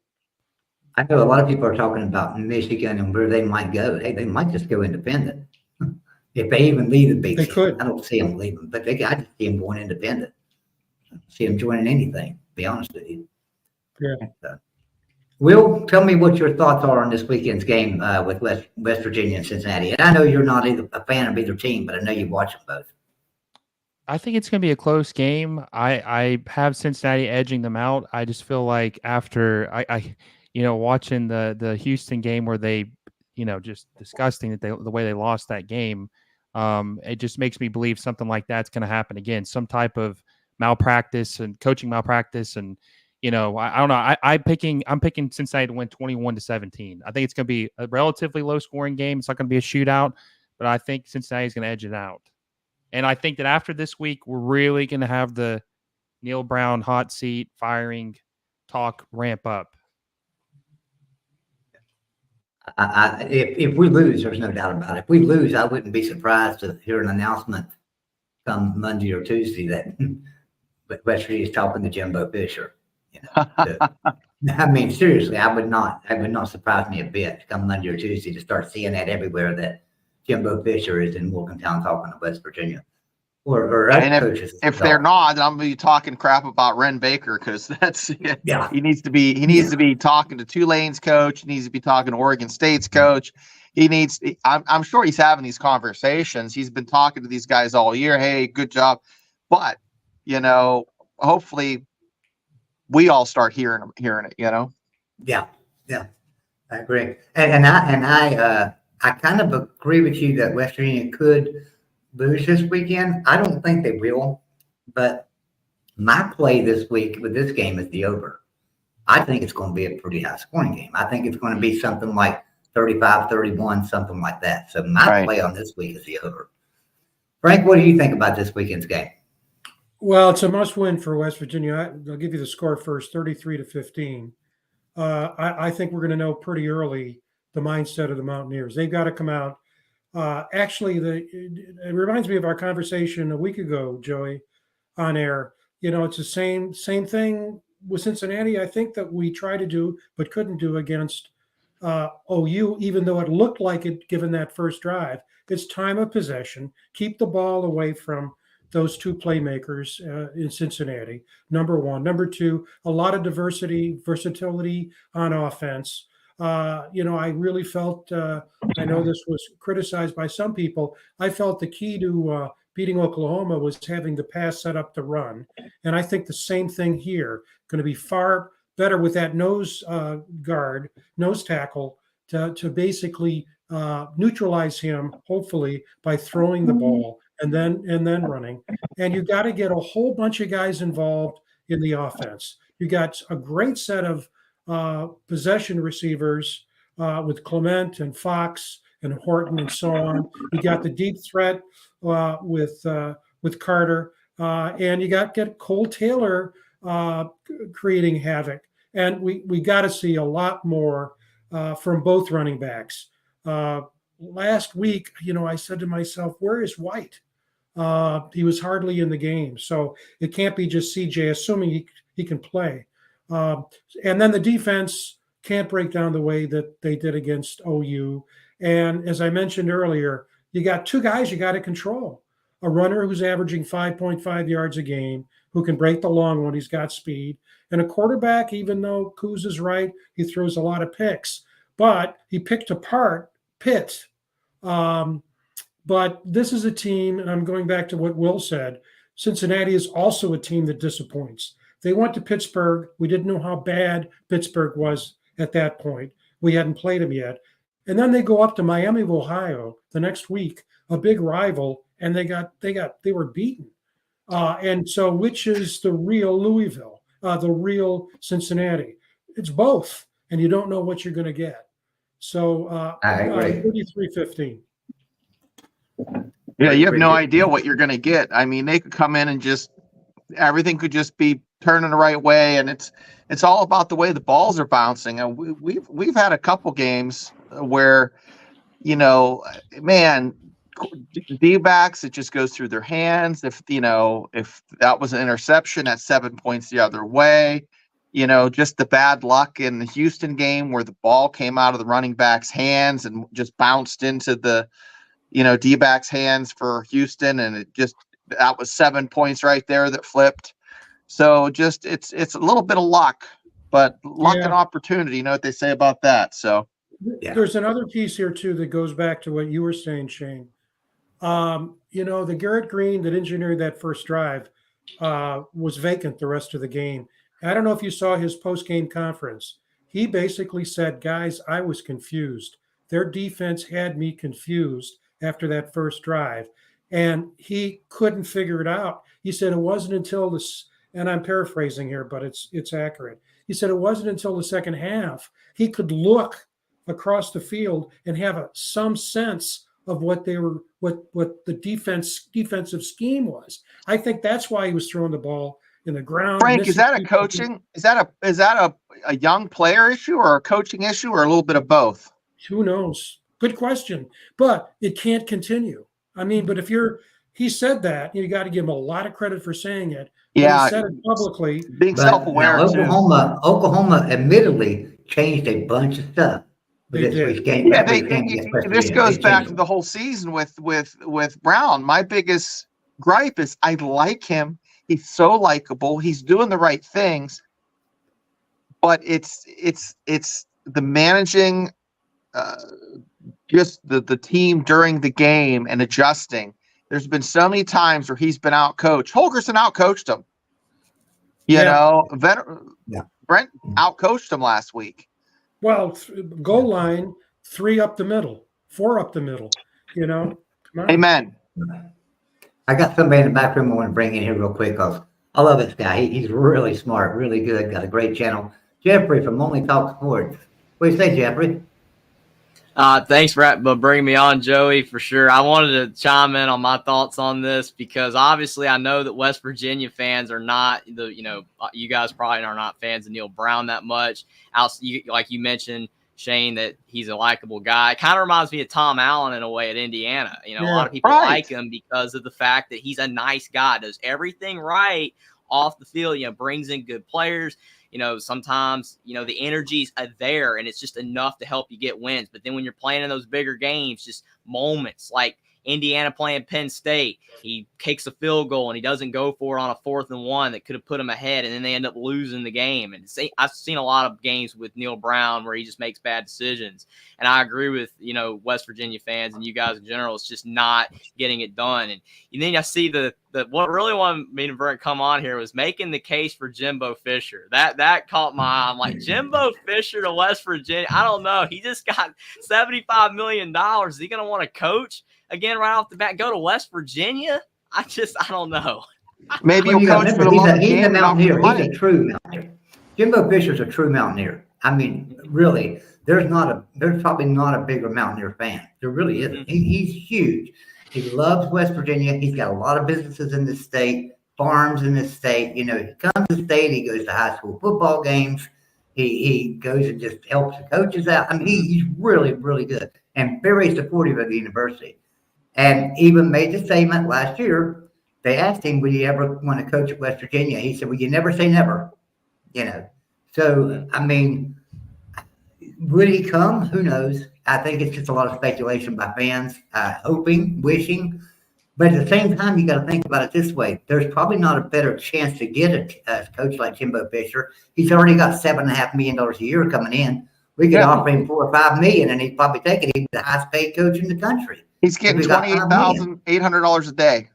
I know a lot of people are talking about Michigan and where they might go. Hey, they might just go independent. If they even leave the Big They 10. could. I don't see them leaving, but I just see them going independent. I don't see them joining anything, to be honest with you. Yeah. Will, tell me what your thoughts are on this weekend's game with West Virginia and Cincinnati. And I know you're not a fan of either team, but I know you watch them both. I think it's going to be a close game. I have Cincinnati edging them out. I just feel like after I watching the Houston game where they, just disgusting that the way they lost that game. It just makes me believe something like that's going to happen again. Some type of malpractice and coaching malpractice, and I don't know. I'm picking Cincinnati to win 21-17. I think it's going to be a relatively low scoring game. It's not going to be a shootout, but I think Cincinnati's going to edge it out. And I think that after this week, we're really going to have the Neal Brown hot seat firing talk ramp up. If we lose, there's no doubt about it. If we lose, I wouldn't be surprised to hear an announcement come Monday or Tuesday that West Virginia is talking to Jimbo Fisher. I mean, seriously, it would not surprise me a bit to come Monday or Tuesday to start seeing that everywhere that Jimbo Fisher is in Morgantown talking to West Virginia. Or other And coaches. if they're not, then I'm going to be talking crap about Ren Baker, because that's Yeah. he needs to be talking to Tulane's coach. He needs to be talking to Oregon State's coach. I'm sure he's having these conversations. He's been talking to these guys all year. Hey, good job. But hopefully we all start hearing it. Yeah. I agree. I kind of agree with you that West Virginia could lose this weekend. I don't think they will, but my play this week with this game is the over. I think it's going to be a pretty high scoring game. I think it's going to be something like 35-31, something like that. So my play on this week is the over. Frank, what do you think about this weekend's game? Well, it's a must-win for West Virginia. I'll give you the score first, 33-15. I think we're going to know pretty early the mindset of the Mountaineers. They've got to come out. Actually, it reminds me of our conversation a week ago, Joey, on air. You know, it's the same thing with Cincinnati. I think that we tried to do but couldn't do against OU, even though it looked like it given that first drive. It's time of possession. Keep the ball away from those two playmakers in Cincinnati, number one. Number two, a lot of versatility on offense. I really felt, I know this was criticized by some people, I felt the key to beating Oklahoma was having the pass set up to run. And I think the same thing here, going to be far better with that nose tackle to basically neutralize him, hopefully, by throwing the ball and then running. And you got to get a whole bunch of guys involved in the offense. You got a great set of possession receivers with Clement and Fox and Horton and so on. You got the deep threat with Carter, and you got Cole Taylor creating havoc. And we got to see a lot more from both running backs. Last week, I said to myself, where is White? He was hardly in the game. So it can't be just CJ, assuming he can play. And then the defense can't break down the way that they did against OU. And as I mentioned earlier, you got two guys you got to control. A runner who's averaging 5.5 yards a game, who can break the long one. He's got speed. And a quarterback, even though Kuz is right, he throws a lot of picks. But he picked apart Pitt. But this is a team, and I'm going back to what Will said, Cincinnati is also a team that disappoints. They went to Pittsburgh. We didn't know how bad Pittsburgh was at that point. We hadn't played them yet. And then they go up to Miami of Ohio the next week, a big rival, and they were beaten. And so which is the real Louisville, the real Cincinnati? It's both, and you don't know what you're going to get. So I agree. 33-15. Yeah, you have no idea what you're going to get. I mean, they could come in and just everything could just be turning the right way, and it's all about the way the balls are bouncing. And we've had a couple games where, man, D-backs, it just goes through their hands. If that was an interception, that's 7 points the other way. Just the bad luck in the Houston game where the ball came out of the running back's hands and just bounced into the D-backs hands for Houston, and that was 7 points right there that flipped. So just it's a little bit of luck, but luck and opportunity. You know what they say about that. So there's another piece here too that goes back to what you were saying, Shane. The Garrett Green that engineered that first drive was vacant the rest of the game. I don't know if you saw his post-game conference. He basically said, guys, I was confused. Their defense had me confused after that first drive, and he couldn't figure it out. He said it wasn't until this, and I'm paraphrasing here, but it's accurate. He said it wasn't until the second half he could look across the field and have some sense of what the defensive scheme was. I think that's why he was throwing the ball in the ground. Frank, is that a coaching? Is that a young player issue or a coaching issue or a little bit of both? Who knows? Good question. But it can't continue. I mean, but he said that, you got to give him a lot of credit for saying it. Yeah. He said it publicly. Being self-aware. Oklahoma admittedly changed a bunch of stuff. They did. This goes back to the whole season with Brown. My biggest gripe is I like him. He's so likable. He's doing the right things, but it's the managing just the team during the game and adjusting. There's been so many times where he's been outcoached. Holgorsen outcoached him. Brent outcoached him last week. Well, goal line, 3 up the middle, 4 up the middle. Come on. Amen. I got somebody in the back room I want to bring in here real quick because I love this guy. He's really smart, really good, got a great channel. Jeffrey from Only Talk Sports. What do you say, Jeffrey? Thanks for bringing me on, Joey, for sure. I wanted to chime in on my thoughts on this because obviously I know that West Virginia fans are not you guys probably are not fans of Neal Brown that much. Like you mentioned, Shane, that he's a likable guy. It kind of reminds me of Tom Allen in a way at Indiana. A lot of people like him because of the fact that he's a nice guy, does everything right off the field, brings in good players. Sometimes, the energy's there and it's just enough to help you get wins. But then when you're playing in those bigger games, just moments like Indiana playing Penn State, he kicks a field goal and he doesn't go for it on a 4th and 1 that could have put him ahead, and then they end up losing the game. And I've seen a lot of games with Neal Brown where he just makes bad decisions. And I agree with, West Virginia fans and you guys in general. It's just not getting it done. And then I see what really wanted me to come on here was making the case for Jimbo Fisher. That caught my eye. I'm like, Jimbo Fisher to West Virginia. I don't know. He just got $75 million. Is he going to want to coach again right off the bat? Go to West Virginia? I don't know. Maybe you'll coach for the long He's a game. Mountaineer. He's a true Mountaineer. Jimbo Fisher's a true Mountaineer. I mean, really, there's probably not a bigger Mountaineer fan. There really isn't. He's huge. He loves West Virginia. He's got a lot of businesses in this state, farms in this state. He comes to the state. He goes to high school football games. He goes and just helps the coaches out. I mean, he's really, really good and very supportive of the university. And even made the statement last year. They asked him, would you ever want to coach at West Virginia? He said, well, you never say never. So, I mean, would he come? Who knows? I think it's just a lot of speculation by fans, hoping, wishing. But at the same time, you got to think about it this way. There's probably not a better chance to get a coach like Jimbo Fisher. He's already got $7.5 million a year coming in. We could offer him $4 or $5 million, and he'd probably take it. He's the highest paid coach in the country. He's getting $28,800 a day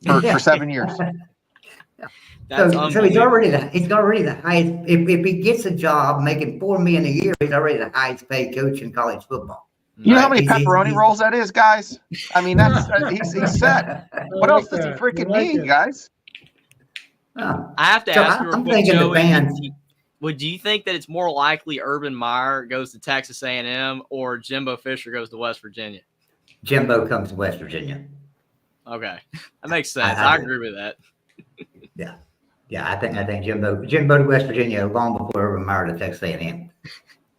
for 7 years. So he's already the highest. If he gets a job making $4 million a year, he's already the highest paid coach in college football. You know how many pepperoni rolls that is, guys? I mean, that's he's set. What else does he freaking need, guys? I have to ask you, I'm thinking Joey, the fans. do you think that it's more likely Urban Meyer goes to Texas A&M or Jimbo Fisher goes to West Virginia? Jimbo comes to West Virginia. Okay, that makes sense. I agree with that. Yeah. I think Jimbo to West Virginia long before Urban Meyer to Texas A&M.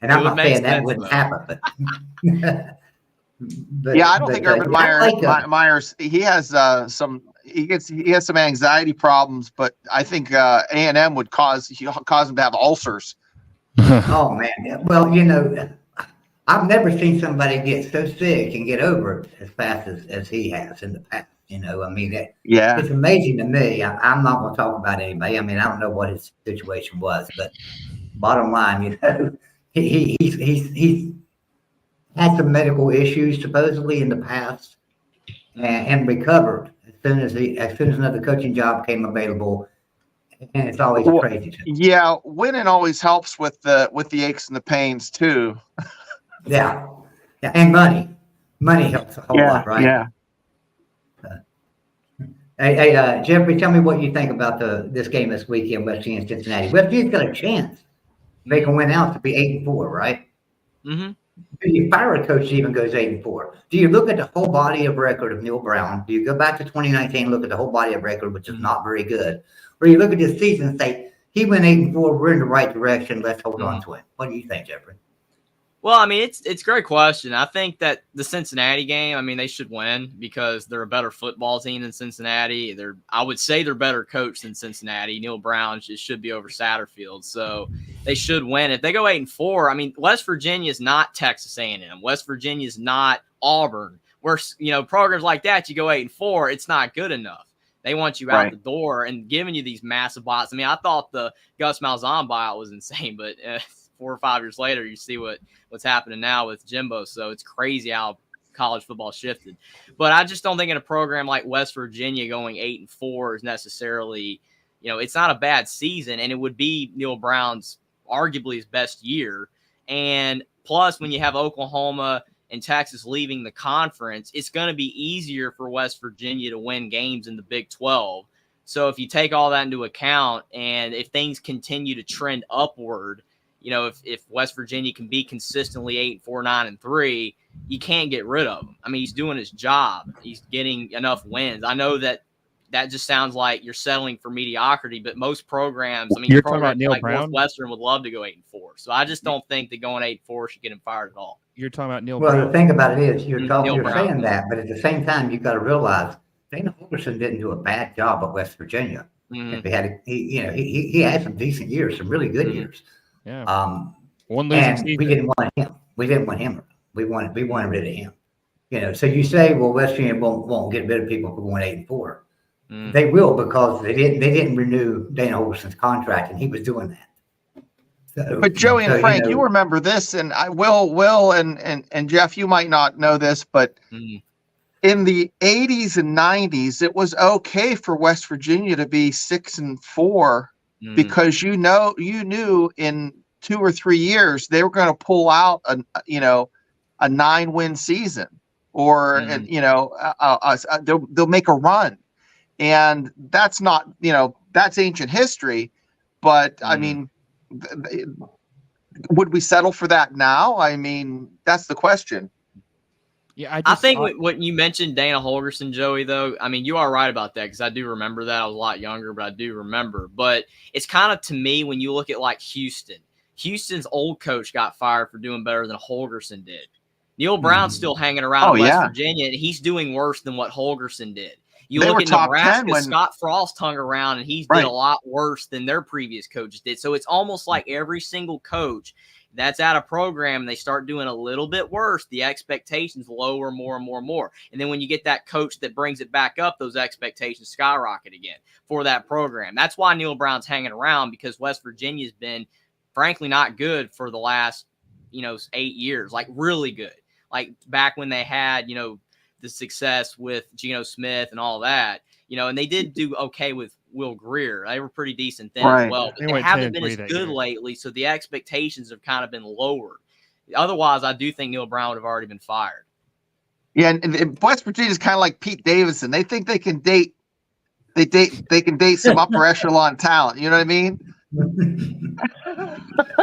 And I'm not saying that wouldn't happen, but yeah, I don't think Urban Meyer's. He has some anxiety problems, but I think A&M would cause him to have ulcers. Oh man, well I've never seen somebody get so sick and get over it as fast as he has in the past. I mean, it's amazing to me. I'm not going to talk about anybody. I mean, I don't know what his situation was, but bottom line, he's had some medical issues supposedly in the past, and recovered as soon as another coaching job came available. And it's always crazy. Yeah, winning always helps with the aches and the pains too. Yeah, and money helps a whole lot, right? Yeah. Hey, Jeffrey, tell me what you think about this game this weekend, West Virginia and Cincinnati. West Virginia's got a chance. They can win out to be 8-4, right? Mm-hmm. Do you fire a coach that even goes 8-4? Do you look at the whole body of record of Neal Brown? Do you go back to 2019, look at the whole body of record, which is not very good? Or you look at this season and say, he went 8-4, we're in the right direction, let's hold on to it. What do you think, Jeffrey? Well, I mean, it's a great question. I think that the Cincinnati game, I mean, they should win because they're a better football team than Cincinnati. I would say they're better coached than Cincinnati. Neal Brown just should be over Satterfield, so they should win. If they go 8-4, I mean, West Virginia is not Texas A&M. West Virginia is not Auburn. Where programs like that, you go 8-4, it's not good enough. They want you out the door and giving you these massive buyouts. I mean, I thought the Gus Malzahn buyout was insane, but 4 or 5 years later, you see what's happening now with Jimbo. So it's crazy how college football shifted. But I just don't think in a program like West Virginia going 8-4 is necessarily, it's not a bad season, and it would be Neal Brown's arguably his best year. And plus, when you have Oklahoma and Texas leaving the conference, it's going to be easier for West Virginia to win games in the Big 12. So if you take all that into account, and if things continue to trend upward, if West Virginia can be consistently 8-4, 9-3, you can't get rid of him. I mean, he's doing his job. He's getting enough wins. I know that just sounds like you're settling for mediocrity, but most programs, You're talking about programs Neal like Brown? Northwestern would love to go 8-4. So I just don't think that going 8-4 should get him fired at all. You're talking about Neal Well, Brown. the thing about it is, you're Neal Brown. saying that, but at the same time, you've got to realize Dana Holgorsen didn't do a bad job at West Virginia. Mhm. If he had some decent years, some really good years. Yeah. One losing and season. we didn't want him. We didn't want him. We wanted rid of him. So you say, well, West Virginia won't get rid of people for going 8-4. They will, because they didn't renew Dana Holgorsen's contract, and he was doing that. So, But Joey and Frank, you remember this, and I Will and Jeff, you might not know this, but in the 80s and 90s, it was okay for West Virginia to be 6-4 because you knew in 2 or 3 years they were going to pull out a 9-win season, or they'll make a run, and that's not that's ancient history, but I mean, would we settle for that now? I mean, that's the question. Yeah, I think what you mentioned, Dana Holgorsen, Joey, though, I mean, you are right about that, because I do remember that. I was a lot younger, but I do remember. But it's kind of, to me, when you look at like Houston's old coach got fired for doing better than Holgorsen did. Neal Brown's still hanging around in West Virginia, and he's doing worse than what Holgorsen did. You look at Nebraska, Scott Frost hung around, and he's did a lot worse than their previous coaches did. So it's almost like every single coach that's at a program, they start doing a little bit worse, the expectations lower more and more and more. And then when you get that coach that brings it back up, those expectations skyrocket again for that program. That's why Neal Brown's hanging around, because West Virginia's been, frankly, not good for the last, 8 years, like really good. Like back when they had, the success with Geno Smith and all that, and they did do okay with Will Greer. They were pretty decent then as well, but they haven't been as good lately. So the expectations have kind of been lowered. Otherwise, I do think Neal Brown would have already been fired. Yeah, and West Virginia is kind of like Pete Davidson. They think they can date. They can date some upper echelon talent. You know what I mean?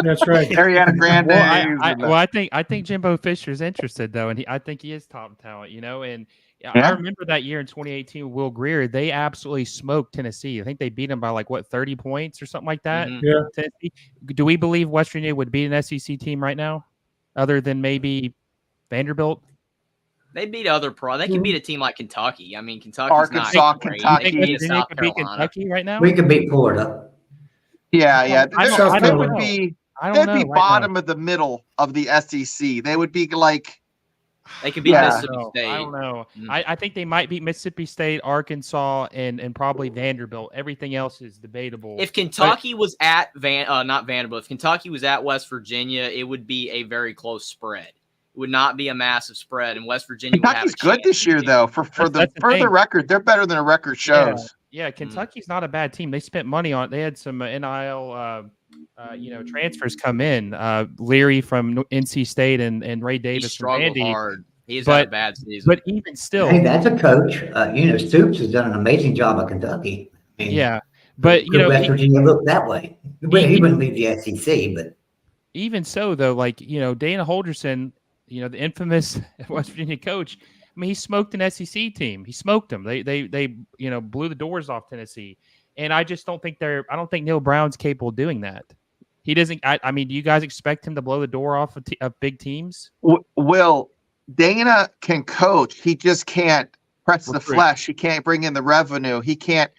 That's right. Ariana Grande. I think Jimbo Fisher is interested, though, and I think he is top talent. And I remember that year in 2018 with Will Greer, they absolutely smoked Tennessee. I think they beat them by 30 points or something like that. Yeah. Tennessee. Do we believe West Virginia would beat an SEC team right now, other than maybe Vanderbilt? They beat other They can beat a team like Kentucky. I mean, Kentucky's Arkansas, not great. Kentucky. They beat Virginia South could beat Carolina. Kentucky right now. we could beat Florida. Yeah. They would know. be. I They'd don't be know. bottom of the middle of the SEC. They would be like. They could beat Mississippi State. I don't know. I think they might beat Mississippi State, Arkansas, and probably Vanderbilt. Everything else is debatable. If Kentucky was at not Vanderbilt, if Kentucky was at West Virginia, it would be a very close spread. It would not be a massive spread, and West Virginia Kentucky's would have good this year, though. For the record, they're better than a record shows. Yeah, Kentucky's not a bad team. They spent money on it. They had some NIL transfers come in. Leary from NC State and Ray Davis He struggled from Vandy. hard. He's had a bad season. But even still, Hey, that's a coach. Stoops has done an amazing job at Kentucky. But West Virginia looked that way. He wouldn't leave the SEC, but even so, though, Dana Holgorsen, the infamous West Virginia coach. I mean, he smoked an SEC team. He smoked them. They blew the doors off Tennessee. And I just don't think I don't think Neal Brown's capable of doing that. He doesn't. I mean, do you guys expect him to blow the door off of big teams? Will Dana can coach. He just can't press the flesh. He can't bring in the revenue. He can't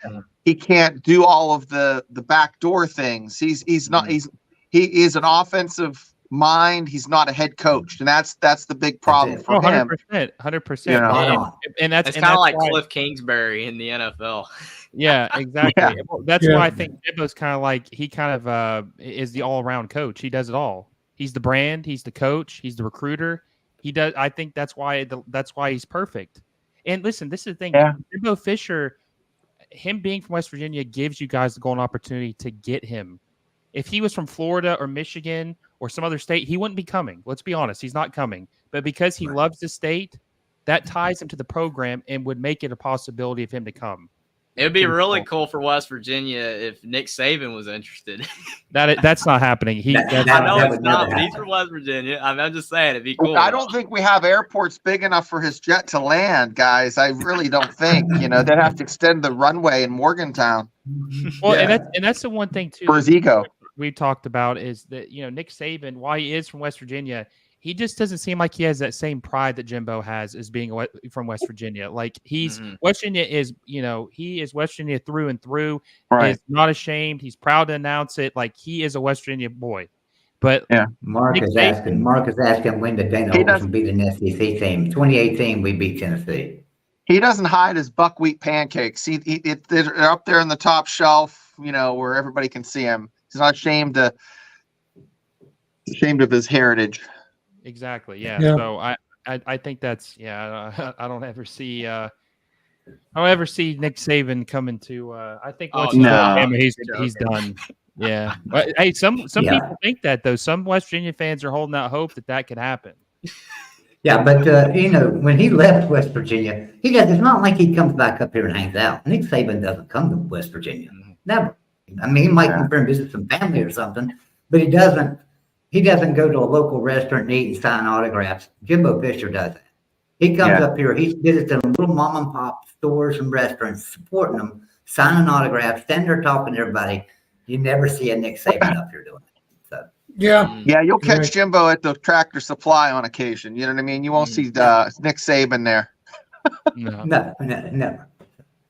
do all of the backdoor things. He is an offensive mind. He's not a head coach, and that's the big problem for him. 100%. And that's kind of like Cliff Kingsbury in the NFL. Yeah, exactly. Yeah. That's why I think Jimbo's he is the all-around coach. He does it all. He's the brand. He's the coach. He's the recruiter. He does. I think that's why he's perfect. And listen, this is the thing. Yeah. Jimbo Fisher, him being from West Virginia, gives you guys the golden opportunity to get him. If he was from Florida or Michigan or some other state, he wouldn't be coming. Let's be honest, he's not coming. But because he loves the state, that ties him to the program and would make it a possibility of him to come. It would be really cool for West Virginia if Nick Saban was interested. That's not happening. I know that it's would not, never but he's happen. from West Virginia. I'm just saying it'd be cool. I don't think we have airports big enough for his jet to land, guys. I really don't think. They'd have to extend the runway in Morgantown Well, Yeah. and that's the one thing too for his ego. we talked about is that Nick Saban, while he is from West Virginia, he just doesn't seem like he has that same pride that Jimbo has as being from West Virginia. Like he's West Virginia is, he is West Virginia through and through. Right. He's not ashamed. He's proud to announce it. Like he is a West Virginia boy. But Mark Nick is Saban- asking when the Dana He Holgorsen beat an SEC team. 2018, we beat Tennessee. He doesn't hide his buckwheat pancakes. They're up there in the top shelf, where everybody can see him. He's not ashamed of his heritage. Exactly. Yeah. Yeah. So I think that's I don't ever see Nick Saban coming to. I think once no. he's done Alabama, he's done. Yeah. But hey, some people think that though. Some West Virginia fans are holding out hope that could happen. Yeah, but when he left West Virginia, it's not like he comes back up here and hangs out. Nick Saban doesn't come to West Virginia. Never. I mean, he might come here and visit some family or something, but he doesn't go to a local restaurant and eat and sign autographs. Jimbo Fisher does that. He comes up here, he's visiting little mom and pop stores and restaurants, supporting them, signing autographs, standing there talking to everybody. You never see a Nick Saban up here doing that. So Yeah, you'll catch Jimbo at the Tractor Supply on occasion. You know what I mean? You won't see Nick Saban there. No. no, never.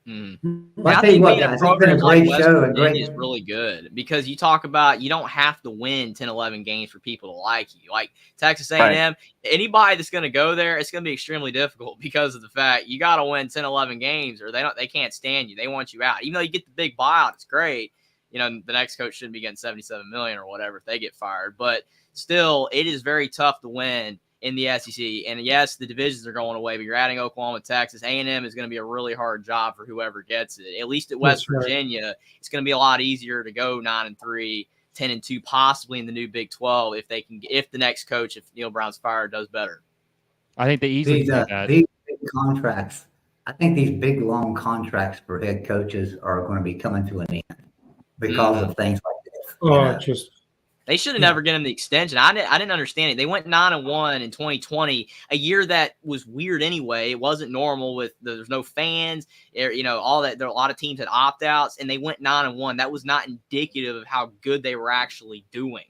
Well, I I tell you think what, being a guys, it's been a program like great West show and Virginia great. is really good because you talk about you don't have to win 10, 11 games for people to like you. Like Texas A&M, anybody that's going to go there, it's going to be extremely difficult because of the fact you got to win 10, 11 games or they can't stand you. They want you out. Even though you get the big buyout, it's great. The next coach shouldn't be getting $77 million or whatever if they get fired. But still, it is very tough to win in the SEC. And yes, the divisions are going away, but you're adding Oklahoma, Texas. A&M is going to be a really hard job for whoever gets it. At least at West Virginia, it's going to be a lot easier to go 9-3, 10-2, possibly in the new Big 12 if the next coach, if Neal Brown's fired, does better. I think they easily do that. These big contracts. I think these big long contracts for head coaches are going to be coming to an end because of things like this. They should have never given him the extension. I didn't understand it. They went 9-1 in 2020, a year that was weird anyway. It wasn't normal with there's no fans, all that. There are a lot of teams had opt-outs, and they went 9-1. That was not indicative of how good they were actually doing.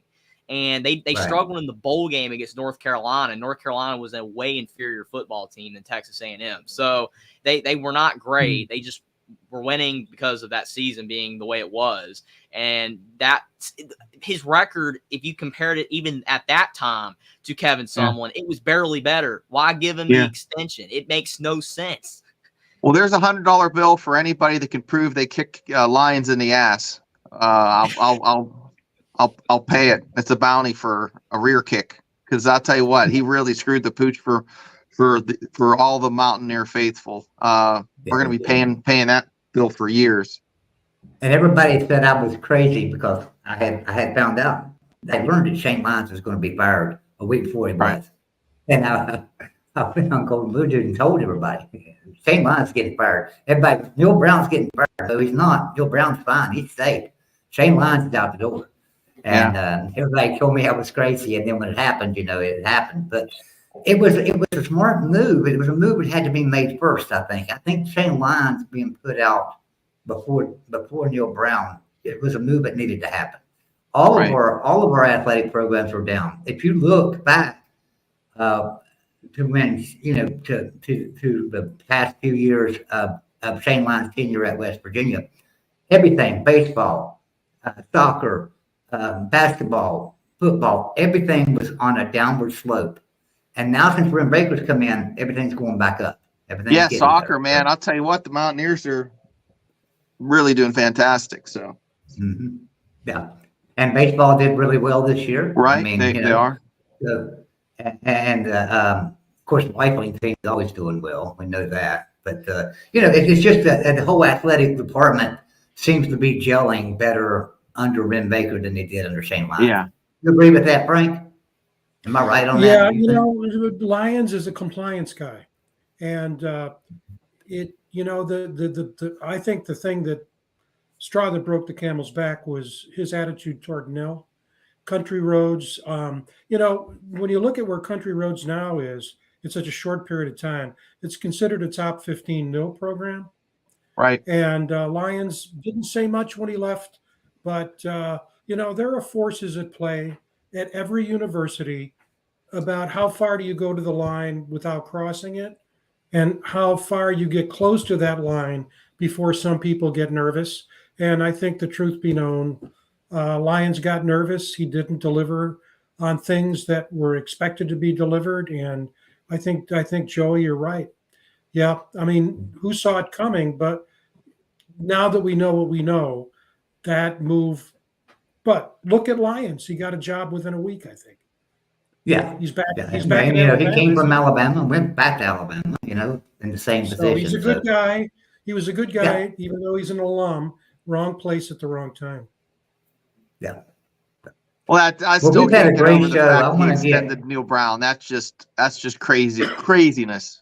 And they struggled in the bowl game against North Carolina. North Carolina was a way inferior football team than Texas A&M. So they were not great. They just were winning because of that season being the way it was. And that his record, if you compared it even at that time to Kevin Sumlin, it was barely better. Why give him the extension? It makes no sense. Well, there's $100 bill for anybody that can prove they kick Lions in the ass. I'll pay it. It's a bounty for a rear kick. Because I'll tell you what, he really screwed the pooch for all the Mountaineer faithful. We're going to be paying that bill for years. And everybody said I was crazy because I had found out. They learned that Shane Lyons was going to be fired a week before he was. And I went on Golden Blue Dude and told everybody, Shane Lyons is getting fired. Everybody, Neal Brown's getting fired. No, he's not. Neal Brown's fine. He's safe. Shane Lyons is out the door. And everybody told me I was crazy. And then when it happened, it happened. But it was a smart move. It was a move that had to be made first, I think. I think Shane Lyons being put out before Neal Brown, it was a move that needed to happen. All of our athletic programs were down. If you look back to when to the past few years of Shane Lyons' tenure at West Virginia, everything, baseball, soccer, basketball, football, everything was on a downward slope. And now since Rim Baker's come in, everything's going back up. Soccer, better. Man. I'll tell you what, the Mountaineers are really doing fantastic. So, yeah, and baseball did really well this year. Right, I mean, they are. Of course, the rifling team is always doing well. We know that, but it's just that the whole athletic department seems to be gelling better under Ren Baker than they did under Shane Lyons. Yeah. You agree with that, Frank? Am I right on that? Yeah, do you you think? know, Lyons is a compliance guy, and I think the thing that straw that broke the camel's back was his attitude toward Neal. Country Roads, when you look at where Country Roads now is, in such a short period of time, it's considered a top 15 NIL program. Right. And Lyons didn't say much when he left, but there are forces at play at every university about how far do you go to the line without crossing it, and how far you get close to that line before some people get nervous. And I think the truth be known, Lyons got nervous. He didn't deliver on things that were expected to be delivered. And I think Joey, you're right. Yeah, I mean, who saw it coming? But now that we know what we know, that move. But look at Lyons. He got a job within a week, I think. Yeah. He's back. Yeah. He's back in He Alabama. came from Alabama and went back to Alabama, in the same So position. he's a good guy. He was a good guy, Yeah. even though he's an alum. Wrong place at the wrong time. Yeah. Well, I still we've had can't a get great over the show. I fact he wanna extended Neal Brown. That's just craziness.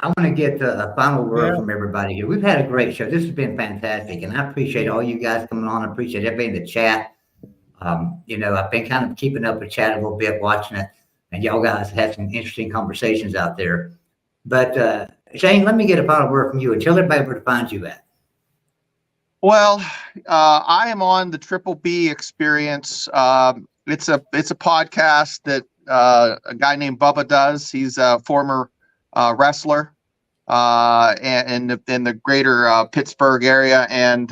I want to get a final word Yeah. from everybody here. We've had a great show. This has been fantastic, and I appreciate all you guys coming on. I appreciate everybody in the chat. I've been kind of keeping up with chat a little bit, watching it, and y'all guys had some interesting conversations out there. But Shane, let me get a final word from you and tell everybody where to find you at. Well, I am on the Triple B Experience. It's a podcast that a guy named Bubba does. He's a former wrestler in the greater Pittsburgh area, and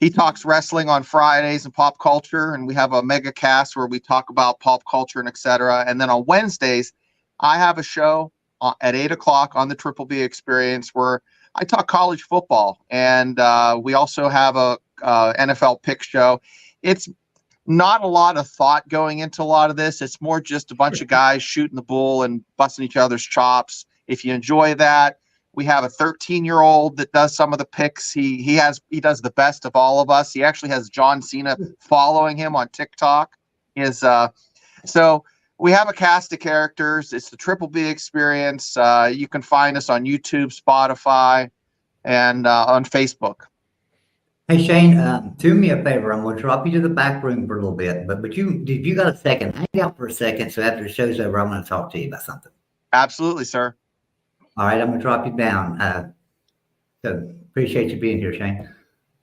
he talks wrestling on Fridays and pop culture. And we have a mega cast where we talk about pop culture and etc. And then on Wednesdays, I have a show at 8:00 on the Triple B Experience where I talk college football, and we also have a NFL pick show. It's not a lot of thought going into a lot of this. It's more just a bunch of guys shooting the bull and busting each other's chops. If you enjoy that, we have a 13-year-old that does some of the picks. He does the best of all of us. He actually has John Cena following him on TikTok. So we have a cast of characters. It's the Triple B Experience. You can find us on YouTube, Spotify, and on Facebook. Hey Shane, do me a favor. I'm going to drop you to the back room for a little bit, but if you got a second, hang out for a second. So after the show's over, I'm going to talk to you about something. Absolutely, sir. All right, I'm going to drop you down. So appreciate you being here, Shane.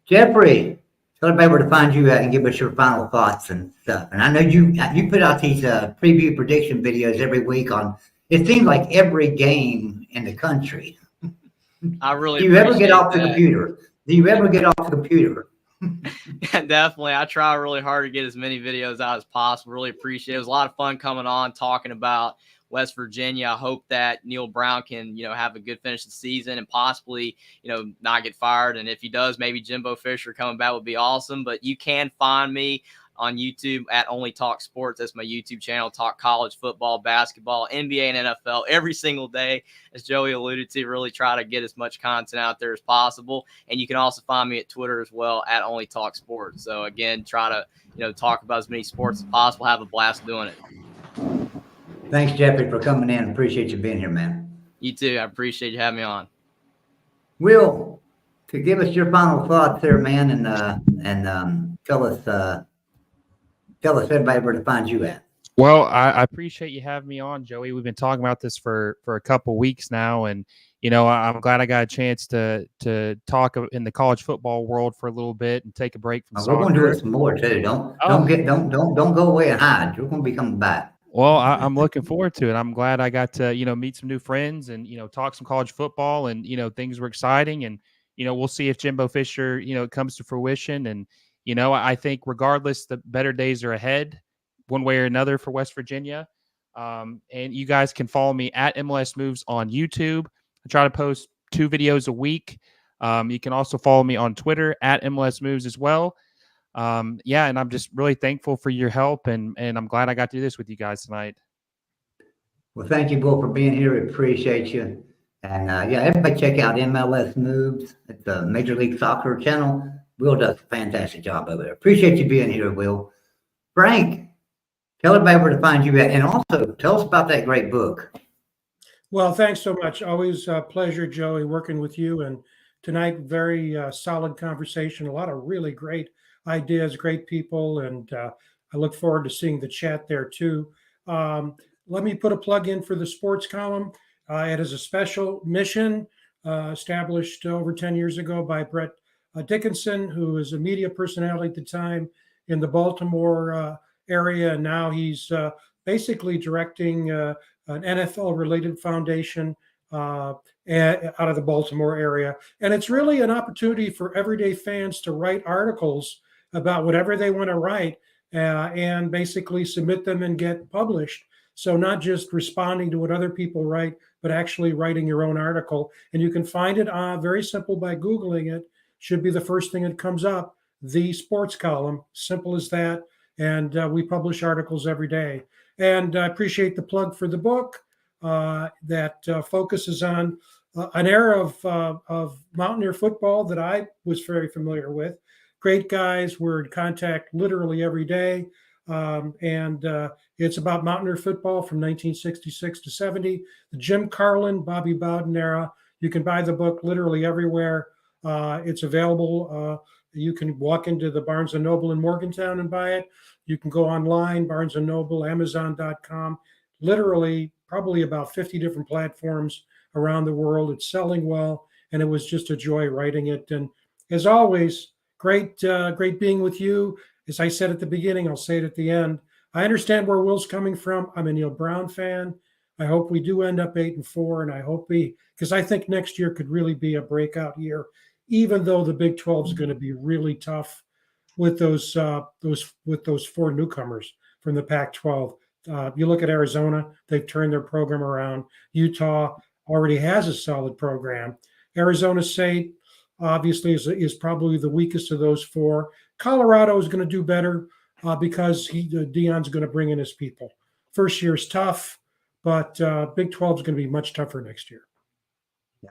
Jeffrey, tell everybody where to find you and give us your final thoughts and stuff. And I know you put out these preview prediction videos every week on, it seems like every game in the country. I really Do you ever get off the that. computer? Do you ever get off the computer? Yeah, definitely. I try really hard to get as many videos out as possible. Really appreciate it. It was a lot of fun coming on, talking about West Virginia. I hope that Neal Brown can, have a good finish of the season and possibly, not get fired. And if he does, maybe Jimbo Fisher coming back would be awesome. But you can find me on YouTube at Only Talk Sports. That's my YouTube channel. Talk college football, basketball, NBA, and NFL every single day. As Joey alluded to, really try to get as much content out there as possible. And you can also find me at Twitter as well at Only Talk Sports. So again, try to, talk about as many sports as possible. Have a blast doing it. Thanks, Jeffrey, for coming in. Appreciate you being here, man. You too. I appreciate you having me on. Will, to give us your final thoughts there, man, and tell us everybody where to find you at. Well, I appreciate you having me on, Joey. We've been talking about this for a couple weeks now, and I'm glad I got a chance to talk in the college football world for a little bit and take a break from soccer. We're going to do it some more too. Don't go away and hide. We're going to be coming back. Well, I'm looking forward to it. I'm glad I got to meet some new friends and talk some college football, and things were exciting, and we'll see if Jimbo Fisher comes to fruition. And I think regardless, the better days are ahead, one way or another, for West Virginia. And you guys can follow me at MLS Moves on YouTube. I try to post 2 videos a week. You can also follow me on Twitter at MLS Moves as well. And I'm just really thankful for your help, and I'm glad I got to do this with you guys tonight. Well, thank you, Will, for being here. We appreciate you. And everybody check out MLS Moves. It's a Major League Soccer channel. Will does a fantastic job over there. Appreciate you being here, Will. Frank, tell everybody where to find you at, and also tell us about that great book. Well, thanks so much. Always a pleasure, Joey, working with you. And tonight, very solid conversation. A lot of really great ideas, great people, and I look forward to seeing the chat there too. Let me put a plug in for the sports column. It is a special mission established over 10 years ago by Brett Dickinson, who was a media personality at the time in the Baltimore area. And now he's basically directing an NFL-related foundation out of the Baltimore area. And it's really an opportunity for everyday fans to write articles about whatever they want to write and basically submit them and get published. So not just responding to what other people write, but actually writing your own article. And you can find it very simple by Googling it. Should be the first thing that comes up, the sports column. Simple as that. And we publish articles every day. And I appreciate the plug for the book that focuses on an era of Mountaineer football that I was very familiar with. Great guys. We're in contact literally every day. And it's about Mountaineer football from 1966 to 70, the Jim Carlin, Bobby Bowden era. You can buy the book literally everywhere. It's available. You can walk into the Barnes & Noble in Morgantown and buy it. You can go online, Barnes & Noble, Amazon.com, literally probably about 50 different platforms around the world. It's selling well, and it was just a joy writing it. And as always, great being with you. As I said at the beginning, I'll say it at the end. I understand where Will's coming from. I'm a Neal Brown fan. I hope we do end up 8-4, and I hope because I think next year could really be a breakout year, even though the Big 12 is going to be really tough with those 4 newcomers from the Pac-12. You look at Arizona; they've turned their program around. Utah already has a solid program. Arizona State obviously is probably the weakest of those 4. Colorado is going to do better because Deion's going to bring in his people. First year is tough, but Big 12 is going to be much tougher next year. Yeah.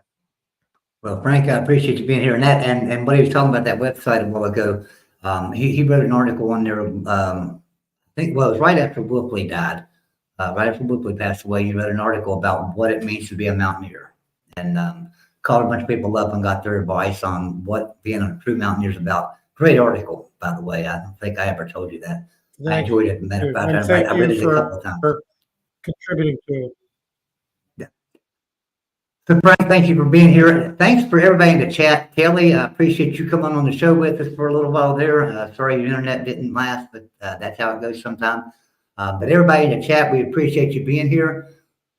Well, Frank, I appreciate you being here. And what he was talking about that website a while ago, he wrote an article on there. I think it was right after Whippley died. Right after Whippley passed away, he wrote an article about what it means to be a Mountaineer, and called a bunch of people up and got their advice on what being a true Mountaineer is about. Great article, by the way. I don't think I ever told you that. I enjoyed it. Thank you for contributing to it. Yeah. So, Frank, thank you for being here. Thanks for everybody in the chat. Kelly, I appreciate you coming on the show with us for a little while there. Sorry your internet didn't last, but that's how it goes sometimes. But everybody in the chat, we appreciate you being here.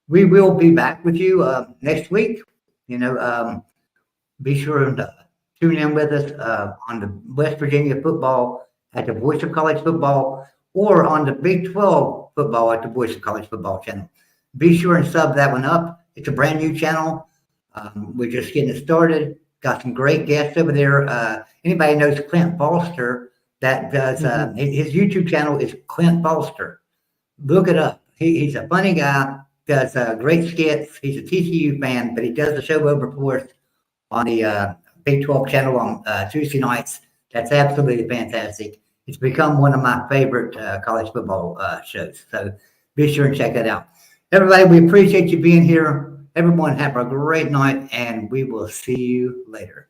We will be back with you next week. Be sure to tune in with us on the West Virginia football at the Voice of College Football, or on the Big 12 football at the Voice of College Football channel. Be sure and sub that one up. It's a brand new channel. We're just getting it started. Got some great guests over there. Anybody knows Clint Foster that does his YouTube channel is Clint Foster. Look it up. He's a funny guy, does great skits. He's a TCU fan, but he does the show over for us on the Big 12 channel on Tuesday nights. That's absolutely fantastic. It's become one of my favorite college football shows. So be sure and check that out. Everybody, we appreciate you being here. Everyone have a great night, and we will see you later.